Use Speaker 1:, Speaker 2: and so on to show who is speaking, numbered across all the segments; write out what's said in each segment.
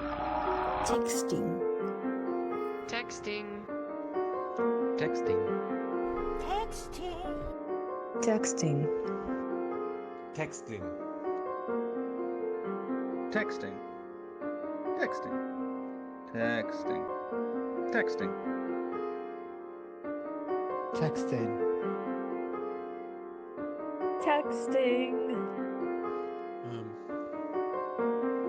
Speaker 1: Texting.
Speaker 2: Texting.
Speaker 3: Texting.
Speaker 1: Texting.
Speaker 4: Texting.
Speaker 3: Texting. Texting. Texting. Texting.
Speaker 5: Texting.
Speaker 6: Texting.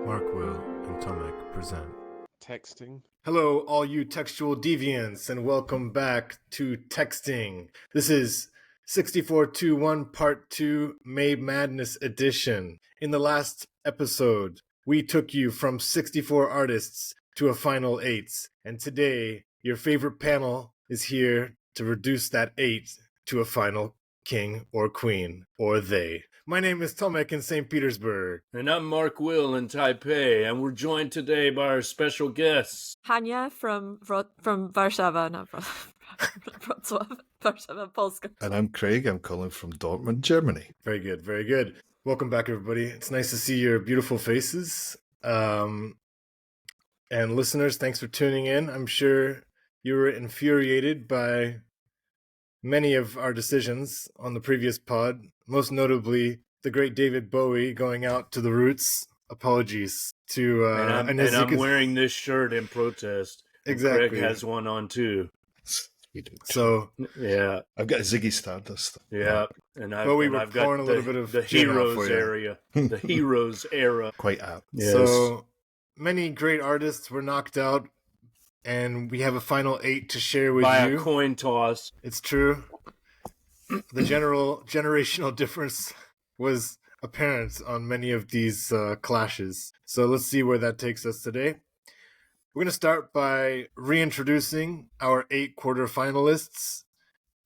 Speaker 7: Mark, Will, and Tomek present
Speaker 4: Texting.
Speaker 7: Hello, all you textual deviants, and welcome back to Texting. This is 6421 Part 2 May Madness Edition. In the last episode, we took you from 64 artists to a final 8, and today, your favorite panel is here to reduce that 8 to a final king or queen, or they. My name is Tomek in St. Petersburg.
Speaker 8: And I'm Mark Will in Taipei, and we're joined today by our special guests.
Speaker 6: Hania from Warszawa, not Wrocław, Warszawa, Polska.
Speaker 5: And I'm Craig. I'm calling from Dortmund, Germany.
Speaker 7: Very good, very good. Welcome back, everybody. It's nice to see your beautiful faces. And listeners, thanks for tuning in. I'm sure you were infuriated by many of our decisions on the previous pod, most notably the great David Bowie going out to the roots. Apologies to...
Speaker 8: and I'm wearing this shirt in protest.
Speaker 7: Exactly.
Speaker 8: Craig has one on too.
Speaker 7: So,
Speaker 8: yeah.
Speaker 5: I've got a Ziggy Stardust.
Speaker 8: Yeah. And I've
Speaker 7: pouring
Speaker 8: got
Speaker 7: a little bit of
Speaker 8: the
Speaker 7: gin out
Speaker 8: Heroes
Speaker 7: for you.
Speaker 8: area. The Heroes era.
Speaker 5: Quite apt.
Speaker 8: Yes.
Speaker 7: So, many great artists were knocked out, and we have a final 8 to share with
Speaker 8: by
Speaker 7: you.
Speaker 8: a coin toss.
Speaker 7: It's true. The generational difference was apparent on many of these clashes. So let's see where that takes us today. We're going to start by reintroducing our 8 quarterfinalists,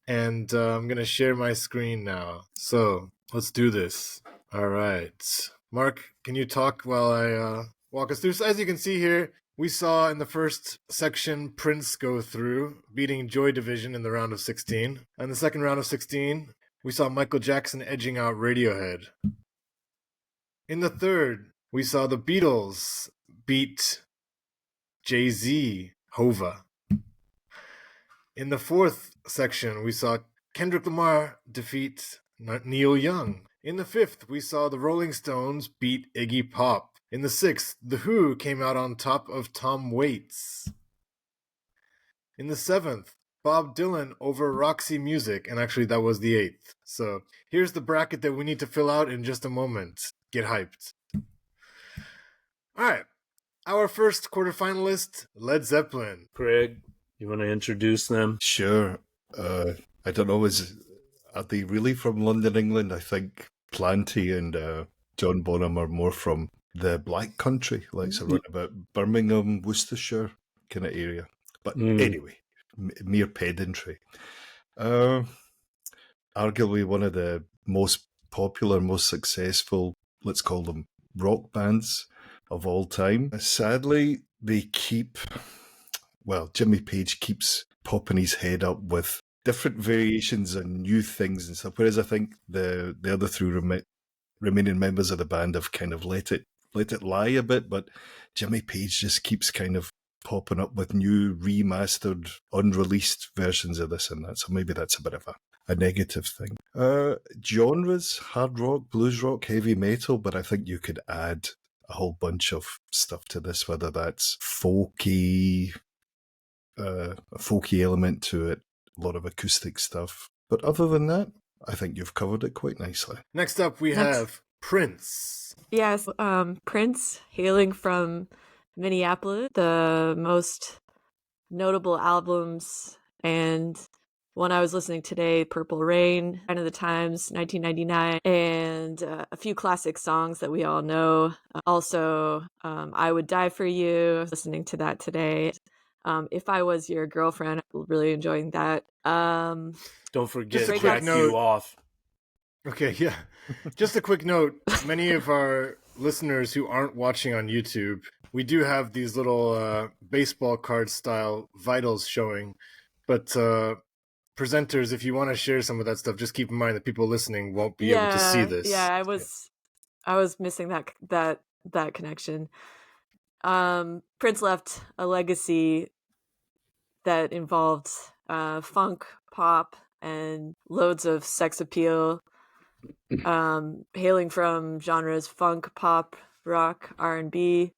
Speaker 7: and I'm going to share my screen now. So let's do this. All right. Mark, can you talk while I walk us through? So as you can see here, we saw in the first section Prince go through, beating Joy Division in the round of 16. And the second round of 16, we saw Michael Jackson edging out Radiohead. In the third, we saw the Beatles beat Jay-Z, Hova. In the fourth section, we saw Kendrick Lamar defeat Neil Young. In the fifth, we saw the Rolling Stones beat Iggy Pop. In the sixth, The Who came out on top of Tom Waits. In the seventh, Bob Dylan over Roxy Music, and actually that was the eighth. So here's the bracket that we need to fill out in just a moment. Get hyped. All right, our first quarterfinalist, Led Zeppelin.
Speaker 8: Craig, you want to introduce them?
Speaker 5: Sure. I don't know, are they really from London, England? I think Planty and John Bonham are more from the Black Country, like around about Birmingham, Worcestershire kind of area. But anyway, mere pedantry. Arguably one of the most popular, most successful, let's call them rock bands of all time. Sadly, Jimmy Page keeps popping his head up with different variations and new things and stuff, whereas I think the other three remaining members of the band have kind of let it lie a bit, but Jimmy Page just keeps kind of popping up with new remastered, unreleased versions of this and that, so maybe that's a bit of a negative thing. Genres, hard rock, blues rock, heavy metal, but I think you could add a whole bunch of stuff to this, whether that's a folky element to it, a lot of acoustic stuff. But other than that, I think you've covered it quite nicely.
Speaker 7: Next up, we have Prince.
Speaker 6: Yes, Prince, hailing from Minneapolis, the most notable albums, and one I was listening today, Purple Rain, Sign of the Times, 1999, and a few classic songs that we all know. Also, I Would Die For You, I was listening to that today. If I Was Your Girlfriend, I'm really enjoying that.
Speaker 8: Don't forget
Speaker 7: Just a
Speaker 8: Jack
Speaker 7: quick note.
Speaker 8: You Off.
Speaker 7: Okay, yeah. Just a quick note. Many of our listeners who aren't watching on YouTube, we do have these little baseball card style vitals showing. But presenters, if you want to share some of that stuff, just keep in mind that people listening won't be able to see this.
Speaker 6: Yeah, I was missing that connection. Prince left a legacy that involved funk, pop, and loads of sex appeal, hailing from genres funk, pop, rock, R&B.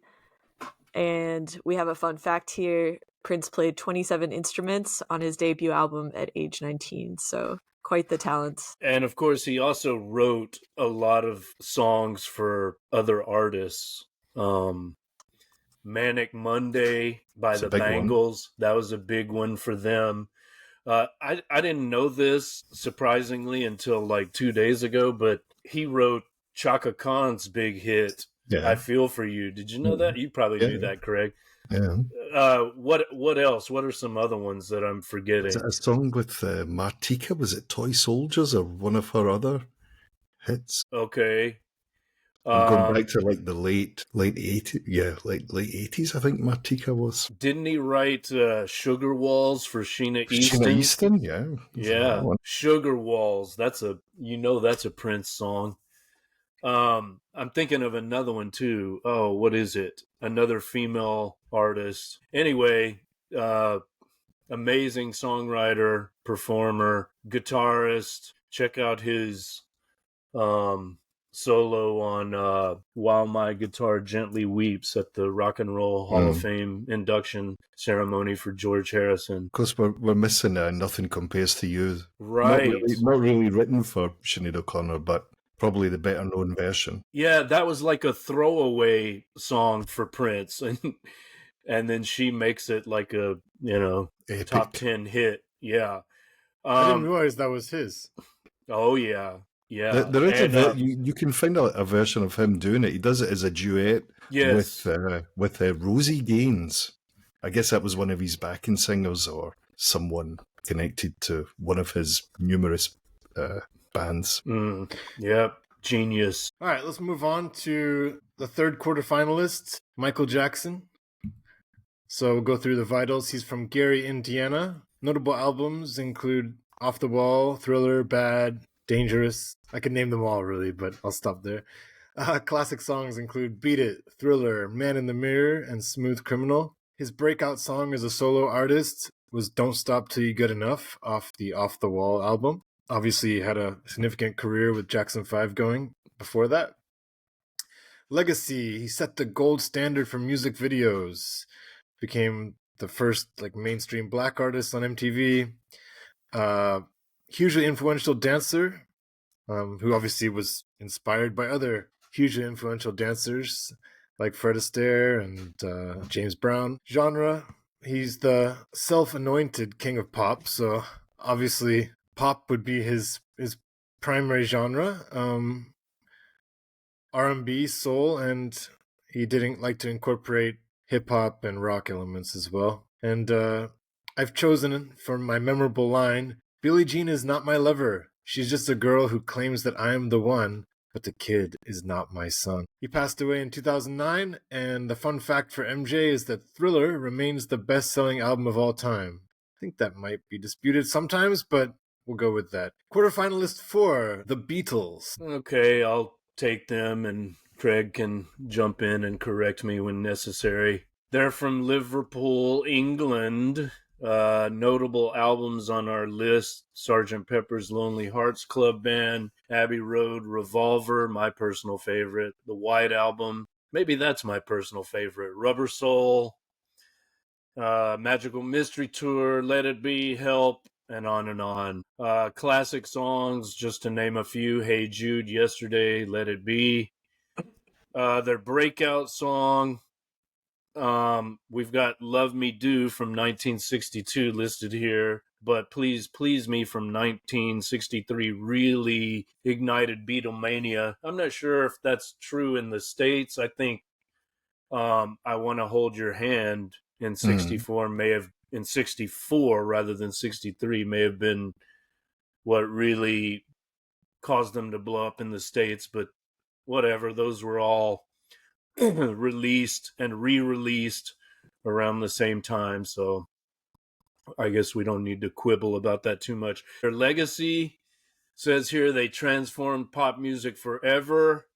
Speaker 6: And we have a fun fact here. Prince played 27 instruments on his debut album at age 19, so quite the talent.
Speaker 8: And of course, he also wrote a lot of songs for other artists. Manic Monday by
Speaker 5: It's a
Speaker 8: the
Speaker 5: big one.
Speaker 8: Bangles. That was a big one for them. I didn't know this, surprisingly, until like 2 days ago, but he wrote Chaka Khan's big hit,
Speaker 5: Yeah.
Speaker 8: I Feel For You. Did you know that? You probably knew that, Craig.
Speaker 5: Yeah.
Speaker 8: What else? What are some other ones that I'm forgetting?
Speaker 5: Was it a song with Martika? Was it Toy Soldiers or one of her other hits?
Speaker 8: Okay.
Speaker 5: I'm going back to like the late 80s. Yeah, like late 80s, I think Martika was.
Speaker 8: Didn't he write Sugar Walls for Sheena Easton?
Speaker 5: Sheena Easton, yeah.
Speaker 8: Yeah, Sugar Walls. That's a Prince song. I'm thinking of another one too. Oh, what is it? Another female artist. Anyway, amazing songwriter, performer, guitarist. Check out his solo on While My Guitar Gently Weeps at the Rock and Roll Hall of Fame induction ceremony for George Harrison.
Speaker 5: Of course, we're missing Nothing Compares to You.
Speaker 8: Right.
Speaker 5: Not really written for Sinead O'Connor, but probably the better known version.
Speaker 8: Yeah, that was like a throwaway song for Prince, and then she makes it like a
Speaker 5: Epic.
Speaker 8: top 10 hit. Yeah,
Speaker 7: I didn't realize that was his.
Speaker 8: Oh yeah.
Speaker 5: There is you can find a version of him doing it. He does it as a duet with Rosie Gaines. I guess that was one of his backing singers or someone connected to one of his numerous bands.
Speaker 8: Yep, genius.
Speaker 7: All right, let's move on to the third quarterfinalist, Michael Jackson. So we'll go through the vitals. He's from Gary, Indiana. Notable albums include Off the Wall, Thriller, Bad, Dangerous. I could name them all, really, but I'll stop there. Classic songs include Beat It, Thriller, Man in the Mirror, and Smooth Criminal. His breakout song as a solo artist was Don't Stop Till You Get Enough off the Off the Wall album. Obviously, he had a significant career with Jackson 5 going before that. Legacy, he set the gold standard for music videos. Became the first mainstream black artist on MTV. Hugely influential dancer, who obviously was inspired by other hugely influential dancers like Fred Astaire and James Brown. Genre, he's the self-anointed king of pop, so obviously pop would be his primary genre. R&B, soul, and he didn't like to incorporate hip-hop and rock elements as well. And I've chosen for my memorable line, Billie Jean is not my lover. She's just a girl who claims that I am the one, but the kid is not my son. He passed away in 2009, and the fun fact for MJ is that Thriller remains the best-selling album of all time. I think that might be disputed sometimes, but we'll go with that. Quarterfinalist 4, The Beatles.
Speaker 8: Okay, I'll take them, and Craig can jump in and correct me when necessary. They're from Liverpool, England. Notable albums on our list: Sgt. Pepper's Lonely Hearts Club Band, Abbey Road, Revolver, my personal favorite, the White Album, maybe that's my personal favorite, Rubber Soul, Magical Mystery Tour, Let It Be, Help, and on and on. Classic songs, just to name a few: Hey Jude, Yesterday, Let It Be. Their breakout song, we've got Love Me Do from 1962 listed here, but Please Please Me from 1963 really ignited Beatlemania. I'm not sure if that's true in the States. I think I Want to Hold Your Hand in 64 in 64 rather than 63 may have been what really caused them to blow up in the States, but whatever, those were all released and re-released around the same time, so I guess we don't need to quibble about that too much. Their legacy says here they transformed pop music forever.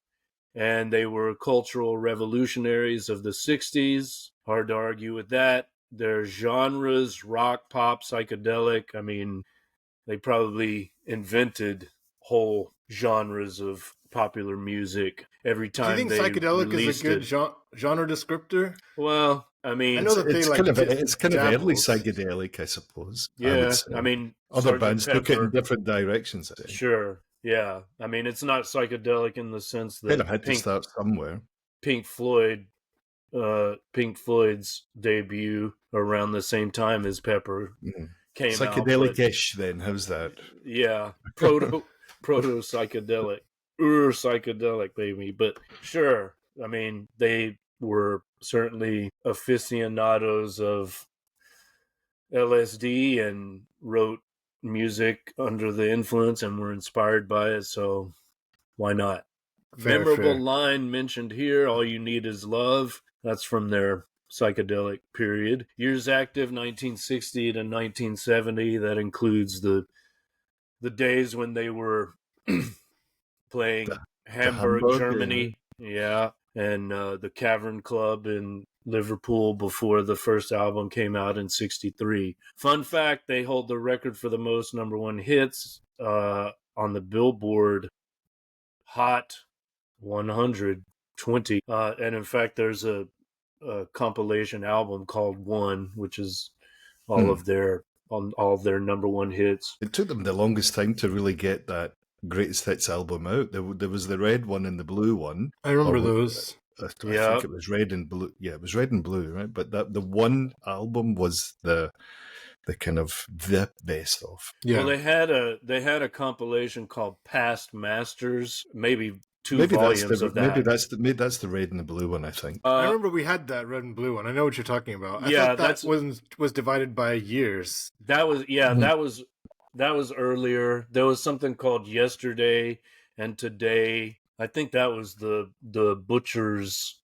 Speaker 8: and they were cultural revolutionaries of the 60s. Hard to argue with that. Their genres, rock, pop, psychedelic, I mean, they probably invented whole genres of popular music every
Speaker 7: Do you
Speaker 8: time
Speaker 7: think
Speaker 8: they
Speaker 7: psychedelic is
Speaker 8: released
Speaker 7: a good
Speaker 8: it.
Speaker 7: genre descriptor?
Speaker 8: Well, I mean,
Speaker 7: I know that they
Speaker 5: It's
Speaker 7: like
Speaker 5: kind of early
Speaker 7: dabbles.
Speaker 5: psychedelic, I suppose. I
Speaker 8: yeah,
Speaker 5: would say.
Speaker 8: I mean,
Speaker 5: Other
Speaker 8: Sgt.
Speaker 5: bands took it in
Speaker 8: Pepper,
Speaker 5: different directions. I think.
Speaker 8: sure, yeah. I mean, it's not psychedelic in the sense
Speaker 5: Kind
Speaker 8: that
Speaker 5: of had to start somewhere.
Speaker 8: Pink Floyd's debut around the same time as Pepper came out.
Speaker 5: Psychedelic-ish, then. How's that?
Speaker 8: Yeah, proto psychedelic, psychedelic, baby. But sure, I mean, they were certainly aficionados of LSD and wrote music under the influence and were inspired by it. So why not? Memorable line mentioned here: "All you need is love." That's from their psychedelic period. Years active: 1960 to 1970. That includes the days when they were playing Hamburg, Germany, and the Cavern Club in Liverpool before the first album came out in '63. Fun fact: they hold the record for the most number one hits on the Billboard Hot 120. And in fact, there's a compilation album called One, which is all of their number one hits.
Speaker 5: It took them the longest time to really get that greatest hits album out. There was the red one and the blue one.
Speaker 7: I remember those.
Speaker 5: I think it was red and blue. Yeah, it was red and blue, right? But the one album was the kind of the best of.
Speaker 8: Yeah. Well, they had a compilation called Past Masters, maybe volumes of that.
Speaker 5: Maybe that's the red and the blue one, I think.
Speaker 7: I remember we had that red and blue one. I know what you're talking about. I thought that was divided by years.
Speaker 8: That was that was earlier. There was something called Yesterday and Today. I think that was the Butcher's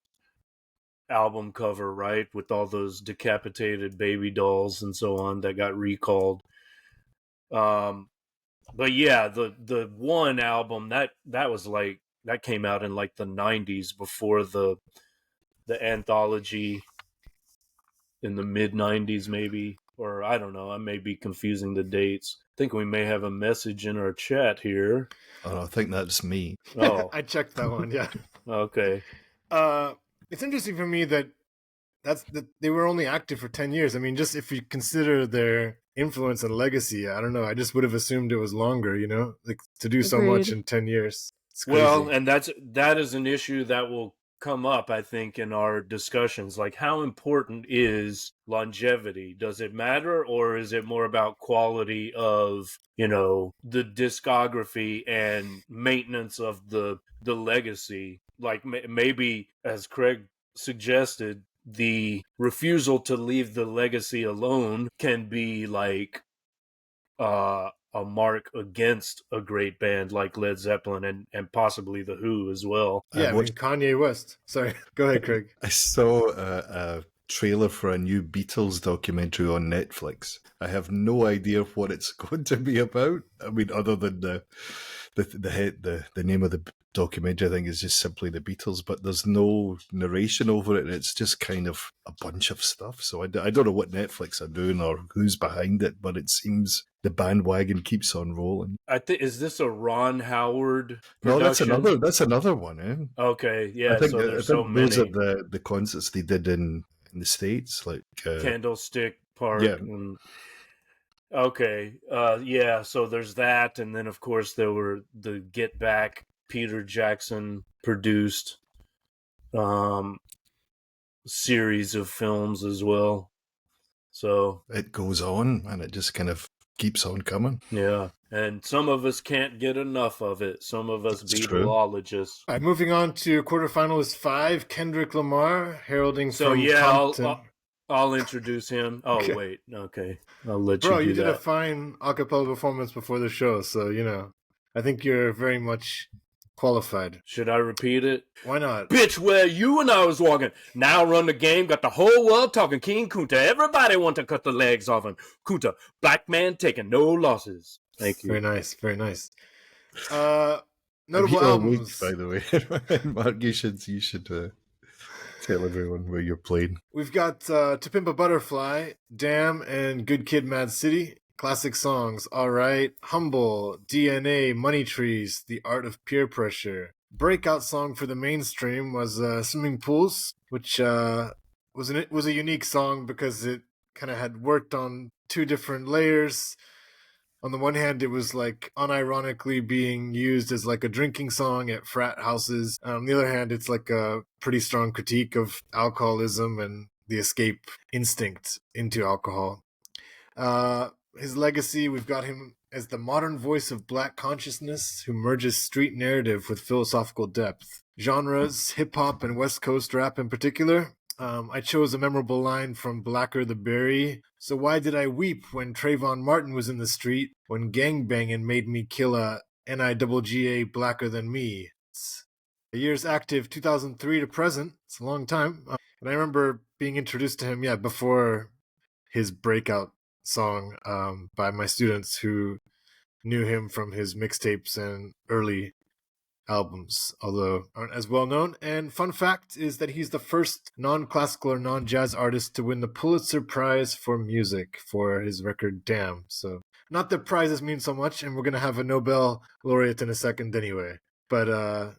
Speaker 8: album cover, right? With all those decapitated baby dolls and so on that got recalled. But yeah, the one album that was like, that came out in like the 90s before the anthology in the mid 90s maybe, or I don't know, I may be confusing the dates. I think we may have a message in our chat here.
Speaker 5: Oh, I think that's me.
Speaker 8: Oh,
Speaker 7: I checked that one. Yeah.
Speaker 8: Okay.
Speaker 7: It's interesting for me that they were only active for 10 years. I mean, just if you consider their influence and legacy, I don't know. I just would have assumed it was longer, like to do so much in 10 years.
Speaker 8: Well, and that is an issue that will come up, I think, in our discussions. Like, how important is longevity? Does it matter, or is it more about quality of, the discography and maintenance of the legacy? Like, maybe, as Craig suggested, the refusal to leave the legacy alone can be like a mark against a great band like Led Zeppelin and possibly The Who as well.
Speaker 7: Yeah, Kanye West. Sorry, go ahead, Craig.
Speaker 5: I saw a trailer for a new Beatles documentary on Netflix. I have no idea what it's going to be about. I mean, other than the name of the documentary, I think, is just simply the Beatles, but there's no narration over it. It's just kind of a bunch of stuff. So I don't know what Netflix are doing or who's behind it, but it seems the bandwagon keeps on rolling.
Speaker 8: I think, is this a Ron Howard production?
Speaker 5: No, that's another one. Eh?
Speaker 8: Okay, yeah.
Speaker 5: I think,
Speaker 8: so there's so many.
Speaker 5: Those are the concerts they did in the States, like
Speaker 8: Candlestick Park.
Speaker 5: Yeah.
Speaker 8: Okay. Yeah. So there's that, and then of course there were the Get Back Peter Jackson produced series of films as well. So
Speaker 5: it goes on, and it just kind of keeps on coming.
Speaker 8: Yeah. And some of us can't get enough of it. Some of us Beatleologists.
Speaker 7: All right, moving on to quarterfinalist 5, Kendrick Lamar, heralding from
Speaker 8: Compton. I'll introduce him. Oh, okay. Wait. Okay. I'll let you do that. Bro,
Speaker 7: you did a fine a cappella performance before the show, so, I think you're very much qualified.
Speaker 8: Should I repeat it?
Speaker 7: Why not?
Speaker 8: Bitch, where you and I was walking. Now run the game, got the whole world talking. King Kunta. Everybody want to cut the legs off him. Kunta, black man taking no losses. Thank you.
Speaker 7: Very nice, very nice. Notable
Speaker 5: You're
Speaker 7: albums.
Speaker 5: awake, by the way. Mark, you should tell everyone where you're playing.
Speaker 7: We've got To Pimp a Butterfly, Damn, and Good Kid, Mad City. Classic songs, Alright, Humble, DNA, Money Trees, The Art of Peer Pressure. Breakout song for the mainstream was Swimming Pools, which was a unique song because it kind of had worked on two different layers. On the one hand, it was like unironically being used as like a drinking song at frat houses. On the other hand, it's like a pretty strong critique of alcoholism and the escape instinct into alcohol. His legacy, we've got him as the modern voice of Black consciousness who merges street narrative with philosophical depth. Genres, hip-hop and West Coast rap in particular. I chose a memorable line from Blacker the Berry. So why did I weep when Trayvon Martin was in the street, when gangbanging made me kill a N-I-double-G-A blacker than me? The years active, 2003 to present. It's a long time. And I remember being introduced to him, before his breakout song by my students who knew him from his mixtapes and early albums, although aren't as well known. And fun fact is that he's the first non-classical or non-jazz artist to win the Pulitzer Prize for music for his record Damn. So not that prizes mean so much, and we're going to have a Nobel laureate in a second anyway. But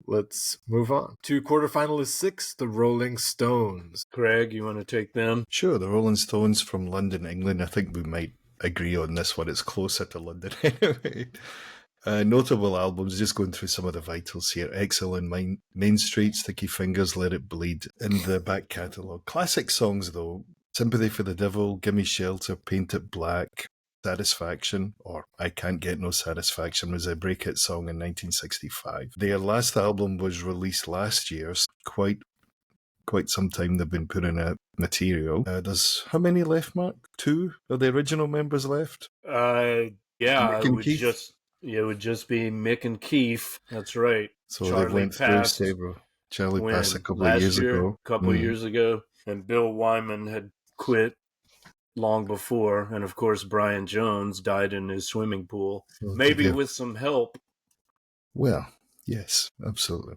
Speaker 7: let's move on. To quarterfinalist 6, the Rolling Stones.
Speaker 8: Craig, you want to take them?
Speaker 5: Sure, the Rolling Stones from London, England. I think we might agree on this one. It's closer to London anyway. Notable albums, just going through some of the vitals here. Exile in Main Street, Sticky Fingers, Let It Bleed in the back catalogue. Classic songs though. Sympathy for the Devil, Gimme Shelter, Paint It Black, Satisfaction, or I Can't Get No Satisfaction was a breakout song in 1965. Their last album was released last year, so quite some time they've been putting out material. There's how many left, Mark? 2 of the original members left?
Speaker 8: Mick it would just be Mick and Keith. That's right.
Speaker 5: So
Speaker 8: Charlie
Speaker 5: they went
Speaker 8: passed
Speaker 5: through several. Charlie
Speaker 8: when?
Speaker 5: passed a couple
Speaker 8: Last
Speaker 5: of years
Speaker 8: year,
Speaker 5: ago.
Speaker 8: A couple of years ago. And Bill Wyman had quit long before. And of course, Brian Jones died in his swimming pool. Maybe with some help.
Speaker 5: Well, yes, absolutely.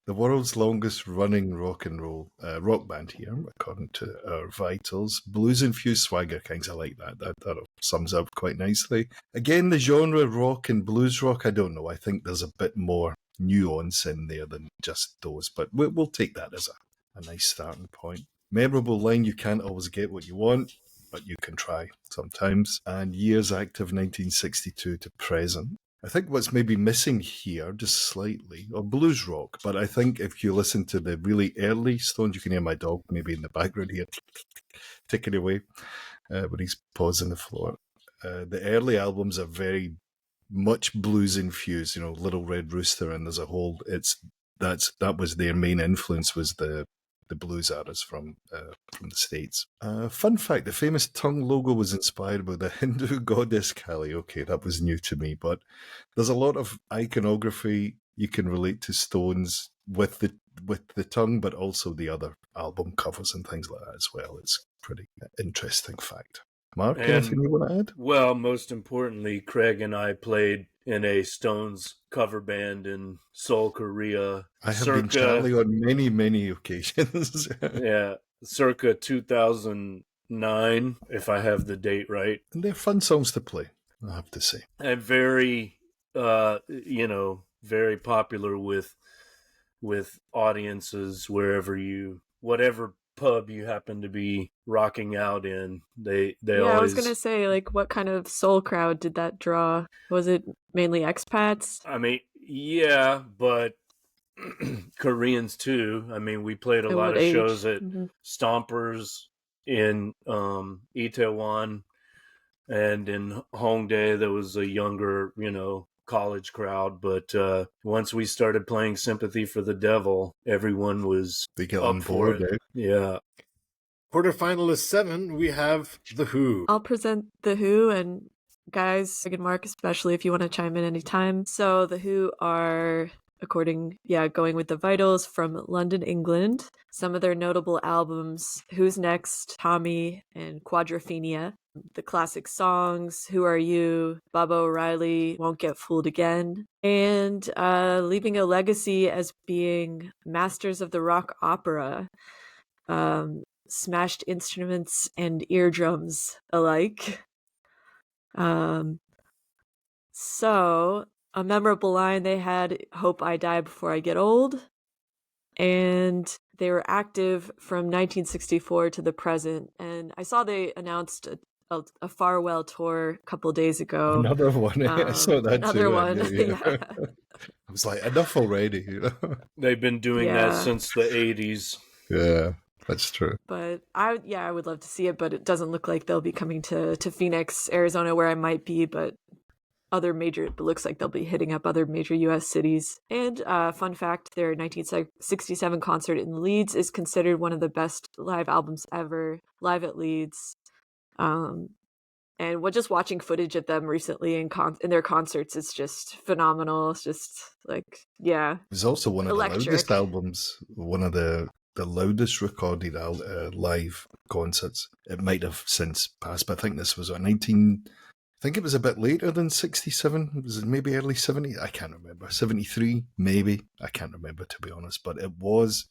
Speaker 5: The world's longest running rock band here, according to our vitals. Blues-infused swagger kings, I like that. That sums up quite nicely. Again, the genre rock and blues rock, I don't know. I think there's a bit more nuance in there than just those, but we'll take that as a nice starting point. Memorable line, you can't always get what you want, but you can try sometimes. And years active, 1962 to present. I think what's maybe missing here, just slightly, or blues rock, but I think if you listen to the really early Stones, you can hear my dog maybe in the background here, ticking away when he's pausing the floor. The early albums are very much blues infused, Little Red Rooster, and there's a whole, that was their main influence, was the blues artists from the States. Fun fact, the famous tongue logo was inspired by the Hindu goddess Kali. Okay, that was new to me, but there's a lot of iconography you can relate to Stones with the tongue, but also the other album covers and things like that as well. It's a pretty interesting fact. Mark, anything you want to add?
Speaker 8: Well, most importantly, Craig and I played in a Stones cover band in Seoul, Korea.
Speaker 5: I have been Charlie on many, many occasions.
Speaker 8: Yeah, circa 2009, if I have the date right.
Speaker 5: And they're fun songs to play, I have to say.
Speaker 8: And very, very popular with audiences whatever pub you happen to be rocking out in. They always...
Speaker 6: I was gonna say, like, what kind of soul crowd did that draw? Was it mainly expats?
Speaker 8: I mean, yeah, but Koreans too. I mean, we played a lot of shows at Stompers in Itaewon, and in Hongdae there was a younger, college crowd. But once we started playing Sympathy for the Devil, everyone was
Speaker 5: they get on board.
Speaker 8: Yeah.
Speaker 7: Quarterfinalist 7, we have The Who.
Speaker 6: I'll present The Who, and guys, Craig and Mark, especially if you want to chime in anytime. So The Who are going with the Vitals from London, England. Some of their notable albums: Who's Next, Tommy, and Quadrophenia. The classic songs: Who Are You, Baba O'Reilly, Won't Get Fooled Again, and leaving a legacy as being masters of the rock opera. Smashed instruments and eardrums alike. So a memorable line they had: "Hope I die before I get old." And they were active from 1964 to the present. And I saw they announced a farewell tour a couple days ago.
Speaker 5: Another one. I saw that
Speaker 6: another
Speaker 5: too.
Speaker 6: one.
Speaker 5: Yeah.
Speaker 6: Yeah.
Speaker 5: I was like, enough already.
Speaker 8: They've been doing
Speaker 6: Yeah.
Speaker 8: that since the 80s.
Speaker 5: Yeah, that's true.
Speaker 6: But I would love to see it, but it doesn't look like they'll be coming to Phoenix, Arizona, where I might be, but it looks like they'll be hitting up other major U.S. cities. And fun fact, their 1967 concert in Leeds is considered one of the best live albums ever, live at Leeds. And just watching footage of them recently in their concerts is just phenomenal. It's just like, yeah.
Speaker 5: It was also one of
Speaker 6: Electric.
Speaker 5: the loudest albums, one of the loudest recorded live concerts. It might have since passed, but I think this was I think it was a bit later than 67. Was it maybe early 70s? I can't remember. 73, maybe. I can't remember, to be honest. But it was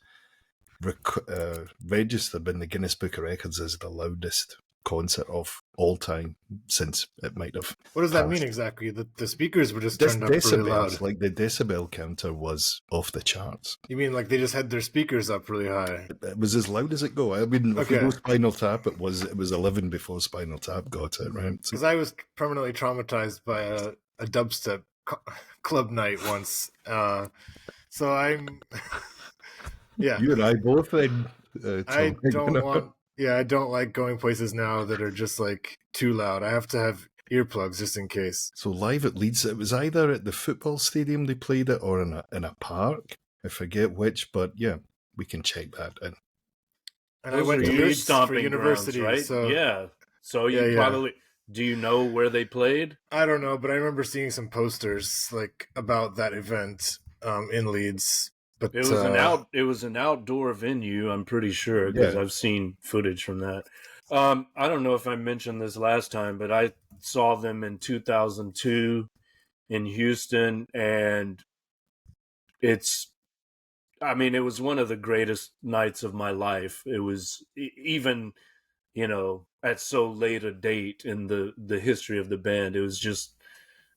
Speaker 5: registered in the Guinness Book of Records as the loudest concert of all time since it might have.
Speaker 7: What does that
Speaker 5: passed.
Speaker 7: mean exactly? The speakers were just
Speaker 5: This
Speaker 7: turned up really loud.
Speaker 5: decibels, like the decibel counter was off the charts.
Speaker 7: You mean like they just had their speakers up really high?
Speaker 5: It was as loud as it go. I mean, if we
Speaker 7: Okay.
Speaker 5: go Spinal Tap, it was 11 before Spinal Tap got it, right? So,
Speaker 7: Because I was permanently traumatized by a dubstep club night once. So I'm, yeah.
Speaker 5: you and I both then.
Speaker 7: I
Speaker 5: Tomek,
Speaker 7: don't want. Yeah, I don't like going places now that are just like too loud. I have to have earplugs just in case.
Speaker 5: So live at Leeds, it was either at the football stadium they played it or in a park. I forget which, but yeah, we can check that in.
Speaker 7: And
Speaker 8: Those
Speaker 7: I went
Speaker 8: are
Speaker 7: to
Speaker 8: youth
Speaker 7: Leeds for
Speaker 8: stomping
Speaker 7: university,
Speaker 8: grounds, right?
Speaker 7: so
Speaker 8: Yeah. So you
Speaker 7: Yeah.
Speaker 8: probably... Do you know where they played?
Speaker 7: I don't know, but I remember seeing some posters like about that event in Leeds. But
Speaker 8: It was an outdoor venue, I'm pretty sure, because
Speaker 5: Yeah.
Speaker 8: I've seen footage from that. I don't know if I mentioned this last time, but I saw them in 2002 in Houston, and it was one of the greatest nights of my life. It was even, at so late a date in the history of the band. It was just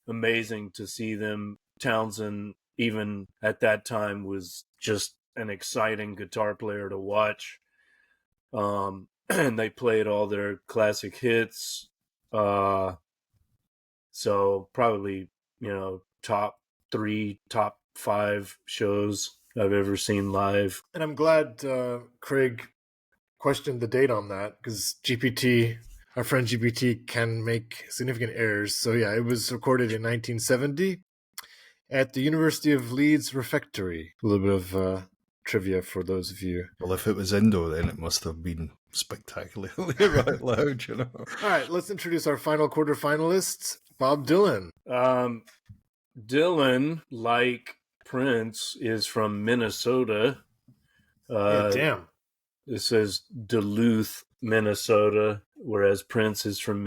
Speaker 8: amazing to see them. Townsend, even at that time, was just an exciting guitar player to watch. And they played all their classic hits. So probably, top 3, top 5 shows I've ever seen live.
Speaker 7: And I'm glad Craig questioned the date on that, because our friend GPT can make significant errors. So yeah, it was recorded in 1970 at the University of Leeds Refectory. A little bit of trivia for those of you.
Speaker 5: Well, if it was indoor, then it must have been spectacularly right loud,
Speaker 7: All right, let's introduce our final quarterfinalists. Bob Dylan.
Speaker 8: Dylan, like Prince, is from Minnesota.
Speaker 7: Yeah, damn.
Speaker 8: This says Duluth, Minnesota, whereas Prince is from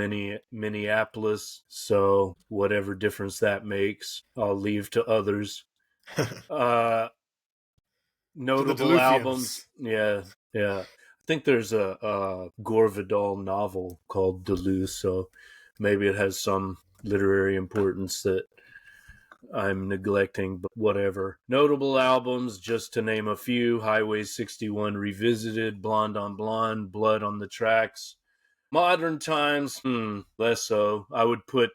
Speaker 8: Minneapolis. So whatever difference that makes, I'll leave to others. Notable
Speaker 7: Duluthians.
Speaker 8: albums. Yeah. I think there's a Gore Vidal novel called Duluth, so maybe it has some literary importance that I'm neglecting, but whatever. Notable albums, just to name a few: Highway 61 Revisited, Blonde on Blonde, Blood on the Tracks. Modern times, less so. I would put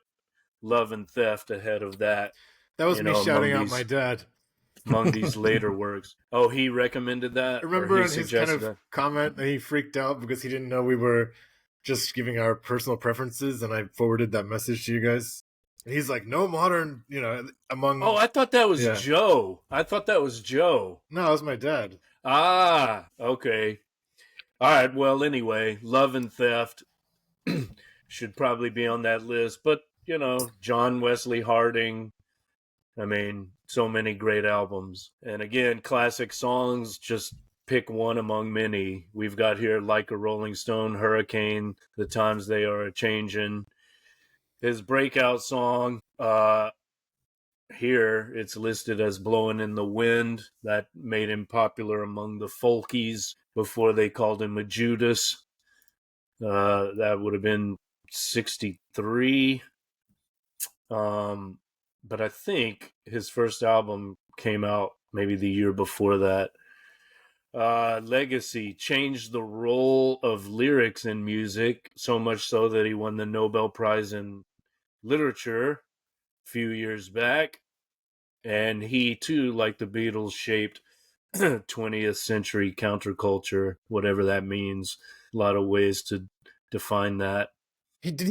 Speaker 8: Love and Theft ahead of that.
Speaker 7: That was me shouting out my dad.
Speaker 8: Among these later works. Oh, he recommended that?
Speaker 7: I remember
Speaker 8: Or
Speaker 7: in
Speaker 8: he
Speaker 7: his kind
Speaker 8: suggested
Speaker 7: of
Speaker 8: that?
Speaker 7: comment that he freaked out because he didn't know we were just giving our personal preferences, and I forwarded that message to you guys. And he's like, no modern, among...
Speaker 8: Oh, I thought that was
Speaker 7: Yeah.
Speaker 8: Joe. No,
Speaker 7: No, it was my dad.
Speaker 8: Ah, okay. All right, well, anyway, Love and Theft should probably be on that list. But, John Wesley Harding, I mean, so many great albums. And again, classic songs, just pick one among many. We've got here Like a Rolling Stone, Hurricane, The Times They Are A-Changin'. His breakout song, here it's listed as Blowing in the Wind. That made him popular among the folkies before they called him a Judas. That would have been 63. But I think his first album came out maybe the year before that. Legacy changed the role of lyrics in music, so much so that he won the Nobel Prize in Literature a few years back. And he, too, like the Beatles, shaped 20th century counterculture, whatever that means. A lot of ways to define that.
Speaker 7: Did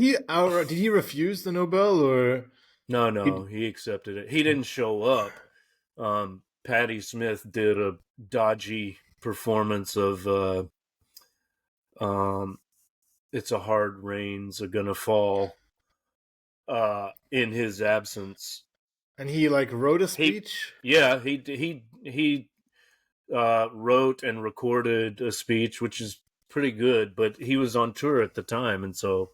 Speaker 7: he refuse the Nobel, or
Speaker 8: No, he accepted it. He didn't show up. Patti Smith did a dodgy performance of It's a Hard Rain's a Gonna Fall in his absence.
Speaker 7: And he wrote a speech?
Speaker 8: He wrote and recorded a speech, which is pretty good, but he was on tour at the time, and so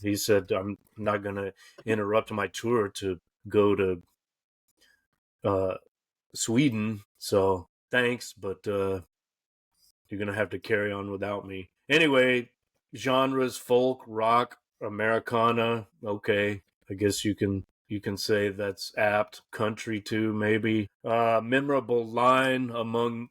Speaker 8: he said, I'm not going to interrupt my tour to go to Sweden, so thanks, but you're going to have to carry on without me. Anyway, genres: folk, rock, Americana. Okay, I guess you can say that's apt. Country too, maybe. Memorable line among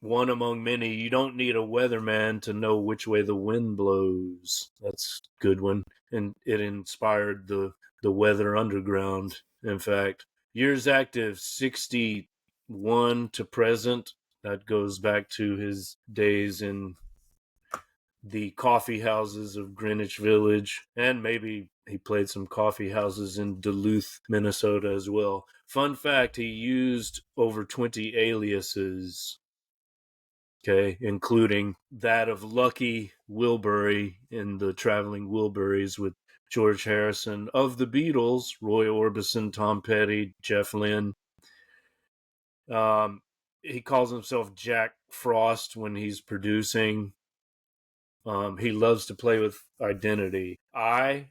Speaker 8: many: you don't need a weatherman to know which way the wind blows. That's a good one. And it inspired the Weather Underground, in fact. Years active, 61 to present. That goes back to his days in the coffee houses of Greenwich Village, and maybe he played some coffee houses in Duluth, Minnesota as well. Fun fact, he used over 20 aliases, okay, including that of Lucky Wilbury in the Traveling Wilburys with George Harrison, of the Beatles, Roy Orbison, Tom Petty, Jeff Lynne. He calls himself Jack Frost when he's producing. He loves to play with identity. I,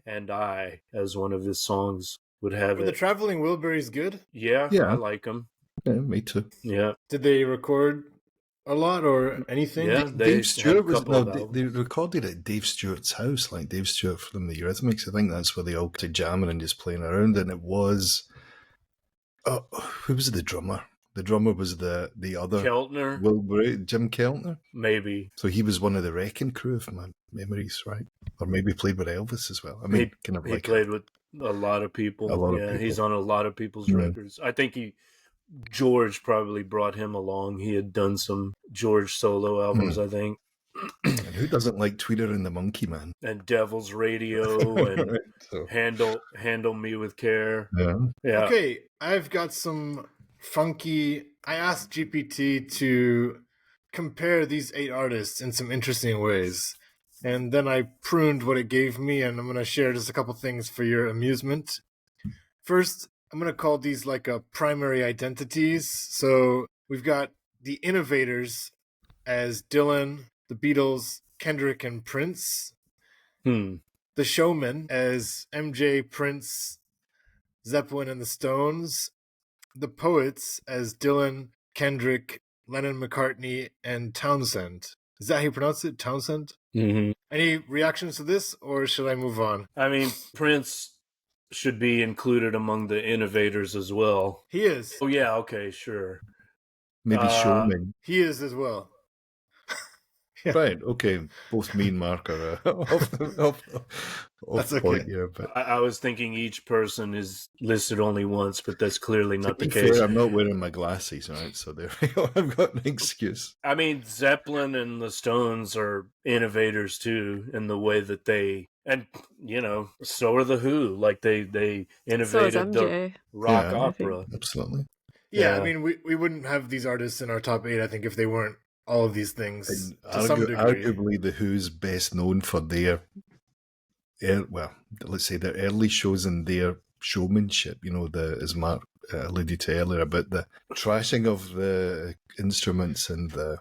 Speaker 8: as one of his songs would have
Speaker 7: Were
Speaker 8: it.
Speaker 7: the Traveling Wilburys good?
Speaker 8: Yeah, I like them.
Speaker 5: Yeah, me too.
Speaker 8: Yeah.
Speaker 7: Did they record a lot or anything?
Speaker 8: Yeah,
Speaker 5: Dave Stewart
Speaker 8: they
Speaker 5: they recorded at Dave Stewart's house, like Dave Stewart from the Eurythmics. I think that's where they all got jamming and just playing around. And it was, who was the drummer? The drummer was the other
Speaker 8: Keltner,
Speaker 5: Wilbury, Jim Keltner.
Speaker 8: maybe.
Speaker 5: So he was one of the Wrecking Crew, if my memory's right, or maybe played with Elvis as well. I mean,
Speaker 8: He played with a lot of people. He's on a lot of people's records. I think George probably brought him along. He had done some George solo albums, I think.
Speaker 5: And who doesn't like Tweeter and the Monkey Man?
Speaker 8: And Devil's Radio and
Speaker 5: So,
Speaker 8: Handle Me With Care.
Speaker 5: yeah.
Speaker 7: Okay, I've got some funky. I asked GPT to compare these 8 artists in some interesting ways, and then I pruned what it gave me, and I'm going to share just a couple things for your amusement. First, I'm going to call these primary identities. So we've got the innovators as Dylan, the Beatles, Kendrick, and Prince. The showmen as MJ, Prince, Zeppelin, and the Stones. The poets as Dylan, Kendrick, Lennon, McCartney, and Townsend. Is that how you pronounce it? Townsend?
Speaker 8: Mm-hmm.
Speaker 7: Any reactions to this, or should I move on?
Speaker 8: I mean, Prince should be included among the innovators as well.
Speaker 7: He is.
Speaker 8: Oh, yeah, okay, sure.
Speaker 5: Maybe Showman.
Speaker 7: He is as well. Yeah.
Speaker 5: Right, okay. Both me and Mark are off
Speaker 7: That's okay.
Speaker 5: point here. But
Speaker 8: I was thinking each person is listed only once, but that's clearly not the
Speaker 5: to be
Speaker 8: case.
Speaker 5: fair, I'm not wearing my glasses, right? So there we go. I've got an excuse.
Speaker 8: I mean, Zeppelin and the Stones are innovators too in the way that they, and so are the Who. Like they
Speaker 6: So is
Speaker 8: innovated the
Speaker 6: MJ.
Speaker 8: rock
Speaker 5: Yeah,
Speaker 8: opera.
Speaker 5: Absolutely.
Speaker 7: Yeah,
Speaker 8: Yeah.
Speaker 7: I mean, we wouldn't have these artists in our top 8, I think, if they weren't all of these things
Speaker 5: And
Speaker 7: to some degree.
Speaker 5: arguably, the Who's best known for their, let's say their early shows and their showmanship. As Mark alluded to earlier about the trashing of the instruments and the,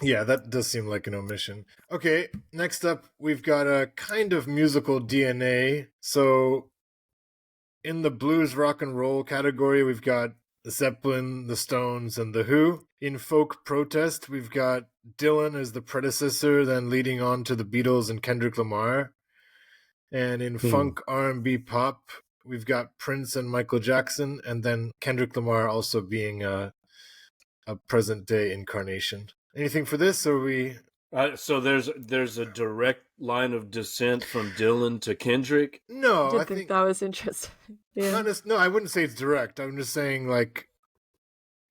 Speaker 7: Yeah, that does seem like an omission. Okay, next up, we've got a kind of musical DNA. So, in the blues rock and roll category, we've got Zeppelin, the Stones, and the Who. In folk protest, we've got Dylan as the predecessor, then leading on to the Beatles and Kendrick Lamar. And in funk, R&B, pop, we've got Prince and Michael Jackson, and then Kendrick Lamar also being a present-day incarnation. Anything for this, or we...
Speaker 8: So there's a direct line of descent from Dylan to Kendrick?
Speaker 7: No,
Speaker 6: I think that was interesting. Yeah.
Speaker 7: No, I wouldn't say it's direct. I'm just saying, like,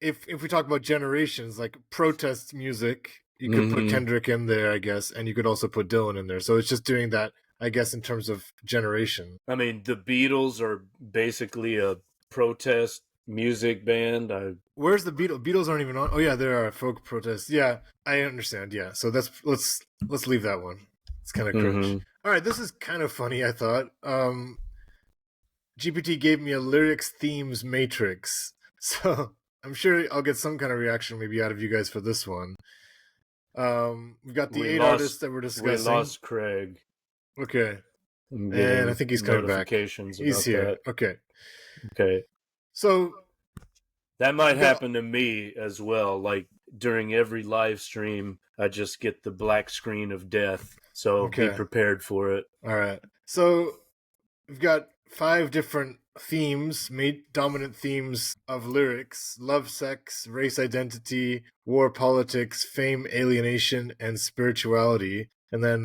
Speaker 7: if we talk about generations, like protest music, you could put Kendrick in there, I guess, and you could also put Dylan in there. So it's just doing that, I guess, in terms of generation.
Speaker 8: I mean, the Beatles are basically a protest music band.
Speaker 7: Where's the Beatles? Beatles aren't even on. Oh yeah, there are folk protests. Yeah, I understand. Yeah, so let's leave that one. It's kind of cringe. All right, this is kind of funny. I thought. GPT gave me a lyrics themes matrix, so I'm sure I'll get some kind of reaction maybe out of you guys for this one. We've got the artists that we're discussing.
Speaker 8: We lost Craig.
Speaker 7: Okay, and I think he's coming back. He's here.
Speaker 8: That.
Speaker 7: Okay. So
Speaker 8: that might happen to me as well. Like during every live stream, I just get the black screen of death. So be prepared for it.
Speaker 7: All right. So we've got 5 different themes, dominant themes of lyrics: love, sex, race identity, war, politics, fame, alienation, and spirituality. And then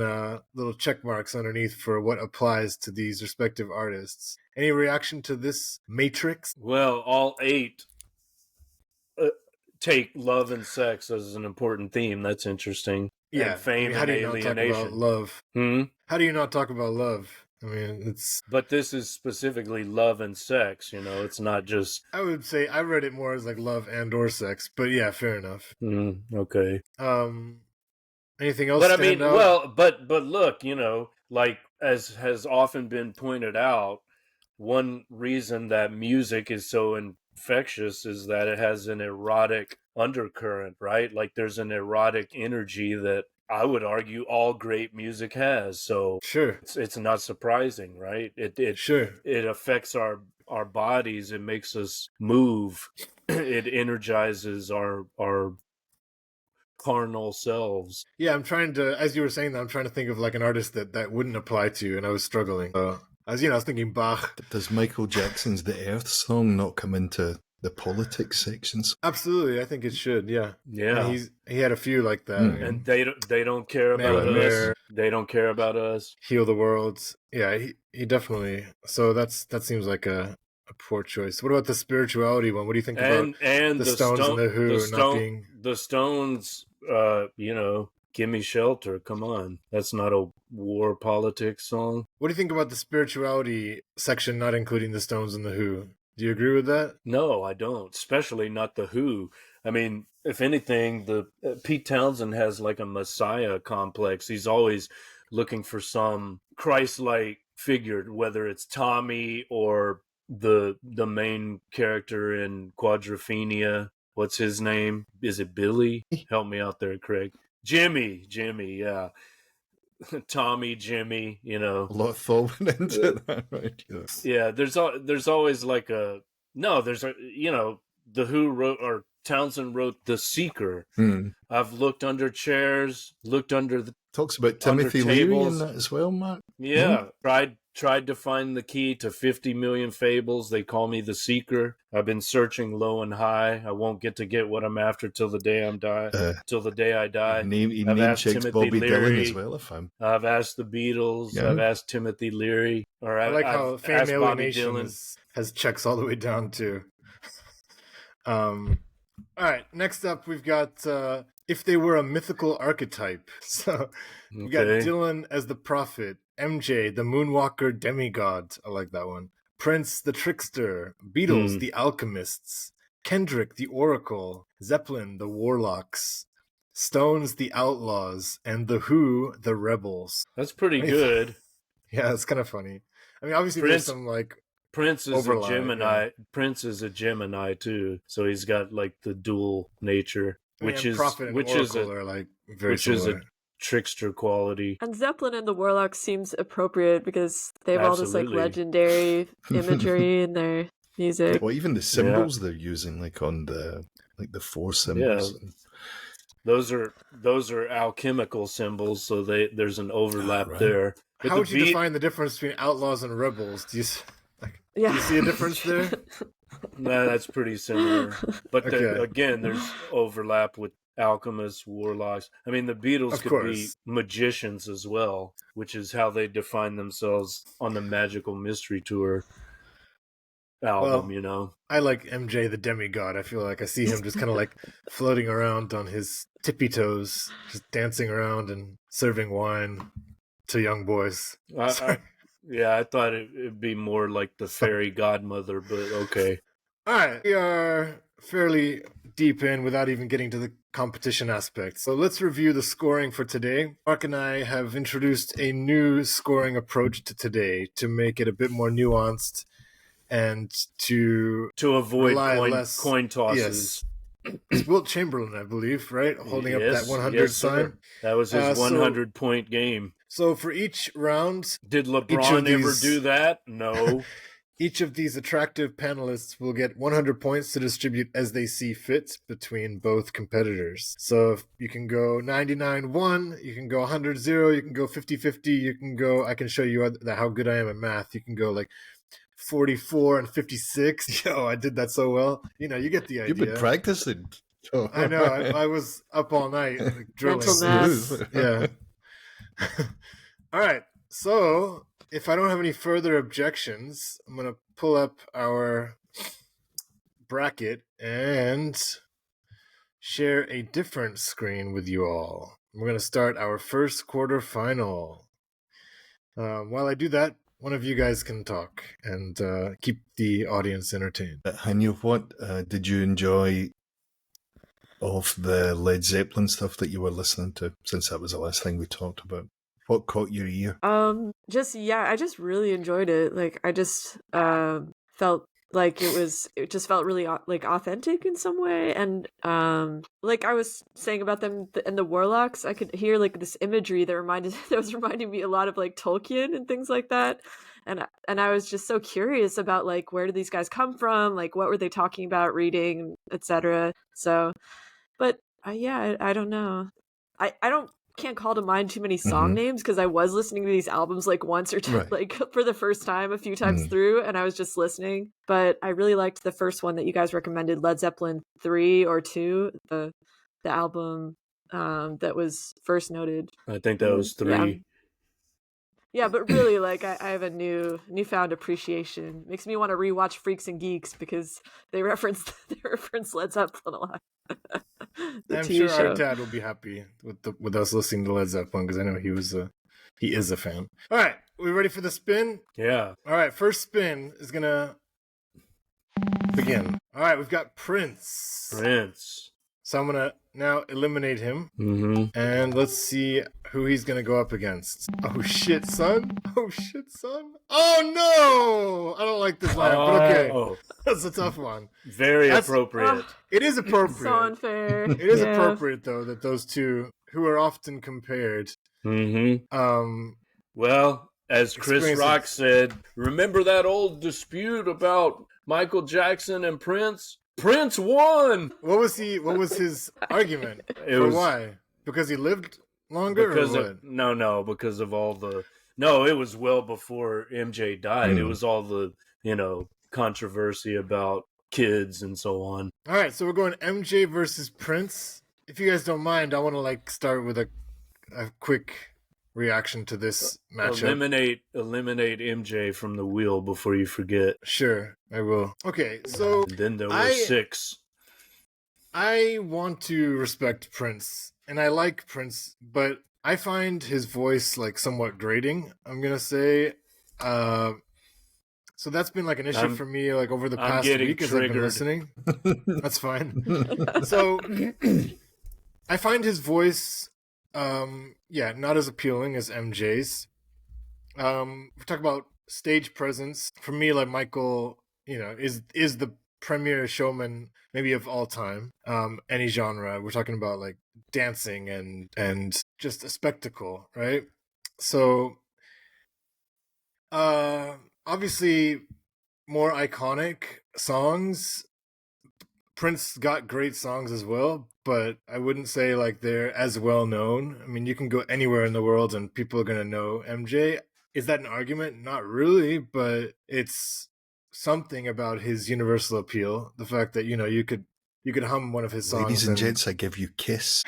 Speaker 7: little check marks underneath for what applies to these respective artists. Any reaction to this matrix?
Speaker 8: Well, all 8 take love and sex as an important theme. That's interesting.
Speaker 7: Yeah.
Speaker 8: And fame
Speaker 7: how do
Speaker 8: and
Speaker 7: you
Speaker 8: alienation.
Speaker 7: not talk about love? How do you not talk about love? I mean, it's...
Speaker 8: But this is specifically love and sex, It's not just...
Speaker 7: I would say I read it more as like love and or sex, but yeah, fair enough.
Speaker 8: Okay.
Speaker 7: Anything else?
Speaker 8: But I mean, well, but look, like as has often been pointed out, one reason that music is so infectious is that it has an erotic undercurrent, right? Like there's an erotic energy that I would argue all great music has. So
Speaker 7: sure,
Speaker 8: it's not surprising, right? It affects our bodies. It makes us move. It energizes our carnal selves.
Speaker 7: Yeah, I'm trying to, as you were saying that, I'm trying to think of like an artist that wouldn't apply to, and I was struggling. I was thinking Bach.
Speaker 5: Does Michael Jackson's The Earth song not come into the politics sections?
Speaker 7: Absolutely, I think it should. Yeah. And he had a few like that,
Speaker 8: and they don't care about us. They don't care about us.
Speaker 7: Heal the World. Yeah, he definitely. So that seems like a poor choice. What about the spirituality one? What do you think about the Stones and the Who not being
Speaker 8: the Stones? Gimme Shelter. Come on, that's not a war politics song.
Speaker 7: What do you think about the spirituality section not including the Stones and the Who? Do you agree with that?
Speaker 8: No, I don't. Especially not the Who. I mean, if anything, the Pete Townsend has like a messiah complex. He's always looking for some Christ-like figure, whether it's Tommy or the main character in Quadrophenia. What's his name? Is it Billy? Help me out there, Craig. Jimmy, yeah. Tommy, Jimmy,
Speaker 5: A lot of thought went into that, right?
Speaker 8: Yeah, there's always like the Who wrote, or Townsend wrote The Seeker. I've looked under chairs, looked under the...
Speaker 5: Talks about Timothy Leary in that as well, Matt.
Speaker 8: Yeah, tried to find the key to 50 million fables. They call me the Seeker. I've been searching low and high. I won't get what I'm after till the day till the day I die.
Speaker 5: He name checks Bobby Dylan as well, if I'm...
Speaker 8: I've asked the Beatles. Yeah. I've asked Timothy Leary.
Speaker 7: I like how Fame Alienation has checks all the way down too. All right, next up we've got If They Were a Mythical Archetype. So we got Dylan as the prophet, MJ, the moonwalker demigod. I like that one. Prince, the trickster. Beatles, the alchemists. Kendrick, the oracle. Zeppelin, the warlocks. Stones, the outlaws. And the Who, the rebels.
Speaker 8: That's pretty good.
Speaker 7: Yeah, it's kind of funny. I mean, obviously there's some like
Speaker 8: Prince is
Speaker 7: overlay,
Speaker 8: a Gemini. Prince is a Gemini too, so he's got like the dual nature, which is
Speaker 7: Prophet and
Speaker 8: which
Speaker 7: Oracle
Speaker 8: is a
Speaker 7: are like very
Speaker 8: which is
Speaker 7: similar.
Speaker 8: a trickster quality.
Speaker 6: And Zeppelin and the Warlock seems appropriate because they have all this like
Speaker 8: Absolutely.
Speaker 6: legendary imagery in their music.
Speaker 5: Well, even the symbols they're using, like on the four symbols.
Speaker 8: Those are alchemical symbols, so there's an overlap
Speaker 5: Right.
Speaker 8: there. But
Speaker 7: How
Speaker 8: the
Speaker 7: would you define the difference between outlaws and rebels? Do you see a difference there?
Speaker 8: Nah, that's pretty similar. But
Speaker 7: Okay.
Speaker 8: again, there's overlap with alchemists, warlocks. I mean, the Beatles
Speaker 7: Of
Speaker 8: could
Speaker 7: course.
Speaker 8: be magicians as well, which is how they define themselves on the Magical Mystery Tour album,
Speaker 7: Well,
Speaker 8: you know?
Speaker 7: I like MJ the demigod. I feel like I see him just kind of like floating around on his tippy toes, just dancing around and serving wine to young boys. Sorry.
Speaker 8: I thought it'd be more like the fairy godmother, but okay.
Speaker 7: All right, we are fairly deep in without even getting to the competition aspect. So let's review the scoring for today. Mark and I have introduced a new scoring approach to today to make it a bit more nuanced and to
Speaker 8: avoid
Speaker 7: rely
Speaker 8: coin tosses.
Speaker 7: Yes. It's Wilt Chamberlain, I believe, right? Holding up
Speaker 8: Yes,
Speaker 7: that 100
Speaker 8: yes,
Speaker 7: sign.
Speaker 8: sir. That was his
Speaker 7: So-
Speaker 8: 100-point game.
Speaker 7: So for each round,
Speaker 8: Did
Speaker 7: Each of
Speaker 8: LeBron ever
Speaker 7: these-
Speaker 8: do that? No.
Speaker 7: each of these attractive panelists will get 100 points to distribute as they see fit between both competitors. So if you can go 99-1, you can go 100-0, you can go 50-50, you can go, I can show you how good I am at math. You can go like 44 and 56. Yo, I did that so well. You know, you get the idea.
Speaker 5: You've been practicing. Oh.
Speaker 7: I know. I was up all night like, drilling.
Speaker 6: Mental math.
Speaker 5: Smooth.
Speaker 7: Yeah. All right. So, if I don't have any further objections, I'm going to pull up our bracket and share a different screen with you all. We're going to start our first quarterfinal. While I do that, one of you guys can talk and keep the audience entertained.
Speaker 5: Hania, what did you enjoy of the Led Zeppelin stuff that you were listening to, since that was the last thing we talked about? What caught your ear?
Speaker 6: I just really enjoyed it. Like I just felt like it just felt really like authentic in some way, and like I was saying about them and the Warlocks, I could hear like this imagery that was reminding me a lot of like Tolkien and things like that. And I was just so curious about like where did these guys come from, like what were they talking about, reading, etc. So, but I don't know. I can't call to mind too many song names because I was listening to these albums like once or
Speaker 5: Right.
Speaker 6: like for the first time a few times through, and I was just listening. But I really liked the first one that you guys recommended, Led Zeppelin 3 or 2, the album that was first noted.
Speaker 8: I think that was 3.
Speaker 6: Yeah, but really, like, I have a newfound appreciation. Makes me want to rewatch Freaks and Geeks because they reference Led Zeppelin a lot.
Speaker 7: I'm sure our dad will be happy with us listening to Led Zeppelin because I know he is a fan. All right, we ready for the spin?
Speaker 8: Yeah.
Speaker 7: All right, first spin is gonna begin. All right, we've got Prince. So I'm gonna now eliminate him, and let's see who he's gonna go up against. Oh shit, son! Oh no! I don't like this line, but okay, that's a tough one.
Speaker 8: Very appropriate.
Speaker 7: It is appropriate.
Speaker 6: So unfair.
Speaker 7: It is appropriate though that those two, who are often compared,
Speaker 8: Well, as Chris Rock said, remember that old dispute about Michael Jackson and Prince? Prince won.
Speaker 7: What was his argument? Why? Because he lived longer,
Speaker 8: because
Speaker 7: or what?
Speaker 8: because of all the it was well before MJ died. It was all the controversy about kids and so on.
Speaker 7: All right, so we're going MJ versus Prince. If you guys don't mind, I want to start with a quick reaction to this matchup.
Speaker 8: Eliminate MJ from the wheel before you forget.
Speaker 7: Sure, I will. Okay, so
Speaker 8: And then there were 6.
Speaker 7: I want to respect Prince, and I like Prince, but I find his voice somewhat grating, I'm gonna say. So that's been an issue for me over the past week as I've been listening. That's fine. So I find his voice not as appealing as MJ's. We're talking about stage presence, for me, like Michael, is the premier showman maybe of all time. Any genre. We're talking about like dancing and just a spectacle, right? So obviously more iconic songs. Prince got great songs as well, but I wouldn't say like they're as well known. I mean, you can go anywhere in the world and people are going to know MJ. Is that an argument? Not really, but it's something about his universal appeal. The fact that, you could hum one of his songs.
Speaker 5: Ladies and gents, I give you Kiss.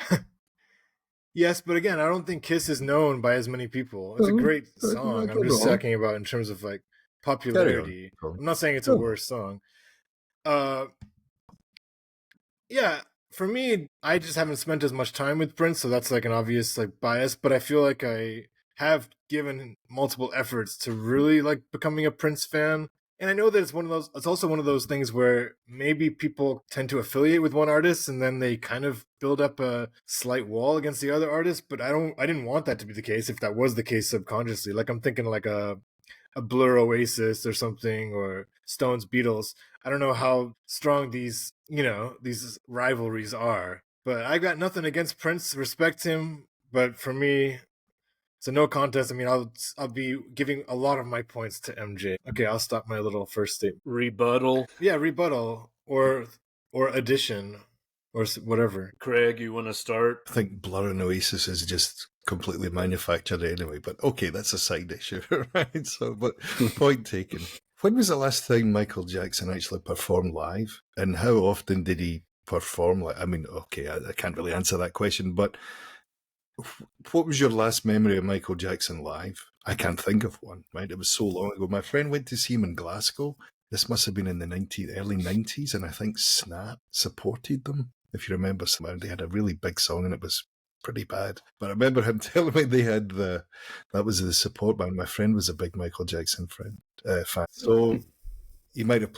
Speaker 7: Yes, but again, I don't think Kiss is known by as many people. It's a great song. I'm just talking about in terms of like popularity. I'm not saying it's a worse song. Yeah, for me, I just haven't spent as much time with Prince, so that's like an obvious like bias, but I feel like I have given multiple efforts to really like becoming a Prince fan. And I know that it's also one of those things where maybe people tend to affiliate with one artist and then they kind of build up a slight wall against the other artist, but I didn't want that to be the case if that was the case subconsciously. Like I'm thinking like a Blur Oasis or something, or Stones Beatles. I don't know how strong these rivalries are, but I got nothing against Prince. Respect him, but for me, it's a no contest. I mean, I'll be giving a lot of my points to MJ. Okay, I'll stop my little first statement.
Speaker 8: Rebuttal.
Speaker 7: Yeah, rebuttal or addition or whatever.
Speaker 8: Craig, you want to start?
Speaker 5: I think Blur and Oasis is just completely manufactured anyway, but okay, that's a side issue, right? So, but point taken. When was the last time Michael Jackson actually performed live, and how often did he perform? Like, I mean, okay, I can't really answer that question, but what was your last memory of Michael Jackson live? I can't think of one, right? It was so long ago. My friend went to see him in Glasgow. This must have been in the early 90s, and I think Snap supported them. If you remember, they had a really big song, and it was pretty bad. But I remember him telling me they had that was the support band. My friend was a big Michael Jackson fan. So he might have,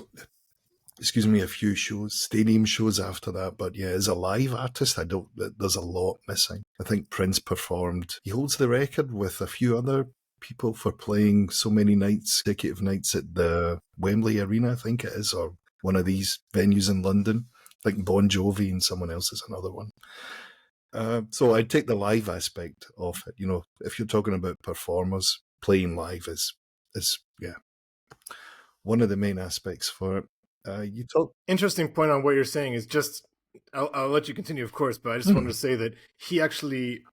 Speaker 5: a few shows, stadium shows after that. But yeah, as a live artist, there's a lot missing. I think Prince performed. He holds the record with a few other people for playing so many nights, consecutive nights at the Wembley Arena, I think it is, or one of these venues in London. I think Bon Jovi and someone else is another one. So I'd take the live aspect of it. If you're talking about performers, playing live is one of the main aspects for it.
Speaker 7: Interesting point on what you're saying is just, I'll let you continue, of course, but I just wanted to say that he actually,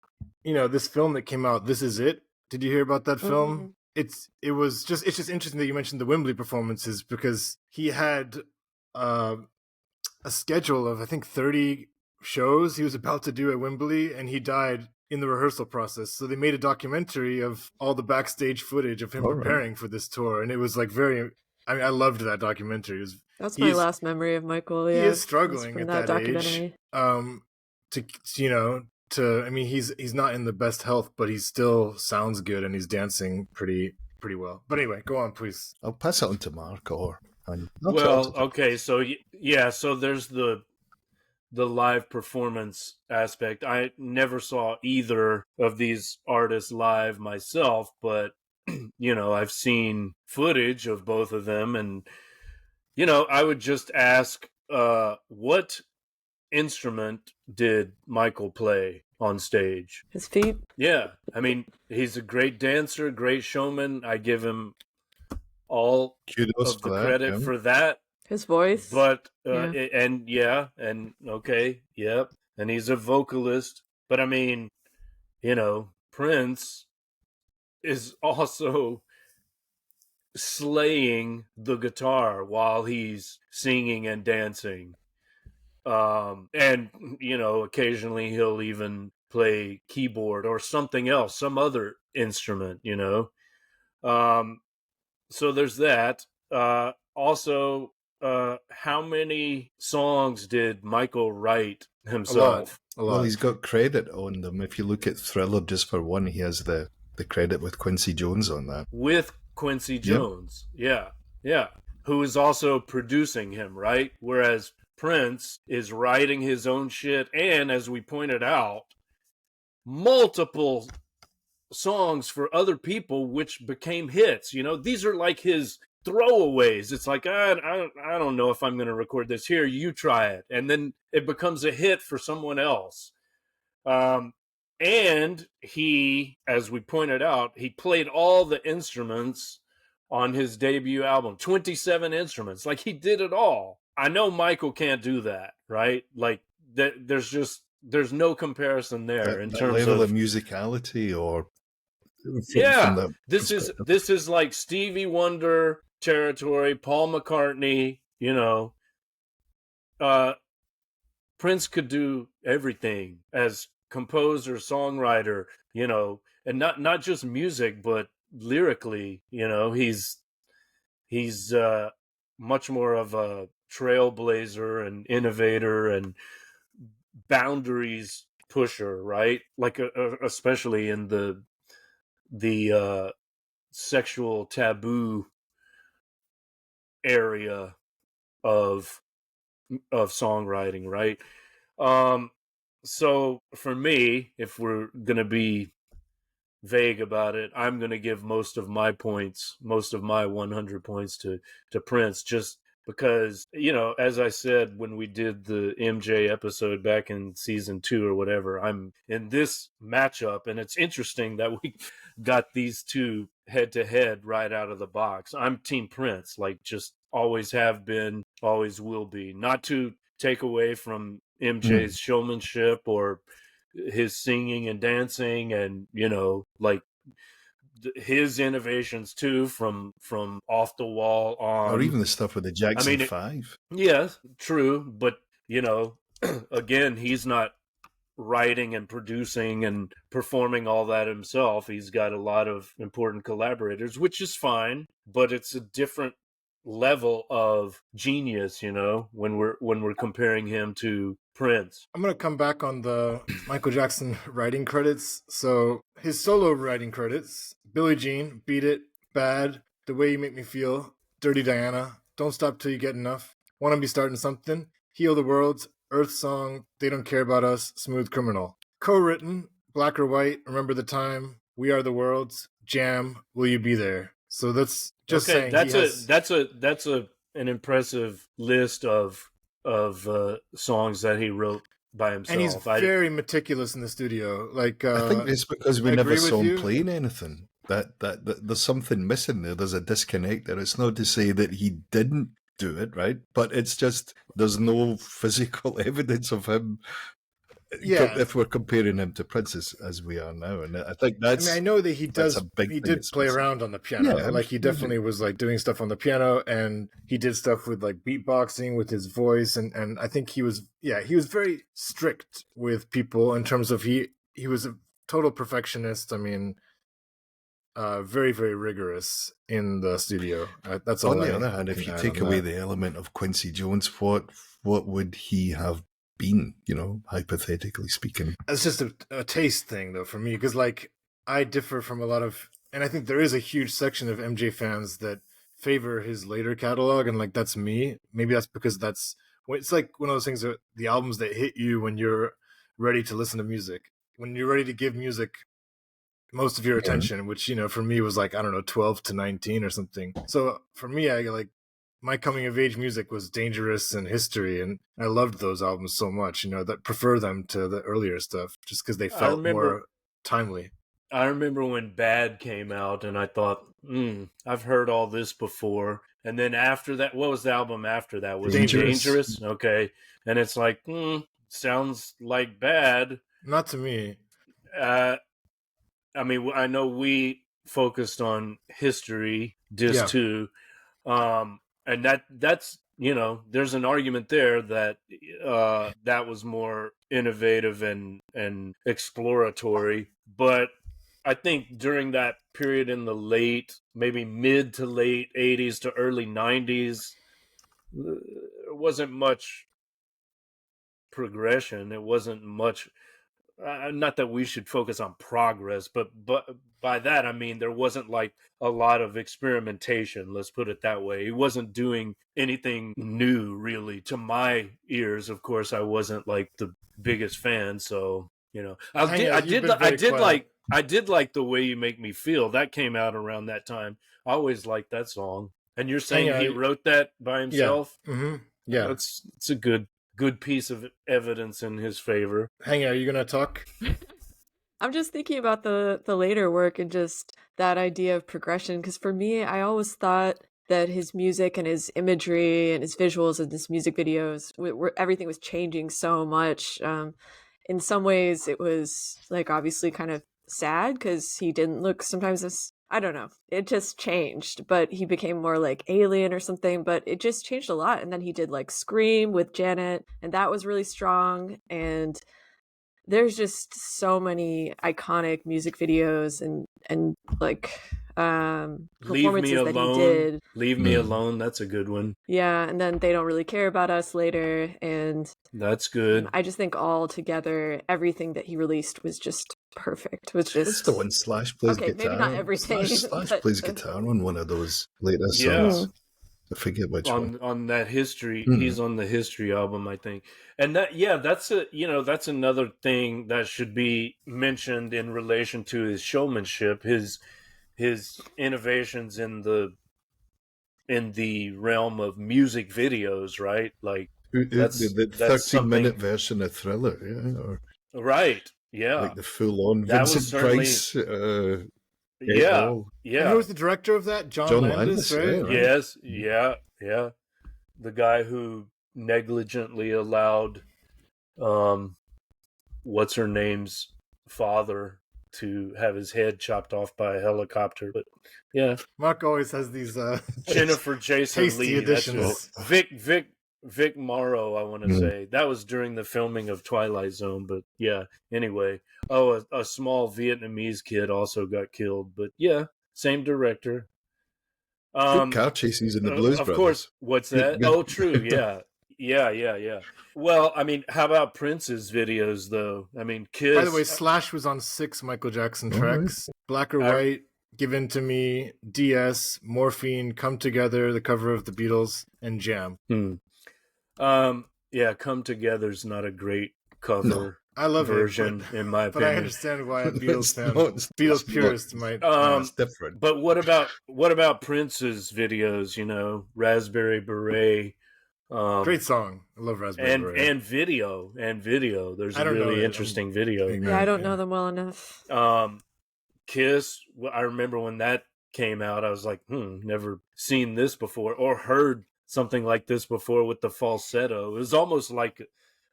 Speaker 7: this film that came out, This Is It. Did you hear about that film? It's just interesting that you mentioned the Wembley performances, because he had a schedule of, I think, 30 shows he was about to do at Wembley, and he died in the rehearsal process. So they made a documentary of all the backstage footage of him preparing for this tour, and it was like I loved that documentary.
Speaker 6: That's my last memory of Michael. Yeah,
Speaker 7: he is struggling at that age. He's not in the best health, but he still sounds good, and he's dancing pretty well. But anyway, go on, please.
Speaker 5: I'll pass it on to Mark
Speaker 8: okay, so yeah, so there's the live performance aspect. I never saw either of these artists live myself, but I've seen footage of both of them, and I would just ask, what instrument did Michael play on stage?
Speaker 6: His feet.
Speaker 8: Yeah, I mean, he's a great dancer, great showman. I give him all
Speaker 5: kudos
Speaker 8: of the credit for that.
Speaker 6: His voice.
Speaker 8: But and he's a vocalist. But I mean, Prince is also slaying the guitar while he's singing and dancing. And occasionally he'll even play keyboard or something else, some other instrument, so there's that. Also, how many songs did Michael write himself?
Speaker 7: A lot.
Speaker 5: Well, he's got credit on them. If you look at Thriller, just for one, he has the credit with Quincy Jones on that.
Speaker 8: With Quincy Jones, yeah, who is also producing him, right? Whereas Prince is writing his own shit, and as we pointed out, multiple songs for other people, which became hits. You know, these are like his throwaways. It's like, I don't know if I'm going to record this. Here, you try it. And then it becomes a hit for someone else. And he, as we pointed out, he played all the instruments on his debut album, 27 instruments. Like, he did it all. I know Michael can't do that, right? Like, there's no comparison there in
Speaker 5: that
Speaker 8: terms
Speaker 5: level
Speaker 8: of
Speaker 5: musicality, or
Speaker 8: from this is like Stevie Wonder territory, Paul McCartney. You know, Prince could do everything as composer, songwriter. You know, and not just music, but lyrically. You know, he's much more of a trailblazer and innovator and boundaries pusher, right? Like especially in the sexual taboo area of songwriting, right? So for me, if we're gonna be vague about it, I'm gonna give most of my 100 points to Prince, just because, you know, as I said when we did the MJ episode back in season 2 or whatever, I'm in this matchup, and it's interesting that we got these two head to head right out of the box. I'm Team Prince, like, just always have been, always will be. Not to take away from MJ's showmanship or his singing and dancing, and, you know, like, his innovations too, from off the wall on,
Speaker 5: or even the stuff with the Jackson 5.
Speaker 8: Yes, true, but, you know, again, he's not writing and producing and performing all that himself. He's got a lot of important collaborators, which is fine, but it's a different level of genius, you know, when we're comparing him to Prince.
Speaker 7: I'm going to come back on the Michael Jackson writing credits. So his solo writing credits: Billie Jean, Beat It, Bad, The Way You Make Me Feel, Dirty Diana, Don't Stop Till You Get Enough, Wanna Be Starting Something, Heal the World, Earth Song, They Don't Care About Us, Smooth Criminal. Co-written: Black or White, Remember the Time, We Are the Worlds, Jam, Will You Be There. So that's just saying
Speaker 8: that's an impressive list of songs that he wrote by himself.
Speaker 7: And he's very meticulous in the studio. Like,
Speaker 5: I think it's because we
Speaker 7: I
Speaker 5: never
Speaker 7: agree
Speaker 5: saw
Speaker 7: with
Speaker 5: him
Speaker 7: you.
Speaker 5: playing anything. That there's something missing there. There's a disconnect there. It's not to say that he didn't do it, right? But it's just there's no physical evidence of him.
Speaker 7: Yeah.
Speaker 5: If we're comparing him to Prince as we are now, and I think that's.
Speaker 7: I mean, I know that he
Speaker 5: that's
Speaker 7: does.
Speaker 5: a big
Speaker 7: He
Speaker 5: thing
Speaker 7: did
Speaker 5: that's
Speaker 7: play
Speaker 5: missing.
Speaker 7: around on the piano.
Speaker 5: Yeah,
Speaker 7: Like, he definitely was like doing stuff on the piano, and he did stuff with like beatboxing with his voice, and I think he was very strict with people in terms of he was a total perfectionist. I mean, very, very rigorous in the studio. That's all.
Speaker 5: On the other hand, if you take away the element of Quincy Jones, what would he have been, you know, hypothetically speaking?
Speaker 7: It's just a taste thing, though, for me, because, like, I differ from a lot of, and I think there is a huge section of MJ fans that favor his later catalog, and, like, that's me. Maybe that's because it's like one of those things that the albums that hit you when you're ready to listen to music, when you're ready to give music most of your attention, which, you know, for me was like, I don't know, 12 to 19 or something. So for me, I like, my coming of age music was Dangerous and History, and I loved those albums so much, you know, that prefer them to the earlier stuff just because they felt more timely.
Speaker 8: I remember when Bad came out, and I thought, I've heard all this before. And then after that, what was the album after that? Was it Dangerous? Okay. And it's like, sounds like Bad.
Speaker 7: Not to me.
Speaker 8: I mean, I know we focused on History, Disc 2. And that's, you know, there's an argument there that that was more innovative and exploratory. But I think during that period in the maybe mid to late 80s to early 90s, there wasn't much progression. It wasn't much, not that we should focus on progress, but by that I mean there wasn't like a lot of experimentation, let's put it that way. He wasn't doing anything new, really, to my ears. Of course, I wasn't like the biggest fan, so, you know, I did I did like The Way You Make Me Feel. That came out around that time. I always liked that song. And you're saying he wrote that by himself?
Speaker 7: Yeah. Mm-hmm. Yeah.
Speaker 8: It's a good piece of evidence in his favor.
Speaker 7: Hania, are you gonna talk?
Speaker 6: I'm just thinking about the later work and just that idea of progression, because for me, I always thought that his music and his imagery and his visuals and his music videos, everything was changing so much. In some ways, it was like obviously kind of sad because he didn't look sometimes as, I don't know, it just changed, but he became more like Alien or something, but it just changed a lot. And then he did like Scream with Janet, and that was really strong. And there's just so many iconic music videos and like performances that he did.
Speaker 8: Leave Me Alone, that's a good one.
Speaker 6: Yeah, and then They Don't Really Care About Us later, and
Speaker 8: that's good.
Speaker 6: I just think all together, everything that he released was just perfect. It was just
Speaker 5: That's the one Slash plays guitar.
Speaker 6: Maybe not everything.
Speaker 5: Slash plays guitar on one of those later songs. I forget which one.
Speaker 8: On that History, he's on the History album, I think. And that's another thing that should be mentioned in relation to his showmanship, his innovations in the realm of music videos, right? Like
Speaker 5: the 13-minute version of Thriller,
Speaker 8: right, yeah,
Speaker 5: like the full-on
Speaker 8: that
Speaker 5: Vincent Price.
Speaker 8: Yeah.
Speaker 7: And who was the director of that? John Landis, right?
Speaker 5: Yeah, right?
Speaker 8: Yes, yeah. The guy who negligently allowed, what's her name's father to have his head chopped off by a helicopter. But yeah,
Speaker 7: Mark always has these
Speaker 8: Jennifer Jason
Speaker 7: tasty
Speaker 8: Leigh
Speaker 7: additions.
Speaker 8: Vic Morrow, I want to say. That was during the filming of Twilight Zone, but yeah, anyway. Oh, a small Vietnamese kid also got killed, but yeah, same director.
Speaker 5: Good car chases in the Blues
Speaker 8: of
Speaker 5: Brothers.
Speaker 8: course. What's that? Oh, true, yeah. Yeah. Well, I mean, how about Prince's videos, though? I mean, Kiss...
Speaker 7: By the way, Slash was on 6 Michael Jackson tracks. Black or White, Give In To Me, DS, Morphine, Come Together, the cover of the Beatles, and Jam.
Speaker 8: Yeah, Come Together's not a great cover.
Speaker 7: No, I love
Speaker 8: version, in my opinion.
Speaker 7: But I understand why a Beatles fan, Beatles purist might...
Speaker 5: it's different.
Speaker 8: But what about Prince's videos, Raspberry Beret...
Speaker 7: great song. I love Raspberry Beret.
Speaker 8: And video. There's a really interesting video.
Speaker 6: Yeah, I don't know them well enough.
Speaker 8: Kiss, I remember when that came out, I was like, never seen this before or heard something like this before with the falsetto. It was almost like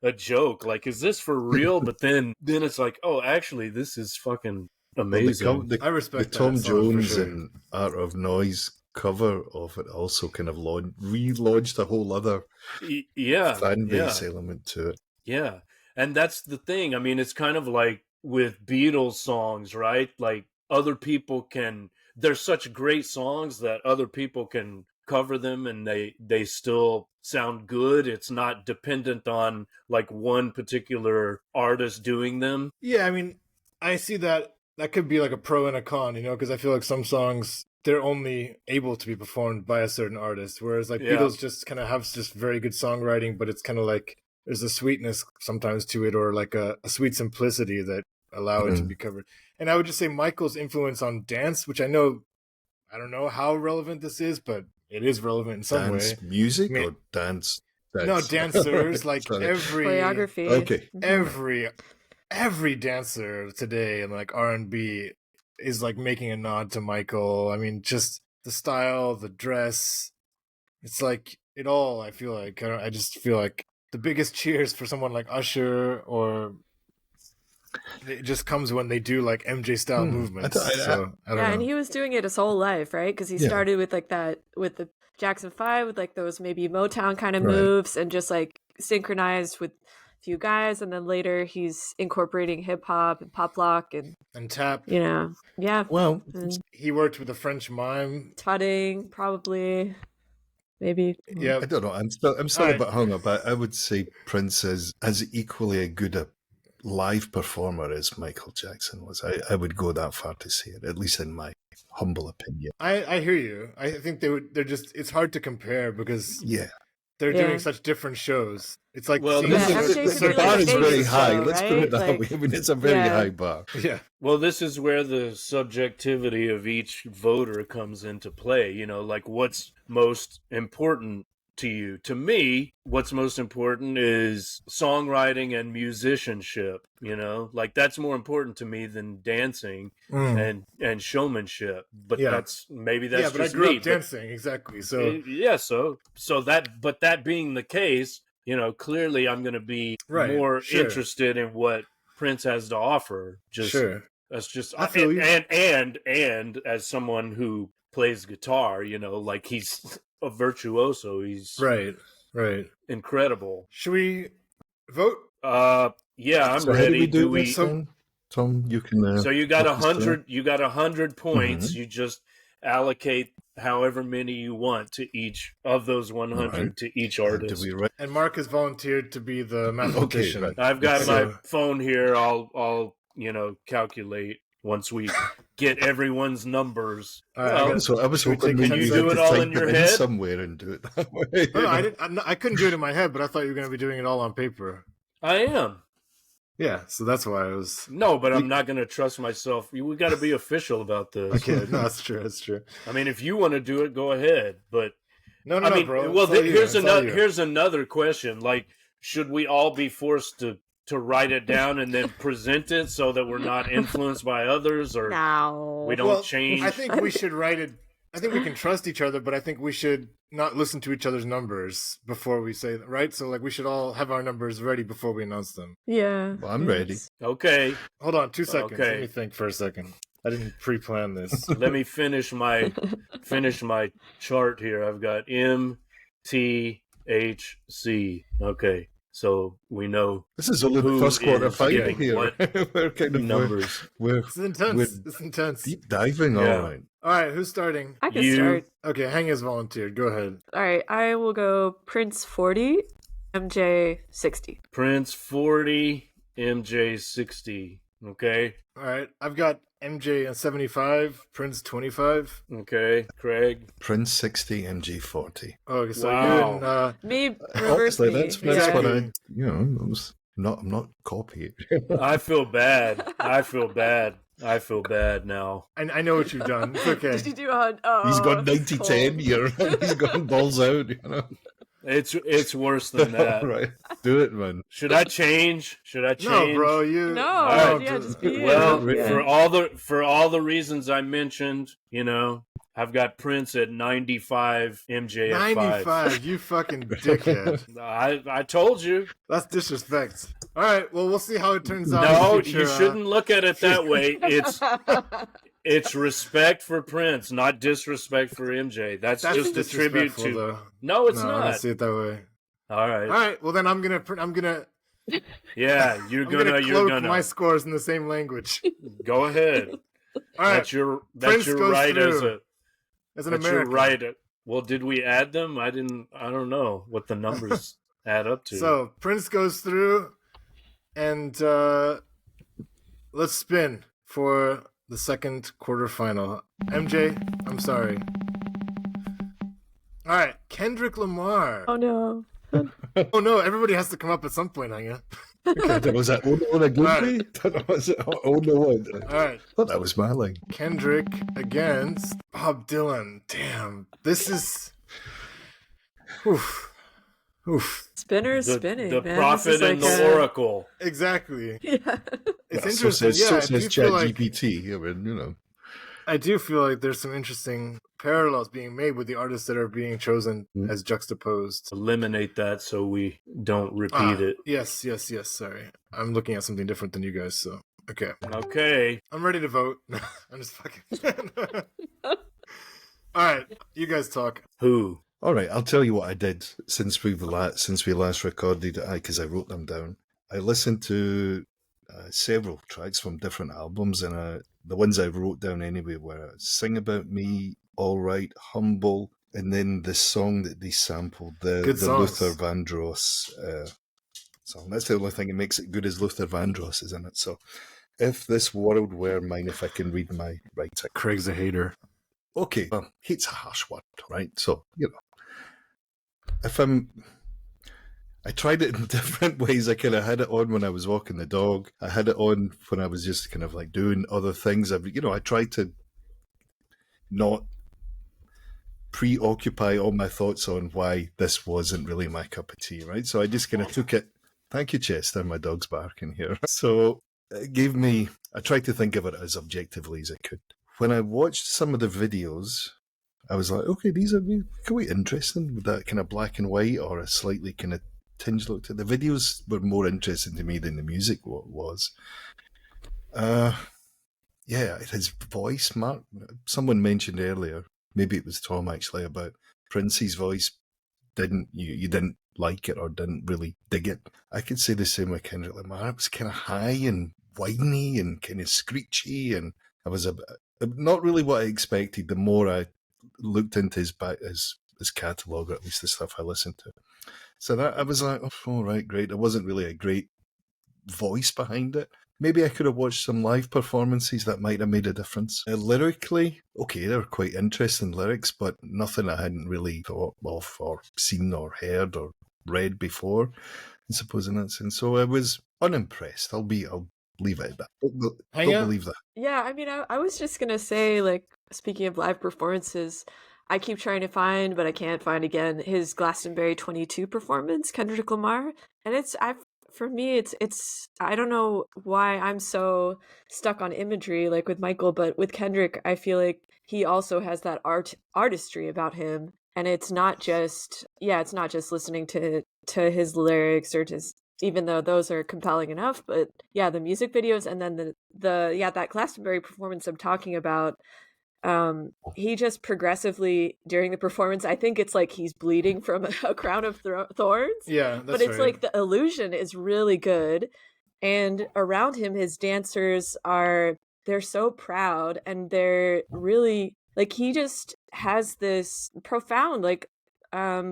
Speaker 8: a joke. Like, is this for real? But then it's like, oh, actually, this is fucking amazing.
Speaker 5: I respect the Tom Jones and Art of Noise cover of it also kind of relaunched a whole other fan base element to it.
Speaker 8: Yeah, and that's the thing. I mean, it's kind of like with Beatles songs, right? Like they're such great songs that other people can cover them and they still sound good. It's not dependent on like one particular artist doing them.
Speaker 7: Yeah, I mean, I see that could be like a pro and a con, because I feel like some songs, they're only able to be performed by a certain artist, whereas like Beatles just kind of have just very good songwriting, but it's kind of like there's a sweetness sometimes to it, or like a sweet simplicity that allow it to be covered. And I would just say Michael's influence on dance, which I don't know how relevant this is, but it is relevant in some way.
Speaker 5: Music or dance?
Speaker 7: No, dancers, like every
Speaker 6: choreography.
Speaker 5: Okay.
Speaker 7: Every dancer today in like R&B is like making a nod to Michael. I mean, just the style, the dress, it's like it all. I feel like I just feel like the biggest cheers for someone like Usher, or it just comes when they do like MJ style movements. I don't know.
Speaker 6: And he was doing it his whole life, right? Because he started with like that with the Jackson 5 with like those maybe Motown kind of moves and just like synchronized with a few guys, and then later he's incorporating hip hop and pop lock and
Speaker 7: tap.
Speaker 6: Yeah.
Speaker 5: Well,
Speaker 7: he worked with a French mime.
Speaker 6: Tutting, probably. Maybe.
Speaker 7: Yeah.
Speaker 5: I don't know. I'm still a bit hung up, but I would say Prince is as equally a good a live performer as Michael Jackson was. I would go that far to say it, at least in my humble opinion.
Speaker 7: I hear you. I think they're just, it's hard to compare because they're
Speaker 6: Yeah.
Speaker 7: doing such different shows. It's like
Speaker 8: Well,
Speaker 7: seeing-
Speaker 6: Yeah,
Speaker 8: this
Speaker 6: MJ
Speaker 8: is,
Speaker 6: could be
Speaker 5: The
Speaker 6: like
Speaker 5: bar
Speaker 6: a
Speaker 5: is very
Speaker 6: baby
Speaker 5: high.
Speaker 6: show,
Speaker 5: Let's put
Speaker 6: right?
Speaker 5: it that
Speaker 6: Like,
Speaker 5: way. I mean, it's a very
Speaker 6: yeah.
Speaker 5: high bar.
Speaker 7: yeah.
Speaker 8: well, this is where the subjectivity of each voter comes into play. You know, like what's most important to you? To me, what's most important is songwriting and musicianship. You know, like that's more important to me than dancing and showmanship. But
Speaker 7: Yeah.
Speaker 8: that's maybe that's
Speaker 7: yeah, but I
Speaker 8: just
Speaker 7: grew
Speaker 8: me.
Speaker 7: up dancing, exactly. So
Speaker 8: Yeah, so that being the case, you know, clearly I'm going to be
Speaker 7: Right,
Speaker 8: more
Speaker 7: sure.
Speaker 8: interested in what Prince has to offer. Just
Speaker 7: sure.
Speaker 8: that's just
Speaker 7: I feel you.
Speaker 8: and as someone who plays guitar, you know, like he's a virtuoso. He's
Speaker 7: Right.
Speaker 8: incredible.
Speaker 7: Should we vote?
Speaker 8: Yeah, I'm
Speaker 5: So how do
Speaker 8: ready.
Speaker 5: we do
Speaker 8: we?
Speaker 5: this then? Tom, you can.
Speaker 8: So you got
Speaker 5: walk us through
Speaker 8: 100. You got 100 points.
Speaker 5: Mhm.
Speaker 8: You just allocate however many you want to each of those 100
Speaker 5: Alright.
Speaker 8: to each
Speaker 5: Do
Speaker 8: artist.
Speaker 5: we write?
Speaker 7: And Mark has volunteered to be the mathematician.
Speaker 5: right.
Speaker 8: I've got
Speaker 7: So-
Speaker 8: my phone here. I'll calculate once we get everyone's numbers.
Speaker 7: All right, I
Speaker 8: Well,
Speaker 7: guess-
Speaker 5: So I was
Speaker 7: Should we
Speaker 5: hoping
Speaker 7: take
Speaker 5: that
Speaker 7: 10
Speaker 5: you
Speaker 7: seconds?
Speaker 5: could
Speaker 8: do it all
Speaker 5: type
Speaker 8: in your
Speaker 5: it
Speaker 8: head?
Speaker 5: somewhere and do it that way.
Speaker 7: No, I didn't. I couldn't do it in my head, but I thought you were going to be doing it all on paper.
Speaker 8: I am.
Speaker 7: Yeah, so that's why I was.
Speaker 8: No, but I'm not going to trust myself. We got to be official about this.
Speaker 7: Okay, no, that's true. That's true.
Speaker 8: I mean, if you want to do it, go ahead. But
Speaker 7: No,
Speaker 8: I mean,
Speaker 7: bro.
Speaker 8: well,
Speaker 7: It's all you.
Speaker 8: here's
Speaker 7: It's all
Speaker 8: another
Speaker 7: you.
Speaker 8: here's another question. Like, should we all be forced to write it down and then present it so that we're not influenced by others, or
Speaker 6: No.
Speaker 8: we don't
Speaker 7: Well,
Speaker 8: change?
Speaker 7: I think we should write it. I think we can trust each other, but I think we should not listen to each other's numbers before we say that, right? So, like, we should all have our numbers ready before we announce them.
Speaker 6: Yeah.
Speaker 5: Well, I'm ready.
Speaker 8: Okay,
Speaker 7: Hold on, 2 seconds.
Speaker 8: Okay.
Speaker 7: Let me think for a second. I didn't pre-plan this.
Speaker 8: let me finish my chart here. I've got M, T, H, C. Okay, so we know
Speaker 5: This is only the
Speaker 8: Who
Speaker 5: first quarter
Speaker 8: is
Speaker 5: final
Speaker 8: getting
Speaker 5: here.
Speaker 8: what
Speaker 5: We're kind of
Speaker 8: numbers.
Speaker 5: We're
Speaker 7: This is intense.
Speaker 5: With-
Speaker 7: This is intense.
Speaker 5: deep diving.
Speaker 8: Yeah.
Speaker 5: All right.
Speaker 7: All right, who's starting?
Speaker 6: I can
Speaker 8: You-
Speaker 6: start.
Speaker 7: Okay, Hang has volunteered. Go ahead.
Speaker 6: All right, I will go Prince 40, MJ 60.
Speaker 8: Prince 40, MJ 60. Okay,
Speaker 7: All right, I've got MJ at 75, Prince 25.
Speaker 8: okay, Craig.
Speaker 5: Prince 60, MG 40.
Speaker 7: Oh, okay, so
Speaker 8: Wow.
Speaker 7: you and
Speaker 6: Me, reverse
Speaker 5: Obviously,
Speaker 6: me.
Speaker 5: that's
Speaker 6: yeah.
Speaker 5: what I. I'm not copying.
Speaker 8: I feel bad. I feel bad now.
Speaker 7: I know what you've done. It's okay.
Speaker 6: Did you do on? Oh,
Speaker 5: He's gone
Speaker 6: it's
Speaker 5: 90-10
Speaker 6: cold.
Speaker 5: here. He's gone balls out. You know.
Speaker 8: It's worse than that.
Speaker 5: Right. Do it, man.
Speaker 8: Should I change?
Speaker 7: No, bro, you.
Speaker 6: No,
Speaker 8: Alright.
Speaker 6: yeah, just be you.
Speaker 8: Well,
Speaker 6: yeah.
Speaker 8: for all the reasons I mentioned, you know, I've got Prince at 95, MJ at 5.
Speaker 7: 95, you fucking dickhead.
Speaker 8: I told you.
Speaker 7: That's disrespect. All right, well, we'll see how it turns out.
Speaker 8: No,
Speaker 7: in the future,
Speaker 8: you shouldn't look at it that way. It's respect for Prince, not disrespect for MJ. That's just a tribute
Speaker 7: disrespectful,
Speaker 8: to.
Speaker 7: Though.
Speaker 8: No, it's
Speaker 7: No, I don't
Speaker 8: not.
Speaker 7: see it that way.
Speaker 8: All right.
Speaker 7: All right, well then I'm gonna
Speaker 8: Yeah, you're
Speaker 7: I'm gonna
Speaker 8: you're
Speaker 7: cloak
Speaker 8: gonna
Speaker 7: my scores in the same language.
Speaker 8: go ahead.
Speaker 7: All right,
Speaker 8: That's your
Speaker 7: Prince goes
Speaker 8: right as
Speaker 7: through
Speaker 8: a
Speaker 7: as an
Speaker 8: that's your
Speaker 7: American.
Speaker 8: right. Well, did we add them? I don't know what the numbers add up to.
Speaker 7: So Prince goes through, and let's spin for the second quarterfinal. MJ, I'm sorry. All right, Kendrick Lamar.
Speaker 6: Oh no.
Speaker 7: Oh no, everybody has to come up at some point, Hanya.
Speaker 5: Was that Oh No a good Was it Oh No?
Speaker 7: All right,
Speaker 5: I thought that was my line.
Speaker 7: Kendrick against Bob Dylan. Damn, this is. Oof. Oof.
Speaker 6: Spinner's
Speaker 8: the,
Speaker 6: spinning,
Speaker 8: the
Speaker 6: man.
Speaker 8: prophet
Speaker 6: This is
Speaker 8: and
Speaker 6: like
Speaker 8: the
Speaker 6: a-
Speaker 8: oracle.
Speaker 7: Exactly.
Speaker 6: Yeah.
Speaker 7: It's
Speaker 5: So
Speaker 7: interesting.
Speaker 5: says,
Speaker 7: Yeah,
Speaker 5: so
Speaker 7: I
Speaker 5: says
Speaker 7: do feel like
Speaker 5: ChatGPT. I mean, you know.
Speaker 7: I do feel like there's some interesting parallels being made with the artists that are being chosen as juxtaposed.
Speaker 8: Eliminate that so we don't repeat it.
Speaker 7: Yes. Sorry, I'm looking at something different than you guys. So okay,
Speaker 8: Okay.
Speaker 7: I'm ready to vote. I'm just fucking. All right, you guys talk.
Speaker 8: Who?
Speaker 5: All right, I'll tell you what I did since we last recorded it, because I wrote them down. I listened to several tracks from different albums, and the ones I wrote down anyway were "Sing About Me," "All Right," "Humble," and then the song that they sampled, the
Speaker 7: Good songs.
Speaker 5: Luther Vandross song. That's the only thing that makes it good, is Luther Vandross is in it. So, if this world were mine, if I can read my writing.
Speaker 7: Craig's a hater.
Speaker 5: Okay, well, hate's a harsh word, right? So, you know. I tried it in different ways. I kind of had it on when I was walking the dog. I had it on when I was just kind of like doing other things. I tried to not preoccupy all my thoughts on why this wasn't really my cup of tea, right? So I just kind of took it. Thank you, Chester. My dog's barking here. So it gave me, I tried to think of it as objectively as I could. When I watched some of the videos, I was like, okay, these are quite interesting with that kind of black and white or a slightly kind of tinge look to it. The videos were more interesting to me than the music was. Yeah, his voice, Mark, someone mentioned earlier, maybe it was Tom actually, about Prince's voice. You didn't like it or didn't really dig it. I could say the same with Kendrick Lamar. It was kind of high and whiny and kind of screechy, and I was not really what I expected. The more I looked into his catalogue, or at least the stuff I listened to, so that I was like, oh, all right, great. There wasn't really a great voice behind it. Maybe I could have watched some live performances that might have made a difference. Lyrically, okay, they were quite interesting lyrics, but nothing I hadn't really thought of or seen or heard or read before, I suppose, in that sense. So I was unimpressed. I'll leave it at that. Don't believe that.
Speaker 6: Yeah, I mean, I was just going to say, like, speaking of live performances, I keep trying to find, but I can't find again, his Glastonbury 22 performance, Kendrick Lamar. And for me, it's I don't know why I'm so stuck on imagery like with Michael, but with Kendrick, I feel like he also has that artistry about him, and it's not just listening to his lyrics or just, even though those are compelling enough, but yeah, the music videos, and then that Glastonbury performance I'm talking about. He just progressively during the performance, I think it's like he's bleeding from a crown of thorns.
Speaker 7: Yeah,
Speaker 6: but it's right. Like the illusion is really good, and around him, his dancers they're so proud, and they're really like, he just has this profound like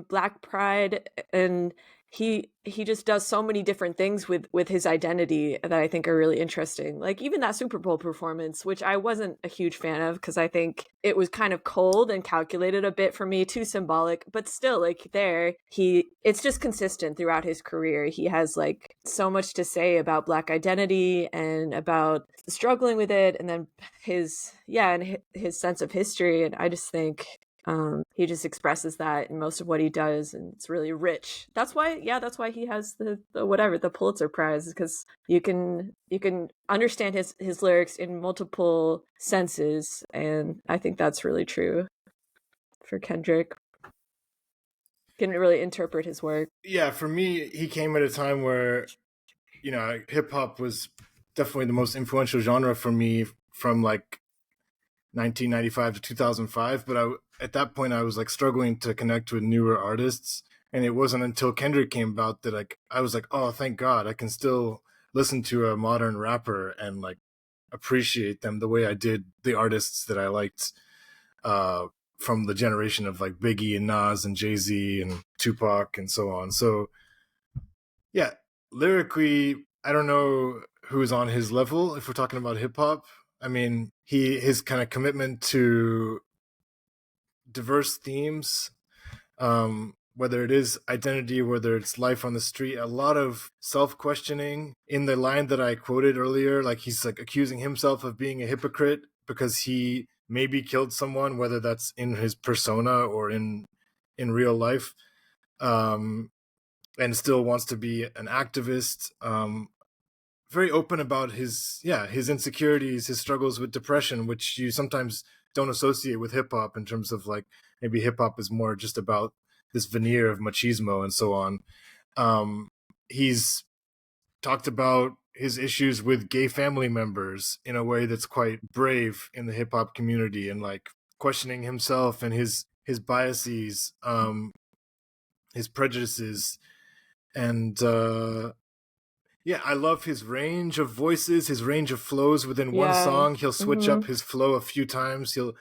Speaker 6: black pride, and he just does so many different things with his identity that I think are really interesting. Like even that Super Bowl performance, which I wasn't a huge fan of because I think it was kind of cold and calculated a bit for me, too symbolic, but still like it's just consistent throughout his career. He has like so much to say about Black identity and about struggling with it, and then his sense of history. And I just think he just expresses that in most of what he does, and it's really rich. That's why he has the Pulitzer Prize, because you can understand his lyrics in multiple senses, and I think that's really true for Kendrick. Can really interpret his work.
Speaker 7: Yeah, for me, he came at a time where, hip hop was definitely the most influential genre for me from like 1995 to 2005, but at that point I was like struggling to connect with newer artists, and it wasn't until Kendrick came about that I was like, oh, thank God, I can still listen to a modern rapper and like appreciate them the way I did the artists that I liked from the generation of like Biggie and Nas and Jay-Z and Tupac and so on. So yeah, lyrically, I don't know who's on his level if we're talking about hip hop. I mean, his kind of commitment to diverse themes, whether it is identity, whether it's life on the street, a lot of self-questioning. In the line that I quoted earlier, like he's like accusing himself of being a hypocrite because he maybe killed someone, whether that's in his persona or in real life, and still wants to be an activist. Very open about his insecurities, his struggles with depression, which you sometimes don't associate with hip hop in terms of like maybe hip hop is more just about this veneer of machismo and so on. He's talked about his issues with gay family members in a way that's quite brave in the hip hop community, and like questioning himself and his biases, his prejudices, and yeah, I love his range of voices, his range of flows within one song. He'll switch up his flow a few times. He'll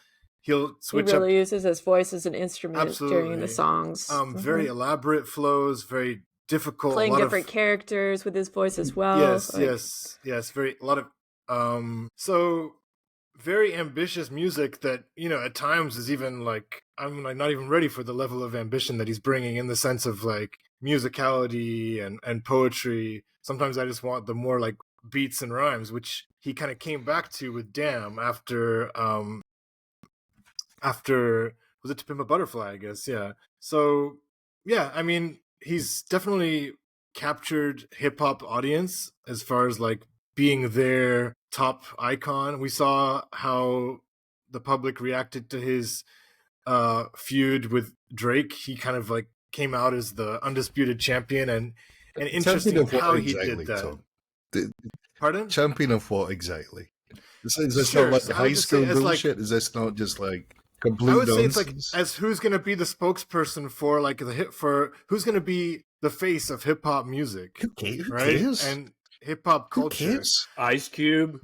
Speaker 7: switch up. He
Speaker 6: really uses his voice as an instrument during the songs.
Speaker 7: Very elaborate flows, very difficult.
Speaker 6: Playing different characters with his voice as well.
Speaker 7: Yes. A lot of. So very ambitious music that, you know, at times is even like, I'm like not even ready for the level of ambition that he's bringing in the sense of like musicality and poetry. Sometimes I just want the more like beats and rhymes, which he kind of came back to with Damn after was it To Pimp a Butterfly, I guess. Yeah. So yeah, I mean, he's definitely captured hip hop audience as far as like being their top icon. We saw how the public reacted to his feud with Drake. He kind of like came out as the undisputed champion, and interesting
Speaker 5: of what
Speaker 7: how he
Speaker 5: exactly,
Speaker 7: did that.
Speaker 5: Tom?
Speaker 7: Pardon?
Speaker 5: Champion of what exactly? Is this
Speaker 7: Sure,
Speaker 5: not like
Speaker 7: so
Speaker 5: the
Speaker 7: I would
Speaker 5: high
Speaker 7: just
Speaker 5: school
Speaker 7: say as, like-
Speaker 5: bullshit? Is this not just like complete
Speaker 7: I would say it's
Speaker 5: nonsense?
Speaker 7: like as who's going to be the spokesperson for like the hip for who's going to be the face of hip hop music,
Speaker 5: Who cares?
Speaker 7: right? And hip hop
Speaker 5: Who
Speaker 7: culture.
Speaker 5: cares?
Speaker 8: Ice Cube.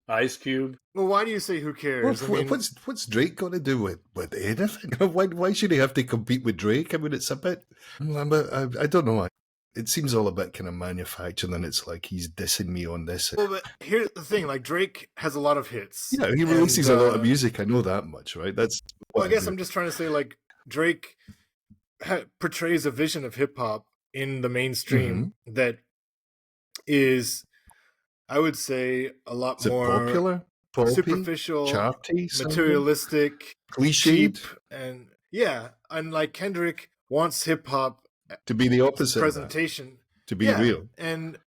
Speaker 7: Well, why do you say who cares? I mean,
Speaker 5: What's Drake got to do with anything? Why should he have to compete with Drake? I mean, it's a bit. I don't know. It seems all a bit kind of manufactured, and it's like he's dissing me on this.
Speaker 7: well, but here's the thing: like Drake has a lot of hits.
Speaker 5: Yeah, he releases a lot of music. I know that much, right? That's.
Speaker 7: Well, I guess I'm just trying to say like Drake portrays a vision of hip hop in the mainstream that is, I would say, a lot
Speaker 5: Is it
Speaker 7: more
Speaker 5: popular, poppy,
Speaker 7: superficial,
Speaker 5: charty,
Speaker 7: materialistic,
Speaker 5: cliched,
Speaker 7: cheap, and yeah, and like Kendrick wants hip hop
Speaker 5: to be the opposite
Speaker 7: presentation,
Speaker 5: of that, to be real,
Speaker 7: and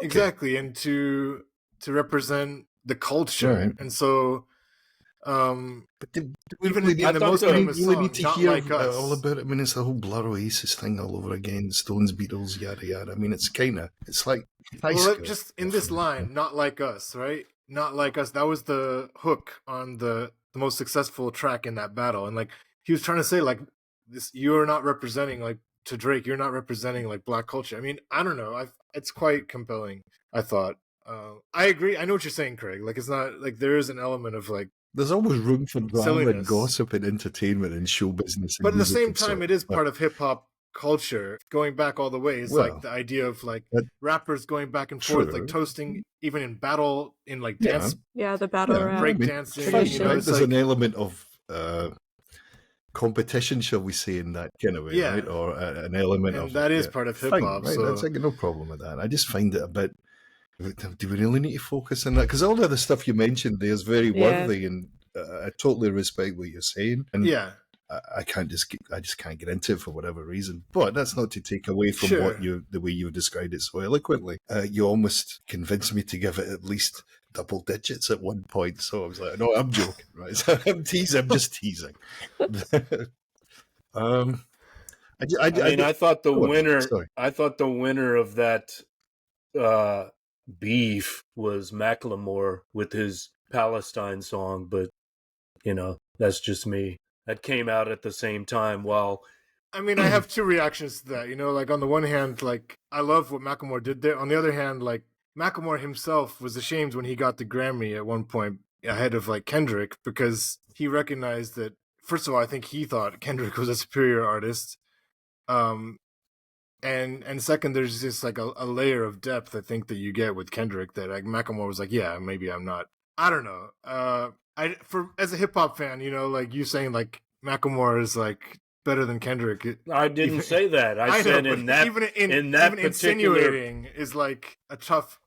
Speaker 7: exactly, and to represent the culture,
Speaker 5: right.
Speaker 7: and so.
Speaker 5: But do we
Speaker 7: even
Speaker 5: really,
Speaker 7: in the most famous
Speaker 5: really
Speaker 7: song,
Speaker 5: need to
Speaker 7: Not
Speaker 5: hear
Speaker 7: Like Us.
Speaker 5: all about it? I mean, it's the whole Blur Oasis thing all over again, Stones, Beatles, yada yada. I mean, it's like high
Speaker 7: Well,
Speaker 5: school.
Speaker 7: just in this line, Not Like Us, right? Not Like Us. That was the hook on the most successful track in that battle, and like he was trying to say, like this, you're not representing like to Drake, you're not representing like black culture. I mean, I don't know. It's quite compelling. I thought. I agree. I know what you're saying, Craig. Like it's not like there is an element of like.
Speaker 5: There's always room for drama
Speaker 7: Silliness.
Speaker 5: and gossip and entertainment and show business. And
Speaker 7: But at the
Speaker 5: music
Speaker 7: same
Speaker 5: and so
Speaker 7: time,
Speaker 5: on.
Speaker 7: it is part of hip hop culture. Going back all the way, it's
Speaker 5: Well,
Speaker 7: like the idea of like
Speaker 5: that-
Speaker 7: rappers going back and forth,
Speaker 5: True.
Speaker 7: like toasting, even in battle, in like
Speaker 5: Yeah.
Speaker 7: dance,
Speaker 6: Yeah, the battle
Speaker 5: Yeah,
Speaker 6: rap.
Speaker 7: break
Speaker 5: I mean,
Speaker 7: dancing.
Speaker 5: fine,
Speaker 7: You know,
Speaker 5: right?
Speaker 7: it's
Speaker 5: There's
Speaker 7: like,
Speaker 5: an element of competition, shall we say, in that kind of way,
Speaker 7: Yeah.
Speaker 5: right? Or an element
Speaker 7: and
Speaker 5: of
Speaker 7: that is
Speaker 5: yeah.
Speaker 7: part of hip
Speaker 5: Fine,
Speaker 7: hop.
Speaker 5: right?
Speaker 7: So
Speaker 5: That's like no problem with that. I just find it a bit. Do we really need to focus on that? Because all the other stuff you mentioned there is very
Speaker 6: Yeah.
Speaker 5: worthy, and I totally respect what you're saying. And
Speaker 7: yeah,
Speaker 5: I just can't get into it for whatever reason. But that's not to take away from
Speaker 7: Sure.
Speaker 5: the way you've described it so eloquently. You almost convinced me to give it at least double digits at one point. So I was like, no, I'm joking, right? So I'm teasing. I'm just teasing.
Speaker 8: I thought the
Speaker 5: Go on,
Speaker 8: winner.
Speaker 5: sorry.
Speaker 8: I thought the winner of that beef was Macklemore with his Palestine song, but you know that's just me. That came out at the same time. While
Speaker 7: I mean, I have two reactions to that. You know, like on the one hand, like I love what Macklemore did there. On the other hand, like Macklemore himself was ashamed when he got the Grammy at one point ahead of like Kendrick because he recognized that. First of all, I think he thought Kendrick was a superior artist. And second, there's just like a layer of depth I think that you get with Kendrick that like Macklemore was like, yeah, maybe I'm not. I don't know. As a hip hop fan, you know, like you saying like Macklemore is like better than Kendrick.
Speaker 8: I didn't say that. I said
Speaker 7: know,
Speaker 8: in that
Speaker 7: even
Speaker 8: particular
Speaker 7: insinuating is like a tough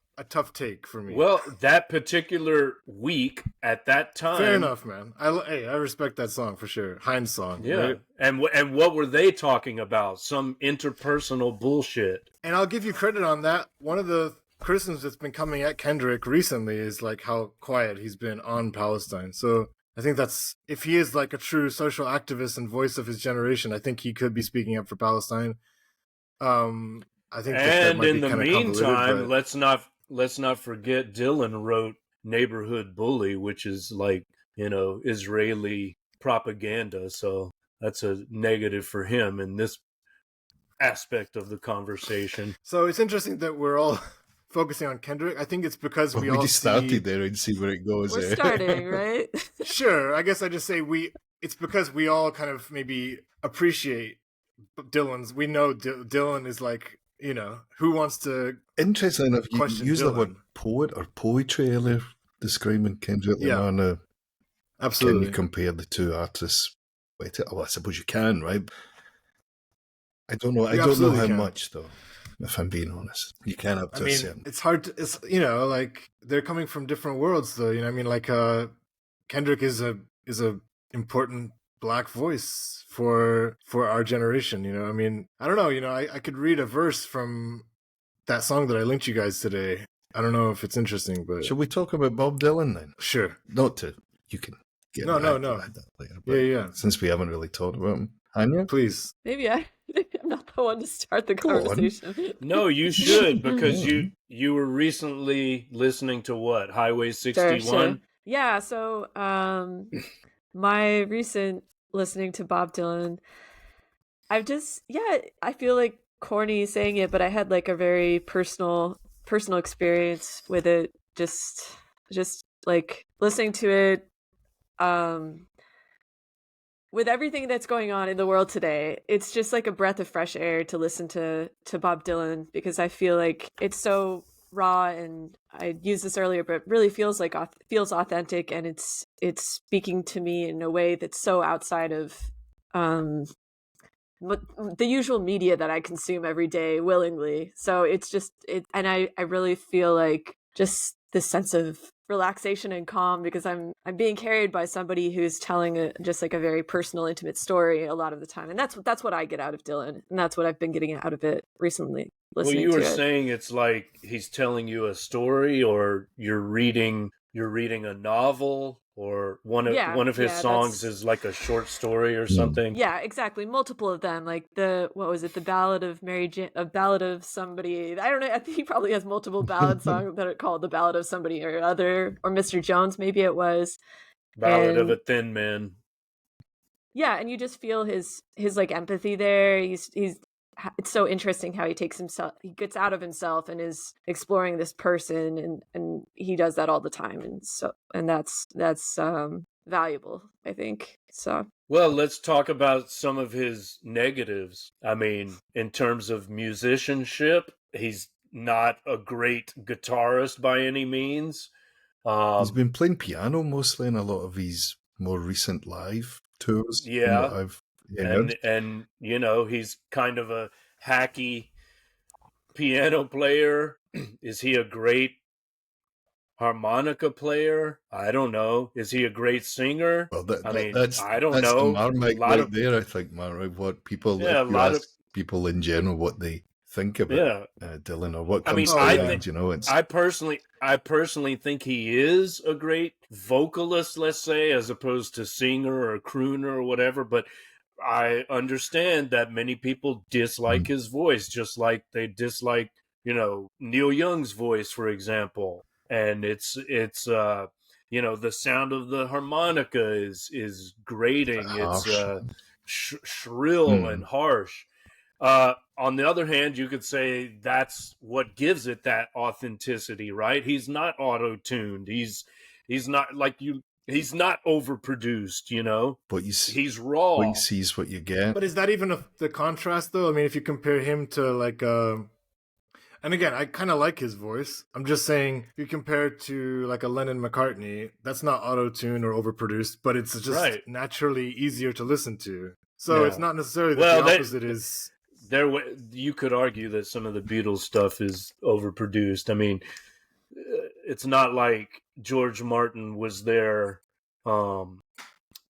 Speaker 7: take for me.
Speaker 8: well, that particular week at that time.
Speaker 7: fair enough, man. I respect that song for sure. Heinz song.
Speaker 8: Yeah,
Speaker 7: right?
Speaker 8: and what were they talking about? Some interpersonal bullshit.
Speaker 7: And I'll give you credit on that. One of the criticisms that's been coming at Kendrick recently is like how quiet he's been on Palestine. So I think that's, if he is like a true social activist and voice of his generation, I think he could be speaking up for Palestine. I think that
Speaker 8: And
Speaker 7: might
Speaker 8: in
Speaker 7: be
Speaker 8: the
Speaker 7: kinda convoluted,
Speaker 8: meantime,
Speaker 7: but-
Speaker 8: let's not forget Dylan wrote "Neighborhood Bully," which is like, you know, Israeli propaganda. So that's a negative for him in this aspect of the conversation.
Speaker 7: So it's interesting that we're all focusing on Kendrick. I think it's because
Speaker 5: we
Speaker 7: we all
Speaker 5: just started there and see where it goes.
Speaker 6: We're starting, right?
Speaker 7: Sure, I guess I just say it's because we all kind of maybe appreciate Dylan's. We know Dylan is like, you know, who wants to.
Speaker 5: Interesting enough, you
Speaker 7: Question
Speaker 5: used the word
Speaker 7: Dylan.
Speaker 5: poet or poetry earlier, describing Kendrick
Speaker 7: Yeah.
Speaker 5: Lamar.
Speaker 7: Absolutely.
Speaker 5: Can you compare the two artists? Well, I suppose you can, right? I don't know. I
Speaker 7: You
Speaker 5: don't know
Speaker 7: absolutely
Speaker 5: how
Speaker 7: can.
Speaker 5: much, though. If I'm being honest, you can up to
Speaker 7: I
Speaker 5: a
Speaker 7: mean,
Speaker 5: certain.
Speaker 7: it's hard to, it's, you know, like they're coming from different worlds though, you know, I mean, like Kendrick is a important black voice for our generation, you know. I mean, I don't know, you know, I could read a verse from that song that I linked you guys today. I don't know if it's interesting, but
Speaker 5: Shall we talk about Bob Dylan then?
Speaker 7: sure.
Speaker 5: Not to, you can get
Speaker 7: No,
Speaker 5: back to
Speaker 7: no.
Speaker 5: that later.
Speaker 7: Yeah, yeah.
Speaker 5: Since we haven't really talked about him, Hania?
Speaker 7: Please.
Speaker 6: Maybe I'm not the one to start the
Speaker 5: Go on.
Speaker 6: conversation.
Speaker 8: No, you should, because
Speaker 5: Yeah.
Speaker 8: you were recently listening to what? Highway 61?
Speaker 6: Sure. Yeah, so my recent listening to Bob Dylan, I feel like corny saying it, but I had like a very personal experience with it. Just like listening to it, with everything that's going on in the world today, it's just like a breath of fresh air to listen to Bob Dylan, because I feel like it's so raw, and I used this earlier, but it really feels authentic, and it's speaking to me in a way that's so outside of the usual media that I consume every day willingly. So it's just and I really feel like just this sense of relaxation and calm, because I'm being carried by somebody who's telling just like a very personal, intimate story a lot of the time, and that's what I get out of Dylan, and that's what I've been getting out of it recently.
Speaker 8: Well, you were saying it's like he's telling you a story, or you're reading a novel, or one of his songs is like a short story or something.
Speaker 6: Yeah, exactly. Multiple of them, like the Ballad of Mary Jane, a ballad of somebody. I don't know. I think he probably has multiple ballad songs that are called The Ballad of Somebody or Other, or Mr. Jones, maybe it was.
Speaker 8: Ballad of a Thin Man.
Speaker 6: Yeah, and you just feel his like empathy there. He's it's so interesting how he gets out of himself and is exploring this person, and he does that all the time, and that's valuable, I think. So,
Speaker 8: well, let's talk about some of his negatives. I mean, in terms of musicianship, he's not a great guitarist by any means.
Speaker 5: He's been playing piano mostly in a lot of his more recent live tours.
Speaker 8: Yeah, and you know, he's kind of a hacky piano player. Is he a great harmonica player? I don't know. Is he a great singer?
Speaker 5: Well,
Speaker 8: I don't know.
Speaker 5: The Marmite right there, I think, Marmite. What people, people in general, what they think about Dylan, or what comes to mind, you know.
Speaker 8: I personally think he is a great vocalist, let's say, as opposed to singer or crooner or whatever, but I understand that many people dislike his voice, just like they dislike, you know, Neil Young's voice, for example. And it's you know, the sound of the harmonica is grating. It's shrill and harsh. On the other hand, you could say that's what gives it that authenticity, right? He's not auto-tuned. He's not like you. He's not overproduced, you know.
Speaker 5: But
Speaker 8: he's raw.
Speaker 5: What you see is what you get.
Speaker 7: But is that even the contrast, though? I mean, if you compare him to like, and again, I kind of like his voice. I'm just saying, if you compare it to like a Lennon-McCartney, that's not auto-tuned or overproduced, but it's just naturally easier to listen to. So it's not necessarily that the opposite is.
Speaker 8: You could argue that some of the Beatles stuff is overproduced. I mean, it's not like George Martin was there.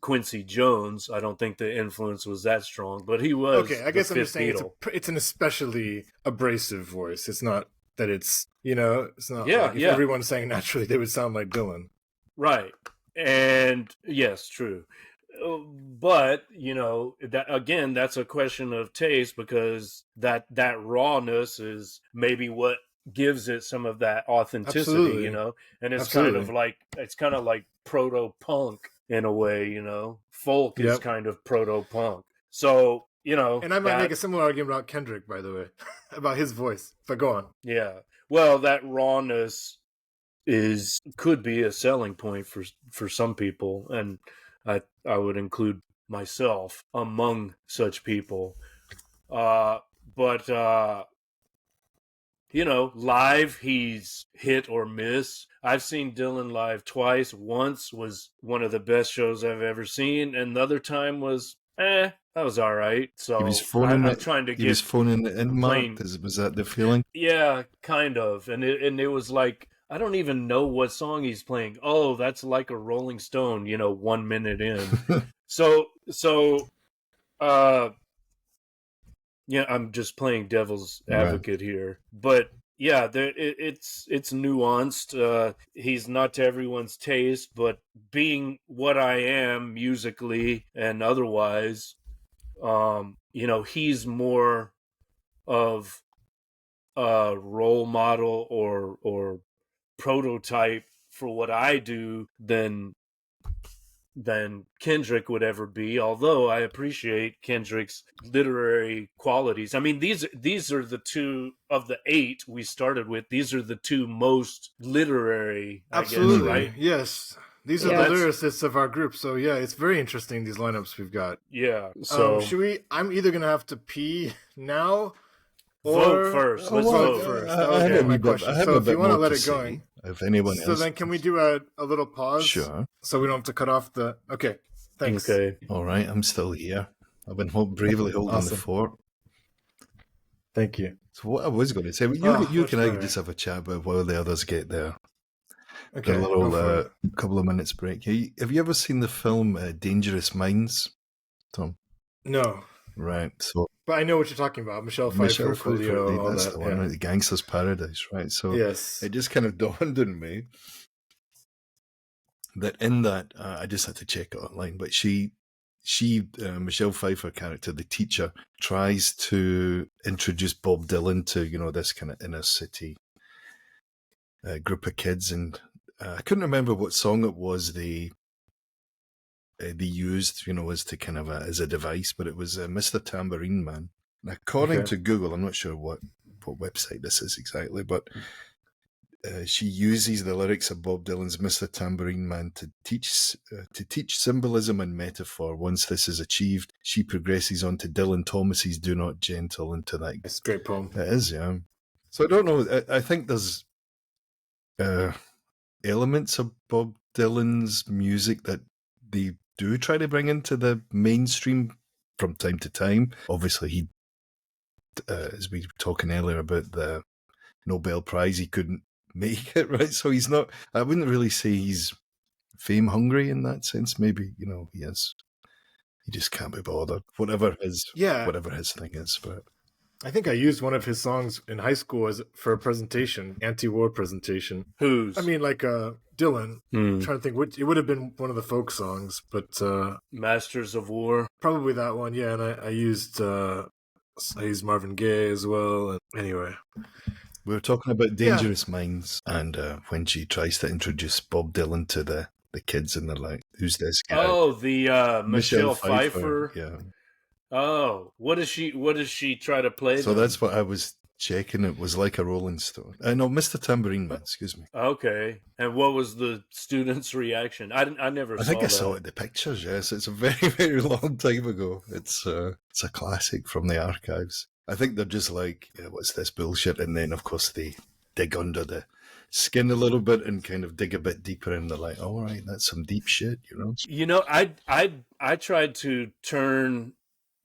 Speaker 8: Quincy Jones, I don't think the influence was that strong, but he was.
Speaker 7: Okay, I guess I'm just saying it's an especially abrasive voice. It's not that it's, you know, it's not like if everyone sang naturally, they would sound like Dylan.
Speaker 8: Right. And yes, true. But, you know, that again, that's a question of taste, because that rawness is maybe what gives it some of that authenticity, you know, and it's kind of like proto-punk in a way, you know. Folk is kind of proto-punk. So, you know.
Speaker 7: And I might make a similar argument about Kendrick, by the way, about his voice, but go on.
Speaker 8: Yeah. Well, that rawness could be a selling point for some people, and I would include myself among such people. But you know, live he's hit or miss. I've seen Dylan live twice. Once was one of the best shows I've ever seen, and the other time was, that was all right. So
Speaker 5: He was phoning
Speaker 8: I'm trying to
Speaker 5: He
Speaker 8: get
Speaker 5: was phoning it in, Mark.
Speaker 8: playing.
Speaker 5: Was that the feeling?
Speaker 8: Yeah, kind of. And it was like, I don't even know what song he's playing. Oh, that's like a Rolling Stone, 1 minute in. So yeah, I'm just playing devil's advocate here. But yeah, it's nuanced. He's not to everyone's taste, but being what I am musically and otherwise, he's more of a role model or prototype for what I do than Kendrick would ever be, although I appreciate Kendrick's literary qualities. I mean, these are the two of the 8 we started with. These are the 2 most literary,
Speaker 7: Absolutely.
Speaker 8: I guess, right?
Speaker 7: Yes. These are the lyricists of our group. So yeah, it's very interesting, these lineups we've got.
Speaker 8: Yeah. So
Speaker 7: I'm either going to have to pee now or...
Speaker 8: Vote first. Let's vote
Speaker 7: first.
Speaker 5: I
Speaker 7: That was
Speaker 5: have
Speaker 7: my
Speaker 5: a bit-
Speaker 7: question.
Speaker 5: I have
Speaker 7: So
Speaker 5: a
Speaker 7: if
Speaker 5: bit
Speaker 7: you want to
Speaker 5: more
Speaker 7: let
Speaker 5: to
Speaker 7: it
Speaker 5: say,
Speaker 7: going...
Speaker 5: if anyone
Speaker 7: So
Speaker 5: else...
Speaker 7: then can we do a little pause?
Speaker 5: Sure.
Speaker 7: So we don't have to cut off the... Okay, thanks.
Speaker 8: Okay.
Speaker 5: All right, I'm still here. I've been bravely holding
Speaker 7: Awesome.
Speaker 5: the fort.
Speaker 7: Thank you.
Speaker 5: So what I was going to say, you
Speaker 7: much
Speaker 5: can I
Speaker 7: better.
Speaker 5: just have a chat about while the others get there.
Speaker 7: Okay,
Speaker 5: A
Speaker 7: go for
Speaker 5: little
Speaker 7: it.
Speaker 5: couple of minutes break. Have you ever seen the film Dangerous Minds, Tom?
Speaker 7: No,
Speaker 5: Right. So
Speaker 7: but I know what you're talking about. Michelle Pfeiffer, Coolio, all
Speaker 5: that's
Speaker 7: that.
Speaker 5: the one,
Speaker 7: Yeah.
Speaker 5: right? The Gangster's Paradise, right? So
Speaker 7: Yes.
Speaker 5: it just kind of dawned on me that in that I just had to check it online, but she Michelle Pfeiffer character, the teacher, tries to introduce Bob Dylan to this kind of inner city group of kids, and I couldn't remember what song it was they used, as to kind of as a device, but it was Mr. Tambourine Man. And according to Google, I'm not sure what website this is exactly, but she uses the lyrics of Bob Dylan's Mr. Tambourine Man to teach symbolism and metaphor. Once this is achieved, she progresses on to Dylan Thomas's Do Not Gentle into that.
Speaker 7: It's a great poem.
Speaker 5: It is, yeah. So I don't know. I think there's elements of Bob Dylan's music that they do try to bring into the mainstream from time to time. Obviously, he, as we were talking earlier about the Nobel Prize, he couldn't make it, right? So he's not, I wouldn't really say he's fame hungry in that sense. Maybe, he is. He just can't be bothered. Whatever his thing is. But
Speaker 7: I think I used one of his songs in high school for a presentation, anti-war presentation.
Speaker 8: Whose?
Speaker 7: I mean, like Dylan.
Speaker 8: Hmm.
Speaker 7: I'm trying to think, it would have been one of the folk songs, but
Speaker 8: Masters of War.
Speaker 7: probably that one. Yeah, and I used Marvin Gaye as well. And anyway,
Speaker 5: we were talking about Dangerous Minds, and when she tries to introduce Bob Dylan to the kids, and they're like, "Who's this guy?"
Speaker 8: Oh, the Michelle Pfeiffer.
Speaker 5: Yeah.
Speaker 8: Oh, what does she try to play?
Speaker 5: So
Speaker 8: then?
Speaker 5: that's what I was checking. It was like a Rolling Stone. No, Mr. Tambourine Man. Excuse me.
Speaker 8: Okay. And what was the students' reaction? I never.
Speaker 5: I think
Speaker 8: saw
Speaker 5: I saw
Speaker 8: that.
Speaker 5: it in the pictures. Yes, it's a very, very long time ago. It's a classic from the archives. I think they're just like, what's this bullshit? And then, of course, they dig under the skin a little bit and kind of dig a bit deeper, and they're like, all right, that's some deep shit,
Speaker 8: I tried to turn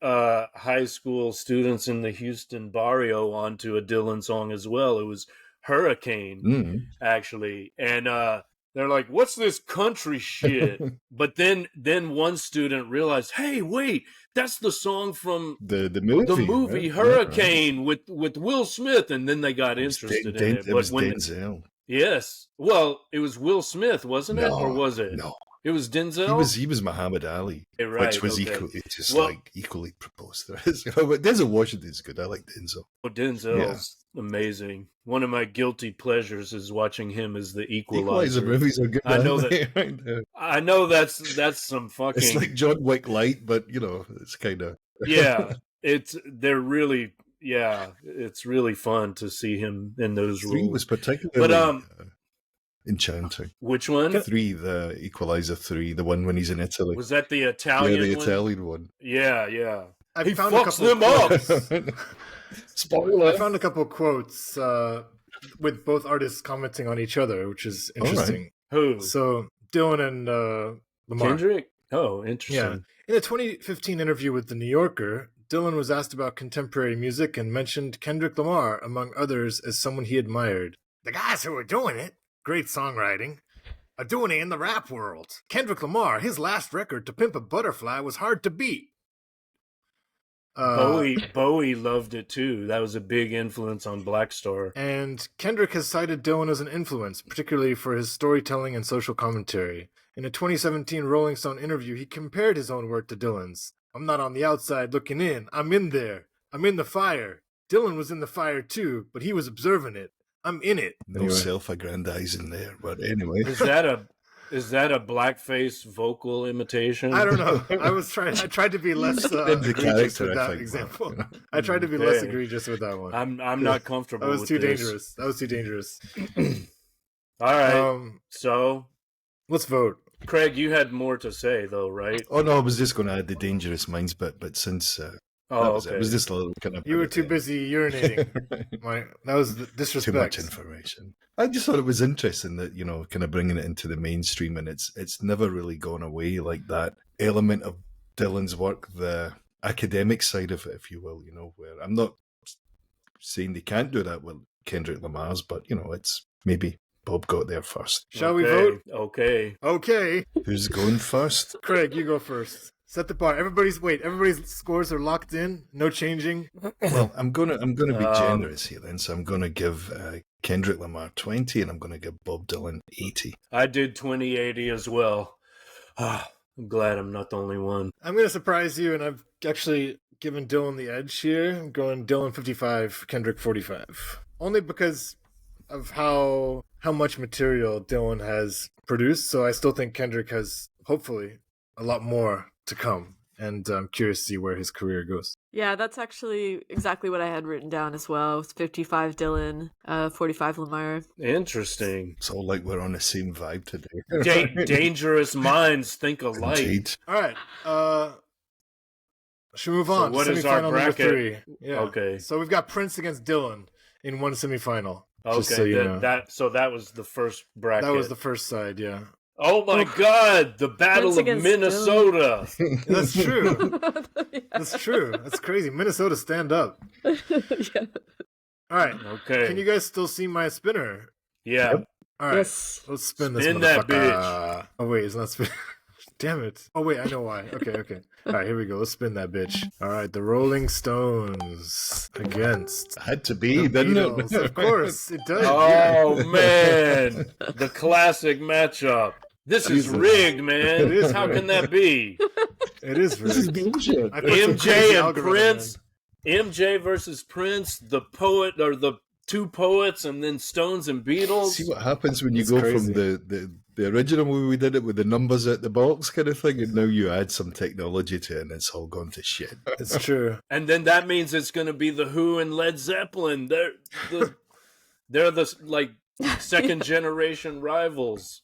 Speaker 8: high school students in the Houston barrio onto a Dylan song as well. It was Hurricane, actually, and they're like, "What's this country shit?" But then one student realized, "Hey, wait, that's the song from
Speaker 5: the movie,
Speaker 8: the movie
Speaker 5: right?
Speaker 8: Hurricane with Will Smith." And then they got interested in it.
Speaker 5: It was Denzel.
Speaker 8: Yes, well, it was Will Smith, wasn't it, or was it?
Speaker 5: No,
Speaker 8: it was Denzel.
Speaker 5: He was Muhammad Ali,
Speaker 8: Right,
Speaker 5: which was
Speaker 8: okay.
Speaker 5: equally preposterous. But Denzel Washington's good. I like Denzel.
Speaker 8: Oh, Denzel's amazing. One of my guilty pleasures is watching him as the Equalizer.
Speaker 5: Movies are good.
Speaker 8: I know
Speaker 5: aren't they?
Speaker 8: I know that's some fucking.
Speaker 5: It's like John Wick light, but it's kind of
Speaker 8: they're really it's really fun to see him in those
Speaker 5: 3
Speaker 8: roles.
Speaker 5: was particularly
Speaker 8: But
Speaker 5: enchanting.
Speaker 8: which one
Speaker 5: 3, the Equalizer 3, the one when he's in Italy.
Speaker 8: was that? The Italian
Speaker 5: the
Speaker 8: one?
Speaker 5: Italian one.
Speaker 8: Yeah.
Speaker 7: I
Speaker 8: He
Speaker 7: found
Speaker 8: fucks them up.
Speaker 7: quotes.
Speaker 5: Spoiler.
Speaker 7: I found a couple quotes with both artists commenting on each other, which is
Speaker 5: All right.
Speaker 7: interesting.
Speaker 8: Who?
Speaker 7: So Dylan and Lamar.
Speaker 8: Kendrick? Oh,
Speaker 7: Yeah.
Speaker 8: interesting.
Speaker 7: In a 2015 interview with The New Yorker, Dylan was asked about contemporary music and mentioned Kendrick Lamar, among others, as someone he admired. The guys who are doing it, great songwriting, are doing it in the rap world. Kendrick Lamar, his last record, To Pimp a Butterfly, was hard to beat.
Speaker 8: Bowie loved it too. That was a big influence on Black Star.
Speaker 7: And Kendrick has cited Dylan as an influence, particularly for his storytelling and social commentary. In a 2017 Rolling Stone interview, he compared his own work to Dylan's. I'm not on the outside looking in. I'm in there. I'm in the fire. Dylan was in the fire too, but he was observing it. I'm in it.
Speaker 5: No
Speaker 7: Anyway.
Speaker 5: self-aggrandizing there, but anyway.
Speaker 8: Is that a blackface vocal imitation?
Speaker 7: I don't know. I tried to be less egregious
Speaker 5: character,
Speaker 7: with
Speaker 5: I
Speaker 7: that
Speaker 5: think,
Speaker 7: example.
Speaker 5: Mark,
Speaker 7: I tried to be less
Speaker 8: Okay.
Speaker 7: egregious with that one.
Speaker 8: I'm not comfortable
Speaker 7: That was
Speaker 8: with
Speaker 7: too
Speaker 8: this.
Speaker 7: dangerous. That was too dangerous.
Speaker 8: All right. So,
Speaker 7: Let's vote.
Speaker 8: Craig, you had more to say though, right?
Speaker 5: Oh no, I was just going to add the Dangerous Minds bit, but since that
Speaker 8: Oh,
Speaker 5: was it.
Speaker 8: okay.
Speaker 5: It was just a little kind of...
Speaker 7: You were too busy urinating. That was
Speaker 5: Too
Speaker 7: disrespect.
Speaker 5: much information. I just thought it was interesting that, kind of bringing it into the mainstream, and it's never really gone away, like that element of Dylan's work, the academic side of it, if you will, where I'm not saying they can't do that with Kendrick Lamar's, but, it's maybe Bob got there first.
Speaker 7: Shall we vote?
Speaker 8: Okay.
Speaker 7: Okay.
Speaker 5: Who's going first?
Speaker 7: Craig, you go first. Set the bar. Everybody's scores are locked in. No changing.
Speaker 5: Well, I'm gonna be
Speaker 8: Um,
Speaker 5: generous here then, so I'm gonna give Kendrick Lamar 20, and I'm gonna give Bob Dylan 80.
Speaker 8: I did 2080 as well. I'm glad I'm not the only one.
Speaker 7: I'm going to surprise you, and I've actually given Dylan the edge here. I'm going Dylan 55, Kendrick 45. Only because of how much material Dylan has produced. So I still think Kendrick has, hopefully, a lot more to come. And I'm curious to see where his career goes.
Speaker 6: Yeah, that's actually exactly what I had written down as well. It's 55 Dylan, 45 Lamar.
Speaker 8: Interesting.
Speaker 5: It's all like we're on the same vibe today.
Speaker 8: Dangerous minds think alike.
Speaker 5: Indeed.
Speaker 7: All right. Should we move on?
Speaker 8: what
Speaker 7: to
Speaker 8: is our
Speaker 7: semifinal
Speaker 8: bracket?
Speaker 7: number 3. Yeah.
Speaker 8: Okay.
Speaker 7: So we've got Prince against Dylan in one semifinal. Just
Speaker 8: Okay,
Speaker 7: so you know.
Speaker 8: so that was the first bracket.
Speaker 7: That was the first side, yeah.
Speaker 8: Oh my God! The Battle
Speaker 6: Prince
Speaker 8: of
Speaker 6: against
Speaker 8: Minnesota.
Speaker 7: That's true.
Speaker 6: Yeah.
Speaker 7: That's true. That's crazy. Minnesota, stand up.
Speaker 6: Yeah.
Speaker 7: All right.
Speaker 8: Okay.
Speaker 7: Can you guys still see my spinner?
Speaker 8: Yeah.
Speaker 7: All right.
Speaker 6: Yes.
Speaker 7: Let's spin this
Speaker 8: Spin that
Speaker 7: motherfucker. Oh, wait. It's not spin. Damn it. Oh, wait. I know why. Okay. All right. Here we go. Let's spin that bitch. All right. The Rolling Stones against
Speaker 5: Had to be,
Speaker 7: the
Speaker 5: didn't
Speaker 7: Beatles.
Speaker 5: it?
Speaker 7: Of course. It does.
Speaker 8: Oh man, the classic matchup. This is
Speaker 5: Jesus.
Speaker 8: rigged, man.
Speaker 7: It is
Speaker 8: How
Speaker 7: rigged.
Speaker 8: can that be?
Speaker 7: It is
Speaker 5: This is
Speaker 7: rigged.
Speaker 5: bullshit.
Speaker 7: I put some crazy
Speaker 8: MJ and
Speaker 7: algorithm
Speaker 8: Prince.
Speaker 7: in.
Speaker 8: MJ versus Prince, the poet or the two poets, and then Stones and Beatles.
Speaker 5: See what happens when you
Speaker 7: It's
Speaker 5: go
Speaker 7: crazy.
Speaker 5: from the original way we did it with the numbers at the box kind of thing, and now you add some technology to it, and it's all gone to shit.
Speaker 7: It's true.
Speaker 8: And then that means it's going to be the Who and Led Zeppelin. They're the like second generation rivals.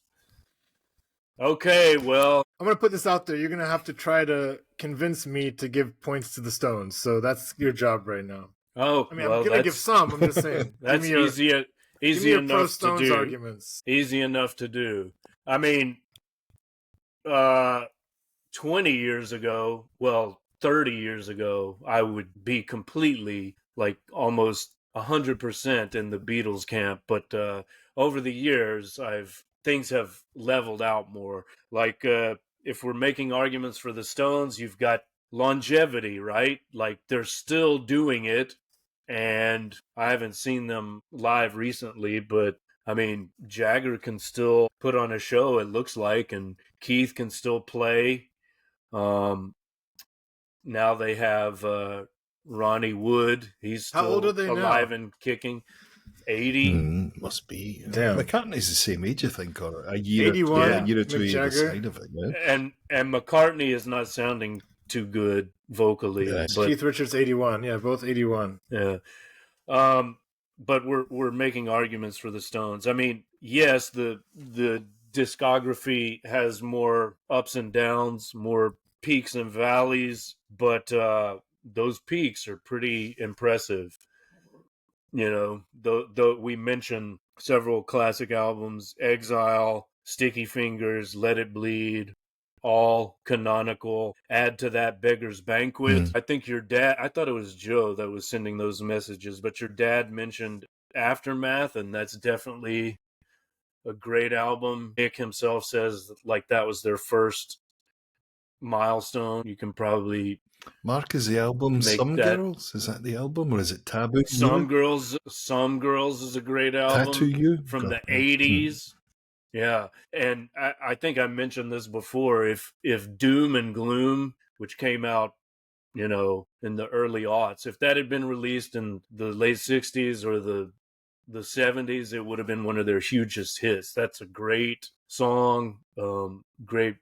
Speaker 8: Okay, well,
Speaker 7: I'm going to put this out there. You're going to have to try to convince me to give points to the Stones. So that's your job right now.
Speaker 8: oh,
Speaker 7: I mean,
Speaker 8: well,
Speaker 7: I'm going to give some. I'm just saying.
Speaker 8: That's
Speaker 7: give me your,
Speaker 8: easy.
Speaker 7: give me
Speaker 8: Easy
Speaker 7: your
Speaker 8: enough
Speaker 7: pro
Speaker 8: to
Speaker 7: Stones
Speaker 8: do.
Speaker 7: arguments.
Speaker 8: Easy enough to do. I mean, 20 years ago, well, 30 years ago, I would be completely, like, almost 100% in the Beatles camp. But over the years, things have leveled out more. Like, if we're making arguments for the Stones, you've got longevity, right? Like, they're still doing it. And I haven't seen them live recently, but I mean, Jagger can still put on a show, it looks like, and Keith can still play. Now they have Ronnie Wood. He's
Speaker 7: How
Speaker 8: still
Speaker 7: old are they now?
Speaker 8: alive and kicking. 80.
Speaker 5: Must be.
Speaker 7: Damn.
Speaker 5: McCartney's the same age, I think, or a year,
Speaker 7: 81,
Speaker 5: a year or two
Speaker 7: Mick
Speaker 5: either
Speaker 7: Jagger.
Speaker 5: side of it. Yeah.
Speaker 8: And McCartney is not sounding too good vocally.
Speaker 5: Yeah.
Speaker 8: But
Speaker 7: Keith Richards, 81. Yeah, both 81.
Speaker 8: yeah. But we're making arguments for the Stones. I mean, yes, the discography has more ups and downs, more peaks and valleys, but those peaks are pretty impressive. though we mentioned several classic albums, Exile, Sticky Fingers, Let It Bleed, all canonical. Add to that Beggar's Banquet. I think your dad, I thought it was Joe that was sending those messages, but your dad mentioned Aftermath, and that's definitely a great album. Nick himself says like that was their first milestone. You can probably
Speaker 5: Mark, is the album Some Girls? Is that the album, or is it Taboo?
Speaker 8: Some Girls is a great album.
Speaker 5: Tattoo You?
Speaker 8: From the 80s. Yeah, and I think I mentioned this before. If Doom and Gloom, which came out, in the early aughts, if that had been released in the late 60s or the 70s, it would have been one of their hugest hits. That's a great song, great,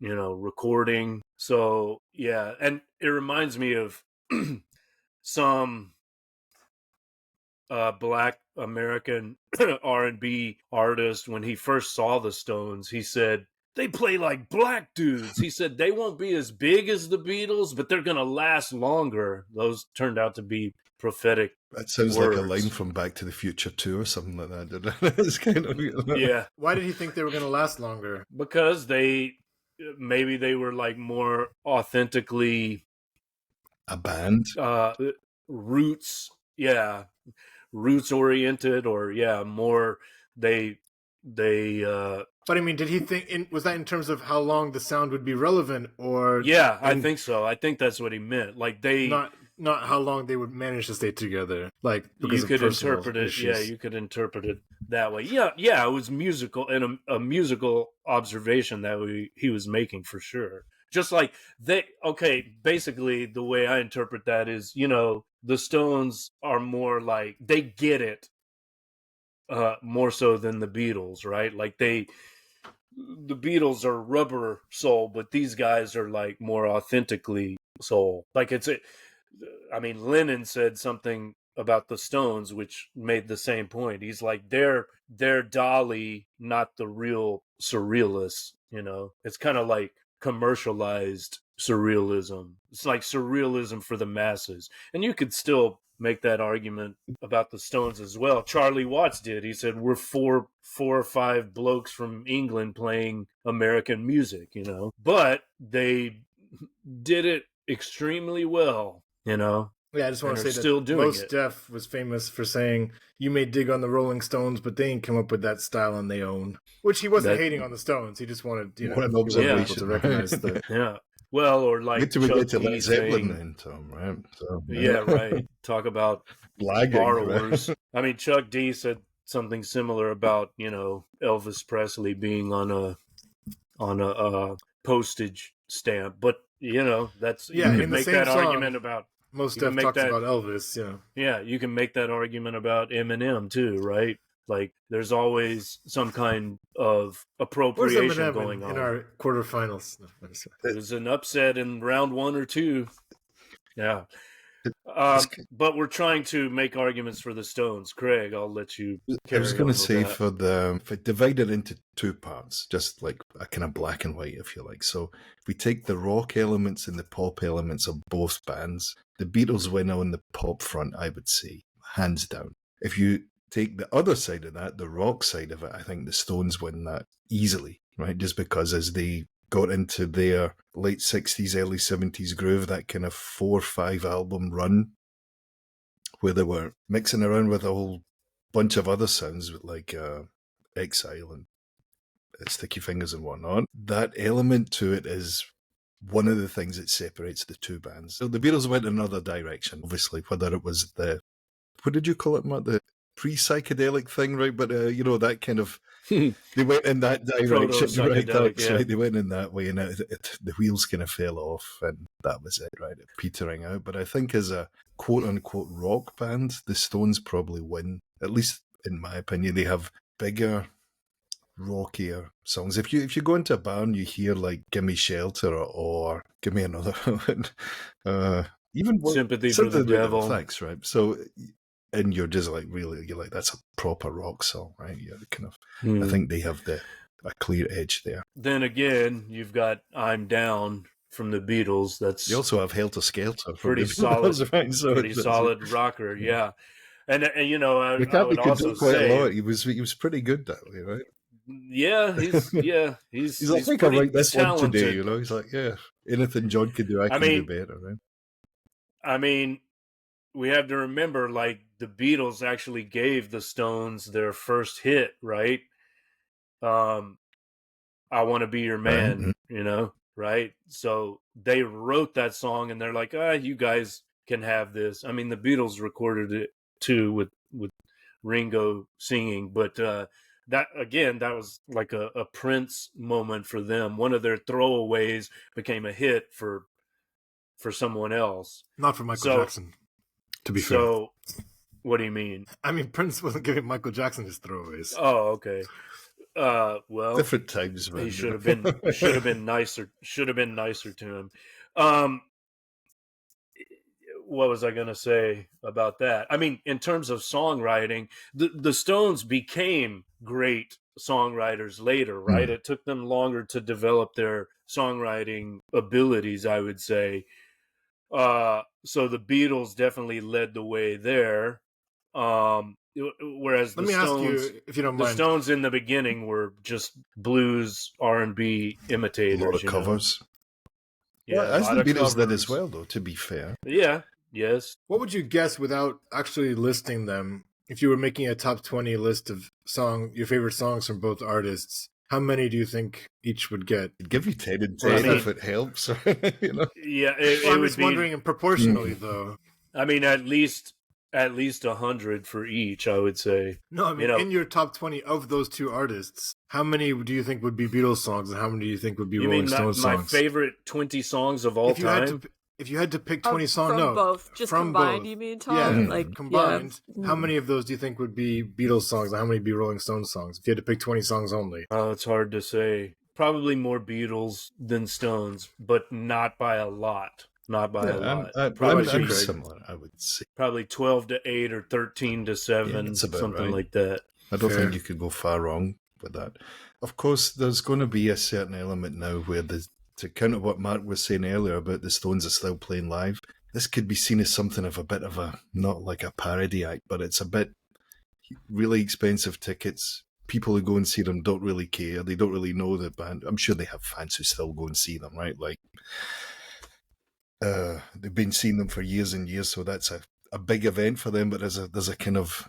Speaker 8: recording. So, yeah, and it reminds me of some Black American R&B artist. When he first saw the Stones, he said, they play like black dudes. He said, they won't be as big as the Beatles, but they're going to last longer. Those turned out to be prophetic
Speaker 5: That sounds
Speaker 8: words.
Speaker 5: like a line from Back to the Future 2 or something like that. It's kind of
Speaker 8: Yeah.
Speaker 7: Why did he think they were going to last longer?
Speaker 8: Because maybe they were like more authentically
Speaker 5: a band.
Speaker 8: Roots oriented, or more they
Speaker 7: But I mean, did he think, was that in terms of how long the sound would be relevant, or?
Speaker 8: Yeah, I think so. I think that's what he meant. Like
Speaker 7: not how long they would manage to stay together. Like, because
Speaker 8: you could
Speaker 7: of
Speaker 8: interpret it.
Speaker 7: issues.
Speaker 8: Yeah, you could interpret it that way. Yeah, it was musical, and a musical observation that he was making for sure. Just like basically the way I interpret that is, the Stones are more like, they get it more so than the Beatles, right? Like the Beatles are rubber soul, but these guys are like more authentically soul. Like Lennon said something about the Stones, which made the same point. He's like, they're Dali, not the real surrealists, It's kind of like commercialized surrealism. It's like surrealism for the masses. And you could still make that argument about the Stones as well. Charlie Watts did. He said, we're four or five blokes from England playing American music, But they did it extremely well,
Speaker 7: Yeah, I just want to say
Speaker 8: still
Speaker 7: that
Speaker 8: doing
Speaker 7: Mos
Speaker 8: it.
Speaker 7: Def was famous for saying, you may dig on the Rolling Stones, but they ain't come up with that style on their own. Which he wasn't hating on the Stones. He just wanted,
Speaker 5: What an
Speaker 7: people
Speaker 5: observation.
Speaker 7: to recognize that.
Speaker 8: Yeah. Well, or like
Speaker 5: Wait till we
Speaker 8: Chuck
Speaker 5: get to
Speaker 8: D
Speaker 5: Led Zeppelin
Speaker 8: saying,
Speaker 5: then, Tom, right? So,
Speaker 8: yeah, right. Talk about
Speaker 5: Lagging,
Speaker 8: borrowers.
Speaker 5: right?
Speaker 8: Chuck D said something similar about, Elvis Presley being on a postage stamp. But, that's,
Speaker 7: Yeah,
Speaker 8: you
Speaker 7: in
Speaker 8: can
Speaker 7: the
Speaker 8: make
Speaker 7: same
Speaker 8: that
Speaker 7: song,
Speaker 8: argument about,
Speaker 7: Mos
Speaker 8: you can
Speaker 7: Def
Speaker 8: make
Speaker 7: talks
Speaker 8: that-
Speaker 7: about Elvis,
Speaker 8: yeah, you can make that argument about Eminem too, right? Like, there's always some kind of
Speaker 7: Where's
Speaker 8: appropriation
Speaker 7: Eminem
Speaker 8: going on.
Speaker 7: in our quarterfinals?
Speaker 8: It was an upset in round 1 or 2. Yeah. But we're trying to make arguments for the Stones. Craig, I'll let you carry
Speaker 5: I was going
Speaker 8: on
Speaker 5: to
Speaker 8: with
Speaker 5: say,
Speaker 8: that.
Speaker 5: if I divide it into two parts, just like a kind of black and white, if you like. So if we take the rock elements and the pop elements of both bands, the Beatles win on the pop front, I would say, hands down. If you take the other side of that, the rock side of it, I think the Stones win that easily, right? Just because as they got into their late 60s, early 70s groove, that kind of 4 or 5 album run, where they were mixing around with a whole bunch of other sounds like Exile and Sticky Fingers and whatnot. That element to it is one of the things that separates the two bands. So the Beatles went another direction, obviously, whether it was what did you call it, Matt? The pre-psychedelic thing, right? But, that kind of, they went in that direction, right?
Speaker 8: Proto-psychedelic,
Speaker 5: That's
Speaker 8: yeah.
Speaker 5: right. They went in that way, and the wheels kind of fell off, and that was it, right? Petering out. But I think as a quote-unquote rock band, the Stones probably win. At least, in my opinion, they have bigger, rockier songs. If you go into a bar and you hear, like, Gimme Shelter or Give Me Another One, even
Speaker 8: Sympathy for the Devil.
Speaker 5: Thanks, right? So... And you're just like, really, you're like, that's a proper rock song, right? You're kind of, I think they have a clear edge there.
Speaker 8: Then again, you've got I'm Down from the Beatles. That's
Speaker 5: You also have Helter Skelter.
Speaker 8: pretty solid,
Speaker 5: right? So
Speaker 8: pretty solid rocker, yeah. And you know, I
Speaker 5: McCartney
Speaker 8: would
Speaker 5: could
Speaker 8: also
Speaker 5: do quite a
Speaker 8: say,
Speaker 5: lot. He was pretty good that way, right?
Speaker 8: he's
Speaker 5: He's like, I think I
Speaker 8: pretty
Speaker 5: write this
Speaker 8: talented.
Speaker 5: one today, you know. He's like, yeah, anything John can do, I can do better, right?
Speaker 8: I mean, we have to remember, like, the Beatles actually gave the Stones their first hit, right? I Want to Be Your Man,
Speaker 5: Right.
Speaker 8: you know, right? So they wrote that song and they're like, you guys can have this. I mean, the Beatles recorded it too with Ringo singing, but that was like a Prince moment for them. One of their throwaways became a hit for someone else.
Speaker 7: Not for Michael Jackson, to be fair.
Speaker 8: So, what do you mean?
Speaker 7: I mean, Prince wasn't giving Michael Jackson his throwaways.
Speaker 8: Oh, okay. Well,
Speaker 5: different times, man.
Speaker 8: He should have been nicer. Should have been nicer to him. What was I going to say about that? I mean, in terms of songwriting, the Stones became great songwriters later, right? It took them longer to develop their songwriting abilities, I would say. So the Beatles definitely led the way there. Whereas
Speaker 7: Let me ask you, if you don't mind,
Speaker 8: the Stones in the beginning were just blues R&B imitators.
Speaker 5: A lot of covers.
Speaker 8: Yeah,
Speaker 5: well, as the Beatles did as well, though, to be fair.
Speaker 8: Yeah, yes.
Speaker 7: What would you guess without actually listing them? If you were making a top 20 list of your favorite songs from both artists, how many do you think each would get?
Speaker 5: I'd give you 10 and 10 if it helps. You know?
Speaker 8: Yeah,
Speaker 7: I'm just wondering proportionally, though.
Speaker 8: I mean, at least 100 for each, I would say.
Speaker 7: No, I mean, in your top 20 of those two artists, how many do you think would be Beatles songs and how many do you think would be Rolling Stones songs?
Speaker 8: My favorite 20 songs of all time?
Speaker 7: If you had to pick 20 songs,
Speaker 6: from both, just
Speaker 7: from
Speaker 6: combined,
Speaker 7: both.
Speaker 6: you mean, Tom?
Speaker 7: Yeah,
Speaker 6: like
Speaker 7: combined.
Speaker 6: Yeah.
Speaker 7: How many of those do you think would be Beatles songs and how many would be Rolling Stones songs? If you had to pick 20 songs only.
Speaker 8: Oh, it's hard to say. Probably more Beatles than Stones, but not by a lot. Not by a lot.
Speaker 5: I'm similar, I would say.
Speaker 8: Probably 12 to 8 or 13 to 7, something like that.
Speaker 5: I don't think you could go far wrong with that. Of course, there's going to be a certain element now where to counter what Mark was saying earlier about the Stones are still playing live, this could be seen as something of a bit of a, not like a parody act, but it's a bit really expensive tickets. People who go and see them don't really care. They don't really know the band. I'm sure they have fans who still go and see them, right? Like, they've been seeing them for years and years, so that's a big event for them, but there's a kind of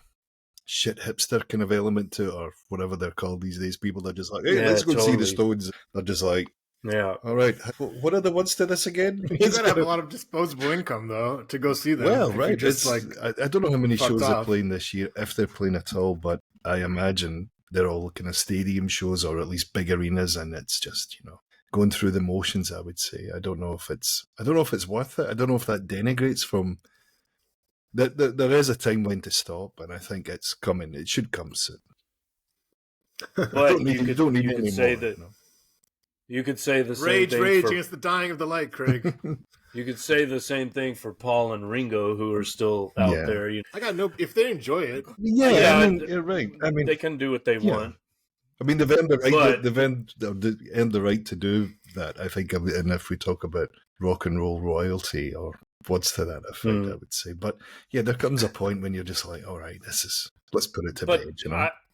Speaker 5: shit hipster kind of element to it, or whatever they're called these days. People are just like, hey, let's go see the Stones. They're just like,
Speaker 8: yeah,
Speaker 5: all right, what are the ones to this again?
Speaker 7: You gotta have a lot of disposable income though to go see them.
Speaker 5: Well, right,
Speaker 7: just
Speaker 5: like I don't know how many shows they're playing this year, if they're playing at all, but I imagine they're all kind of stadium shows or at least big arenas, and it's just, you know, going through the motions, I would say. I don't know if it's worth it. I don't know if that denigrates from that. There is a time when to stop, and I think it's coming. It should come soon.
Speaker 8: But you could say that. You know? You could say the same thing.
Speaker 7: Rage against the dying of the light, Craig.
Speaker 8: You could say the same thing for Paul and Ringo, who are still out there.
Speaker 7: I got no. If they enjoy it,
Speaker 5: I mean, you're right. I mean,
Speaker 8: they can do what they want.
Speaker 5: I mean, they've earned the right. They've earned the right to do that. I think, and if we talk about rock and roll royalty or what's to that effect, I would say. But yeah, there comes a point when you're just like, all right, let's put it to bed.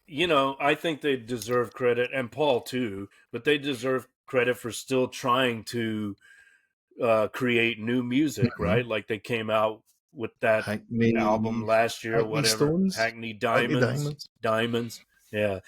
Speaker 5: You know,
Speaker 8: I think they deserve credit, and Paul too. But they deserve credit for still trying to create new music, right? Like they came out with that album last year, Hackney Diamonds, yeah,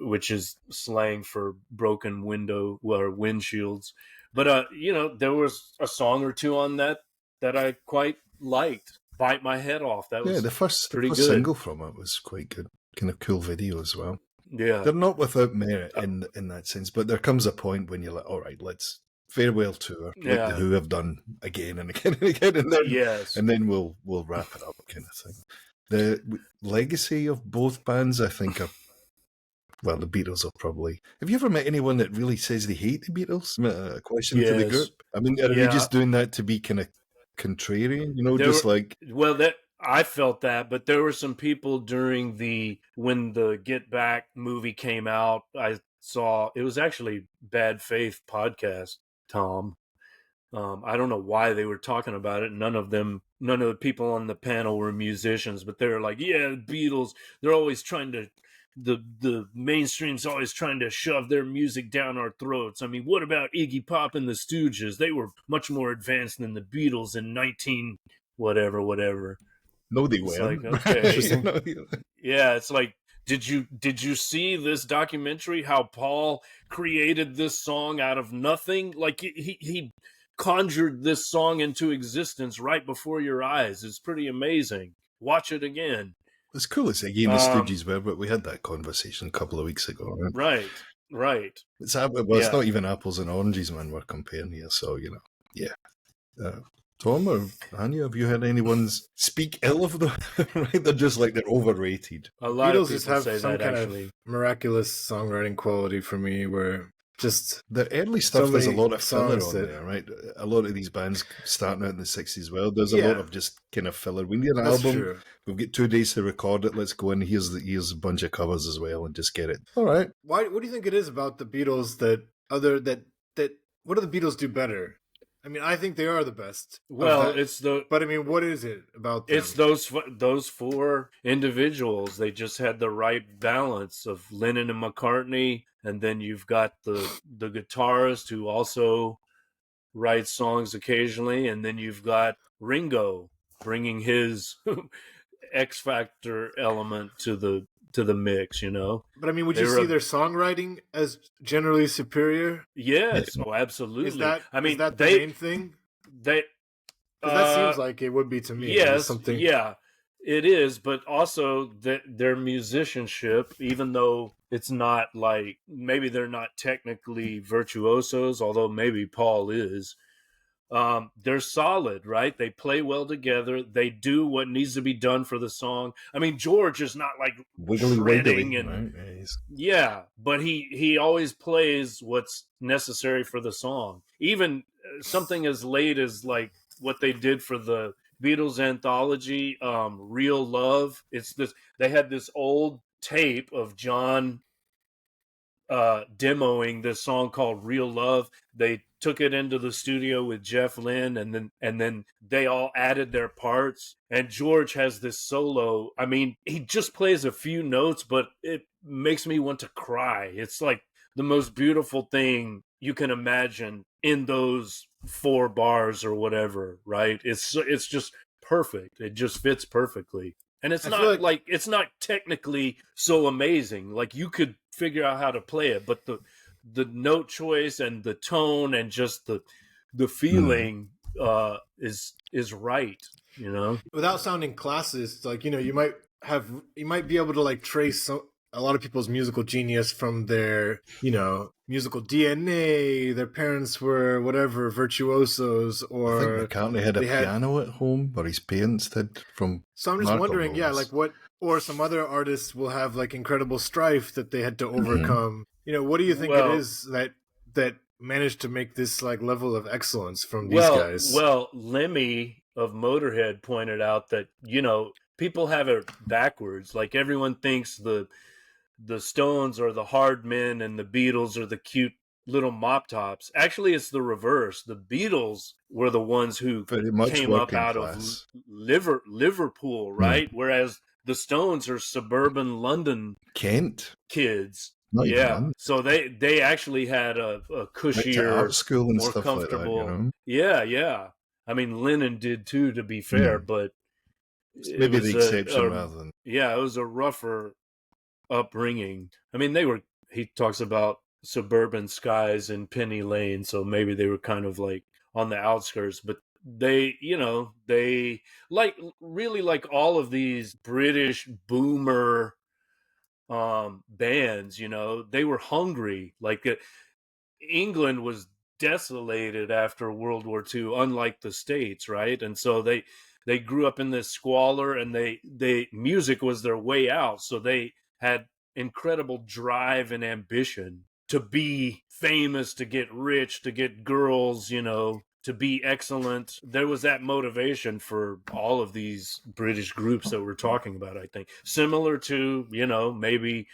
Speaker 8: which is slang for broken window or windshields. But you know, there was a song or two on that I quite liked. Bite My Head Off. That was
Speaker 5: the first single from it was quite good. Kind of cool video as well.
Speaker 8: Yeah,
Speaker 5: they're not without merit in that sense, but there comes a point when you're like, all right, let's farewell tour, like the Who have done again and again and again, and then and then we'll wrap it up, kind of thing. The legacy of both bands, I think, the Beatles will probably. Have you ever met anyone that really says they hate the Beatles? A question to the group. I mean, are they just doing that to be kind of contrarian? You know,
Speaker 8: I felt that, but there were some people when the Get Back movie came out. I saw it was actually Bad Faith podcast, Tom, I don't know why they were talking about it. None of the people on the panel were musicians, but they were like, yeah, the Beatles, they're always trying to, the mainstream's always trying to shove their music down our throats. I mean, what about Iggy Pop and the Stooges? They were much more advanced than the Beatles in 19 whatever.
Speaker 5: No, they
Speaker 8: It's
Speaker 5: weren't.
Speaker 8: like, okay.
Speaker 5: You know,
Speaker 8: Yeah, it's like, did you see this documentary? How Paul created this song out of nothing? Like he conjured this song into existence right before your eyes. It's pretty amazing. Watch it again.
Speaker 5: As cool as Iggy and the Stooges were, but we had that conversation a couple of weeks ago. Right.
Speaker 8: Right.
Speaker 5: It's not even apples and oranges, man, we're comparing here. So, yeah. Tom or Hania, have you heard anyone speak ill of them? Right? They're overrated.
Speaker 8: A lot
Speaker 7: Beatles
Speaker 8: of
Speaker 7: just
Speaker 8: people
Speaker 7: have
Speaker 8: say
Speaker 7: some
Speaker 8: that,
Speaker 7: kind
Speaker 8: actually.
Speaker 7: of miraculous songwriting quality for me, where just
Speaker 5: the early stuff,
Speaker 7: so
Speaker 5: there's a
Speaker 7: many
Speaker 5: lot of filler
Speaker 7: songs
Speaker 5: on
Speaker 7: that-
Speaker 5: there, right? A lot of these bands starting out in the 60s, well, there's a lot of just kind of filler. We need an
Speaker 7: That's
Speaker 5: album.
Speaker 7: true.
Speaker 5: We've got 2 days to record it. Let's go in. Here's a bunch of covers as well, and just get it. All right.
Speaker 7: What do you think it is about the Beatles that what do the Beatles do better? I mean, I think they are the best.
Speaker 8: Well,
Speaker 7: but I mean, what is it about them?
Speaker 8: It's those four individuals. They just had the right balance of Lennon and McCartney, and then you've got the guitarist who also writes songs occasionally, and then you've got Ringo bringing his X Factor element to the mix.
Speaker 7: But I mean, would
Speaker 8: They
Speaker 7: you
Speaker 8: were
Speaker 7: see
Speaker 8: a-
Speaker 7: their songwriting as generally superior?
Speaker 8: Yes, oh, absolutely.
Speaker 7: Is that
Speaker 8: I mean,
Speaker 7: is that the
Speaker 8: they
Speaker 7: main thing?
Speaker 8: they
Speaker 7: 'Cause that seems like it would be to me.
Speaker 8: yes,
Speaker 7: something.
Speaker 8: yeah, it is, but also their musicianship, even though it's not like, maybe they're not technically virtuosos, although maybe Paul is. They're solid, right? They play well together. They do what needs to be done for the song. I mean, George is not like
Speaker 5: Wiggly
Speaker 8: shredding
Speaker 5: wiggly,
Speaker 8: and
Speaker 5: right?
Speaker 8: yeah, but he always plays what's necessary for the song. Even something as late as like what they did for the Beatles anthology, Real Love. They had this old tape of John demoing this song called Real Love. They took it into the studio with Jeff Lynne, and then they all added their parts, and George has this solo. I mean, he just plays a few notes, but it makes me want to cry. It's like the most beautiful thing you can imagine in those 4 bars or whatever, right? It's just perfect. It just fits perfectly. And it's
Speaker 7: I
Speaker 8: not
Speaker 7: feel
Speaker 8: like it's not technically so amazing. Like, you could figure out how to play it, but the note choice and the tone and just the feeling is right,
Speaker 7: Without sounding classist, like you might be able to like trace a lot of people's musical genius from their musical DNA. Their parents were whatever virtuosos,
Speaker 5: I
Speaker 7: or
Speaker 5: think McCartney had a
Speaker 7: they had-
Speaker 5: piano at home, or his parents did.
Speaker 7: So I'm just
Speaker 5: Marco
Speaker 7: wondering,
Speaker 5: knows.
Speaker 7: like what, or some other artists will have like incredible strife that they had to overcome. What do you think
Speaker 8: Well-
Speaker 7: it is that managed to make this like level of excellence from these guys?
Speaker 8: Well, Lemmy of Motorhead pointed out that, people have it backwards. Like, everyone thinks the Stones are the hard men and the Beatles are the cute little mop tops. Actually, it's the reverse. The Beatles were the ones who
Speaker 5: Very much
Speaker 8: came up
Speaker 5: working
Speaker 8: out
Speaker 5: class.
Speaker 8: of Liverpool, right? Whereas the Stones are suburban London
Speaker 5: Kent.
Speaker 8: kids.
Speaker 5: Not even
Speaker 8: Yeah,
Speaker 5: London.
Speaker 8: so they actually had a
Speaker 5: Went to
Speaker 8: cushier,
Speaker 5: art school and
Speaker 8: more
Speaker 5: stuff
Speaker 8: comfortable.
Speaker 5: like that, you know?
Speaker 8: Yeah. I mean, Lennon did too, to be fair, but
Speaker 5: It's
Speaker 8: it
Speaker 5: maybe
Speaker 8: was
Speaker 5: the exception rather than...
Speaker 8: it was a rougher upbringing. I mean, he talks about suburban skies and Penny Lane, so maybe they were kind of like on the outskirts, but they like, really, like all of these British boomer bands, they were hungry. Like, England was desolated after World War II, unlike the States, right? And so they grew up in this squalor, and they music was their way out. So they had incredible drive and ambition to be famous, to get rich, to get girls, to be excellent. There was that motivation for all of these British groups that we're talking about, I think. Similar to, maybe